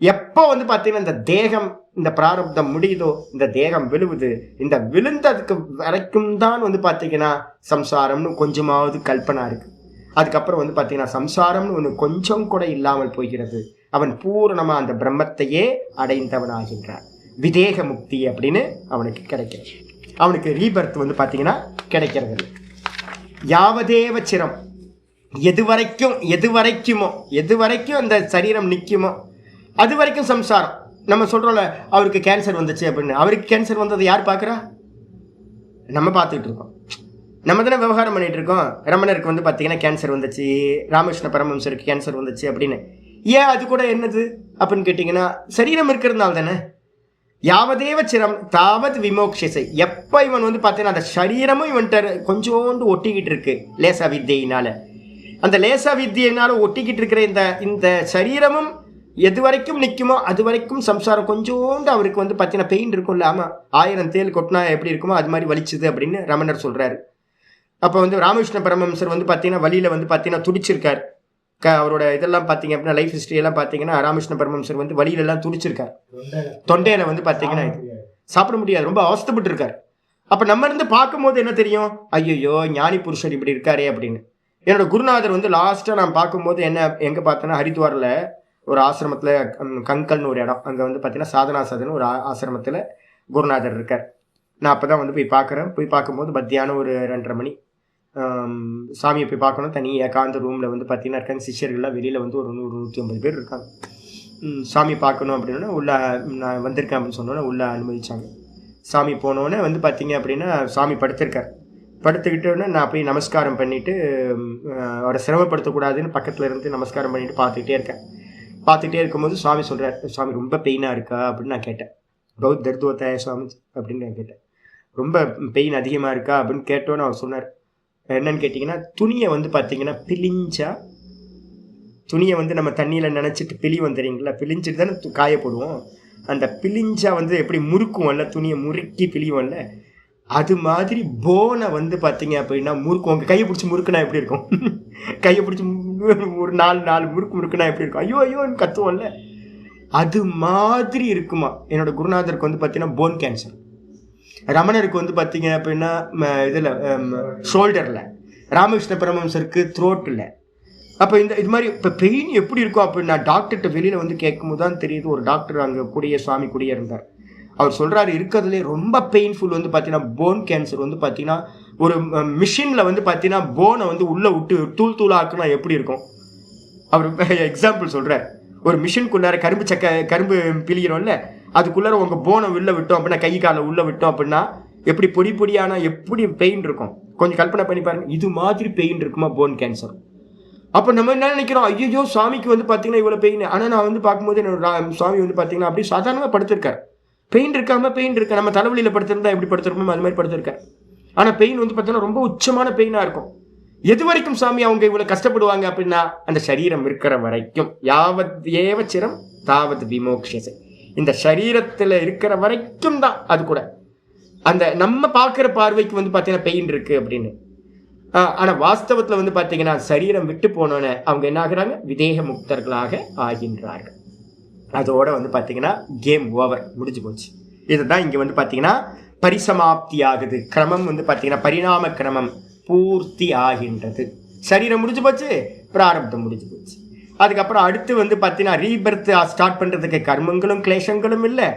எப்போ வந்து பார்த்தீங்கன்னா இந்த தேகம், இந்த பிராரப்தம் முடியுதோ, இந்த தேகம் விழுவுது, இந்த விழுந்ததுக்கு வரைக்கும் தான் வந்து பார்த்தீங்கன்னா சம்சாரம்னு கொஞ்சமாவது கல்பனா இருக்கு. அதுக்கப்புறம் வந்து பார்த்தீங்கன்னா சம்சாரம்னு ஒன்று கொஞ்சம் கூட இல்லாமல் போகிறது. அவன் பூரணமாக அந்த பிரம்மத்தையே அடைந்தவனாகின்றான். விதேக முக்தி அப்படின்னு அவனுக்கு கிடைக்கிறது. அவனுக்கு ரீபர்த் வந்து பார்த்தீங்கன்னா கிடைக்கிறது. யாவதேவ சிரம், எது வரைக்கும் அந்த சரீரம் நிற்குமோ அது வரைக்கும் சம்சாரம். நம்ம சொல்கிறோம்ல அவருக்கு கேன்சர் வந்துச்சு அப்படின்னு, அவருக்கு கேன்சர் வந்தது யார் பார்க்குறா, நம்ம பார்த்துக்கிட்டு இருக்கோம், நம்ம தானே விவகாரம் பண்ணிகிட்டு இருக்கோம். ரமணருக்கு வந்து பார்த்தீங்கன்னா கேன்சர் வந்துச்சு, ராமகிருஷ்ண பரமஹம்சருக்கு கேன்சர் வந்துச்சு அப்படின்னு. ஏன் அது கூட என்னது அப்படின்னு கேட்டிங்கன்னா சரீரம் இருக்கிறதுனால தானே. யாவதேவ சிரம் தாவத் விமோக்ஷசை, எப்போ இவன் வந்து பார்த்தீங்கன்னா அந்த சரீரமும் இவன்கிட்ட கொஞ்சோண்டு ஒட்டிக்கிட்டு இருக்கு லேசா வித்தியினால. அந்த லேசா வித்தியினால ஒட்டிக்கிட்டு இருக்கிற இந்த சரீரமும் எது வரைக்கும் நிற்குமோ அது வரைக்கும் சம்சாரம் கொஞ்சோண்டு அவருக்கு வந்து பார்த்தீங்கன்னா பெயின் இருக்கும்ல. ஆமாம், 1000 தேல் கொட்டினா எப்படி இருக்குமோ அது மாதிரி வலிச்சுது அப்படின்னு ரமணர் சொல்கிறாரு. அப்போ வந்து ராமகிருஷ்ண பரமஹம்சர் வந்து பார்த்தீங்கன்னா வழியில் வந்து பார்த்தீங்கன்னா துடிச்சிருக்கார். அவரோட இதெல்லாம் பார்த்தீங்க அப்படின்னா லைஃப் ஹிஸ்ட்ரி எல்லாம் பார்த்தீங்கன்னா ராமகிருஷ்ண பரமஹம்சர் வந்து வழியிலெல்லாம் துடிச்சிருக்கார். தொண்டையில வந்து பார்த்தீங்கன்னா சாப்பிட முடியாது, ரொம்ப அவஸ்தைப்பட்டு இருக்கார். அப்போ நம்ம இருந்து பார்க்கும்போது என்ன தெரியும், ஐயோ ஞானி புருஷர் இப்படி இருக்காரே அப்படின்னு. என்னோட குருநாதர் வந்து லாஸ்ட்டாக நான் பார்க்கும்போது என்ன எங்கே பார்த்தேன்னா ஹரித்வாரில் ஒரு ஆசிரமத்தில் கங்கல்னு ஒரு இடம், அங்கே வந்து பார்த்தீங்கன்னா சாதனா சாதன ஒரு ஆசிரமத்தில் குருநாதர் இருக்கார். நான் அப்போ தான் வந்து போய் பார்க்குறேன். போய் பார்க்கும்போது மத்தியானம் ஒரு 2:30 மணி. சாமியை போய் பார்க்கணும். தனி ஏகாந்த ரூமில் வந்து பார்த்தீங்கன்னா இருக்காங்க. சிஷ்யர்கள்லாம் வெளியில் வந்து ஒரு 100-150 பேர் இருக்காங்க. சாமி பார்க்கணும் அப்படின்னா உள்ள நான் வந்திருக்கேன் அப்படின்னு சொன்னோன்னே உள்ளே அனுமதிச்சாங்க. சாமி போனோடனே வந்து பார்த்தீங்க அப்படின்னா சாமி படுத்திருக்கார். படுத்துக்கிட்டோன்னே நான் போய் நமஸ்காரம் பண்ணிவிட்டு அவரை சிரமப்படுத்தக்கூடாதுன்னு பக்கத்தில் இருந்து நமஸ்காரம் பண்ணிவிட்டு பார்த்துக்கிட்டே இருக்கேன். பார்த்துக்கிட்டே இருக்கும்போது சுவாமி சொல்கிறார், சுவாமி ரொம்ப பெயினாக இருக்கா அப்படின்னு நான் கேட்டேன். பௌத் தர்த் ஹோத்தா ஹை சுவாமி அப்படின்னு நான் கேட்டேன். ரொம்ப பெயின் அதிகமாக இருக்கா அப்படின்னு கேட்டோன்னு அவர் சொன்னார். என்னன்னு கேட்டிங்கன்னா, துணியை வந்து பார்த்தீங்கன்னா பிழிஞ்சா, துணியை வந்து நம்ம தண்ணியில் நினச்சிட்டு பிழிவோம் தெரியுங்களா, பிழிஞ்சிட்டு தானே காயப்படுவோம். அந்த பிழிஞ்சா வந்து எப்படி முறுக்குவோம்ல, துணியை முறுக்கி பிழிவோம்ல, அது மாதிரி போனை வந்து பார்த்தீங்க அப்படின்னா முறுக்கு. உங்கள் கையை பிடிச்சி முறுக்குனா எப்படி இருக்கும், கையை பிடிச்சி ஒரு 4 முறுக்கு முறுக்குனா எப்படி இருக்கும், ஐயோ ஐயோன்னு கத்துவோம்ல, அது மாதிரி இருக்குமா. என்னோட குருநாதருக்கு வந்து பார்த்தீங்கன்னா போன் கேன்சர். ரமணருக்கு வந்து பார்த்தீங்க அப்படின்னா இதில் ஷோல்டரில், ராமகிருஷ்ண பரமஹம்சருக்கு த்ரோட்டில். அப்போ இது மாதிரி இப்போ பெயின் எப்படி இருக்கும் அப்படின்னா டாக்டர்கிட்ட வெளியில் வந்து கேட்கும்போது தான் தெரியுது. ஒரு டாக்டர் அங்கே கூடிய சுவாமி கூடிய இருந்தார். அவர் சொல்கிறாரு, இருக்கிறதுலே ரொம்ப பெயின்ஃபுல் வந்து பார்த்தீங்கன்னா போன் கேன்சர் வந்து பார்த்தீங்கன்னா ஒரு மிஷினில் வந்து பார்த்தீங்கன்னா போனை வந்து உள்ளே விட்டு தூள் தூளாக்குனா எப்படி இருக்கும். அவர் எக்ஸாம்பிள் சொல்கிறார். ஒரு மிஷின்குள்ளார கரும்பு பிழிகிறோம்ல, அதுக்குள்ளார உங்கள் போனை உள்ளே விட்டோம் அப்படின்னா, கை காலை உள்ளே விட்டோம் அப்படின்னா எப்படி பொடி பொடியான எப்படி பெயின் இருக்கும், கொஞ்சம் கற்பனை பண்ணி பாருங்கள். இது மாதிரி பெயின் இருக்குமா போன் கேன்சர். அப்போ நம்ம என்ன நினைக்கிறோம், ஐயோ சுவாமிக்கு வந்து பார்த்தீங்கன்னா இவ்வளோ பெயின். ஆனால் நான் வந்து பார்க்கும்போது என்னோட சுவாமி வந்து பார்த்தீங்கன்னா அப்படி சாதாரணமாக படுத்திருக்கார். பெயின் இருக்காமல் பெயின் இருக்கா, நம்ம தலைவலியில் படுத்திருந்தா எப்படி படுத்திருப்போம் அது மாதிரி படுத்திருக்கார். ஆனால் பெயின் வந்து பார்த்தீங்கன்னா ரொம்ப உச்சமான பெயினாக இருக்கும். எது வரைக்கும் சாமி அவங்க இவ்வளவு கஷ்டப்படுவாங்க அப்படின்னா, அந்த சரீரம் இருக்கிற வரைக்கும். யாவத் ஏவ சிரம் தாவத் விமோக்ஷசே. இந்த சரீரத்தில் இருக்கிற வரைக்கும் தான். அது கூட அந்த நம்ம பார்க்குற பார்வைக்கு வந்து பார்த்தீங்கன்னா பெயின் இருக்கு அப்படின்னு. ஆனால் வாஸ்தவத்தில் வந்து பார்த்தீங்கன்னா சரீரம் விட்டு போனோன்னு அவங்க என்ன ஆகுறாங்க, விதேக முக்தர்களாக ஆகின்றார்கள். அதோட வந்து பார்த்தீங்கன்னா கேம் ஓவர், முடிஞ்சு போச்சு. இதுதான் இங்கே வந்து பார்த்தீங்கன்னா பரிசமாப்தி ஆகுது. கிரமம் வந்து பார்த்தீங்கன்னா பரிணாம கிரமம் பூர்த்தி ஆகின்றது. சரீரம் முடிஞ்சு போச்சு, பிராரப்தம் முடிஞ்சு போச்சு. அதுக்கப்புறம் அடுத்து வந்து பார்த்தீங்கன்னா ரீபர்த் ஸ்டார்ட் பண்ணுறதுக்கு கர்மங்களும் கிளேஷங்களும் இல்லை.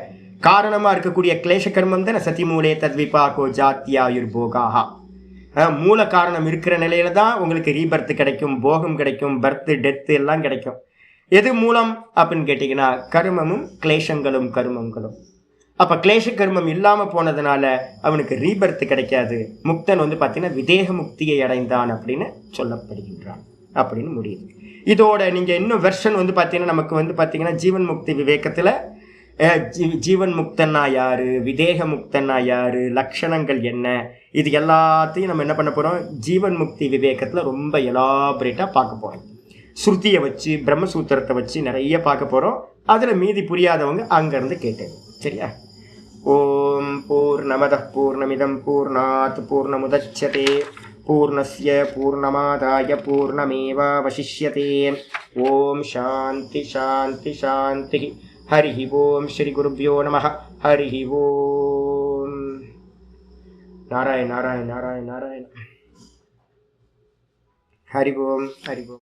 காரணமாக இருக்கக்கூடிய கிளேஷ கர்மம் தானே சதிமூலே தத்விபாகோ ஜாத்தியாயுர் போகாஹா. மூல காரணம் இருக்கிற நிலையில தான் உங்களுக்கு ரீபர்த் கிடைக்கும், போகம் கிடைக்கும், பர்த் டெத்து எல்லாம் கிடைக்கும். எது மூலம் அப்படின்னு கேட்டிங்கன்னா கர்மமும் கிளேஷங்களும் கர்மங்களும். அப்போ கிளேஷ கர்மம் இல்லாமல் போனதுனால அவனுக்கு ரீபர்த் கிடைக்காது. முக்தன் வந்து பார்த்தீங்கன்னா விதேக முக்தியை அடைந்தான் அப்படின்னு சொல்லப்படுகின்றான் அப்படின்னு முடியுது. இதோட நீங்கள் இன்னும் வெர்ஷன் வந்து பார்த்தீங்கன்னா நமக்கு வந்து பார்த்தீங்கன்னா ஜீவன் முக்தி விவேகத்தில் ஜீவன் முக்தன்னா யாரு, விதேக முக்தன்னா யாரு, லட்சணங்கள் என்ன, இது எல்லாத்தையும் நம்ம என்ன பண்ண போகிறோம், ஜீவன் முக்தி விவேகத்தில் ரொம்ப எலாபரேட்டாக பார்க்க போகிறோம். ஸ்ருதியை வச்சு பிரம்மசூத்திரத்தை வச்சு நிறைய பார்க்க போகிறோம். அதில் மீதி புரியாதவங்க அங்கேருந்து கேட்டது. சரியா? ஓம் பூர்ணமதః பூர்ணமிதம் பூர்ணாத் பூர்ணமுதச்யதே பூர்ணஸ்ய பூர்ணமாதாய பூர்ணமேவாவசிஷ்யதே. ஓம் சாந்தி சாந்தி சாந்தி. ஹரி ஓம் ஸ்ரீ குருப்யோ நமः. ஹரி ஓம். நாராயண நாராயண நாராயண நாராயண. ஹரி ஓம் ஹரி ஓம்.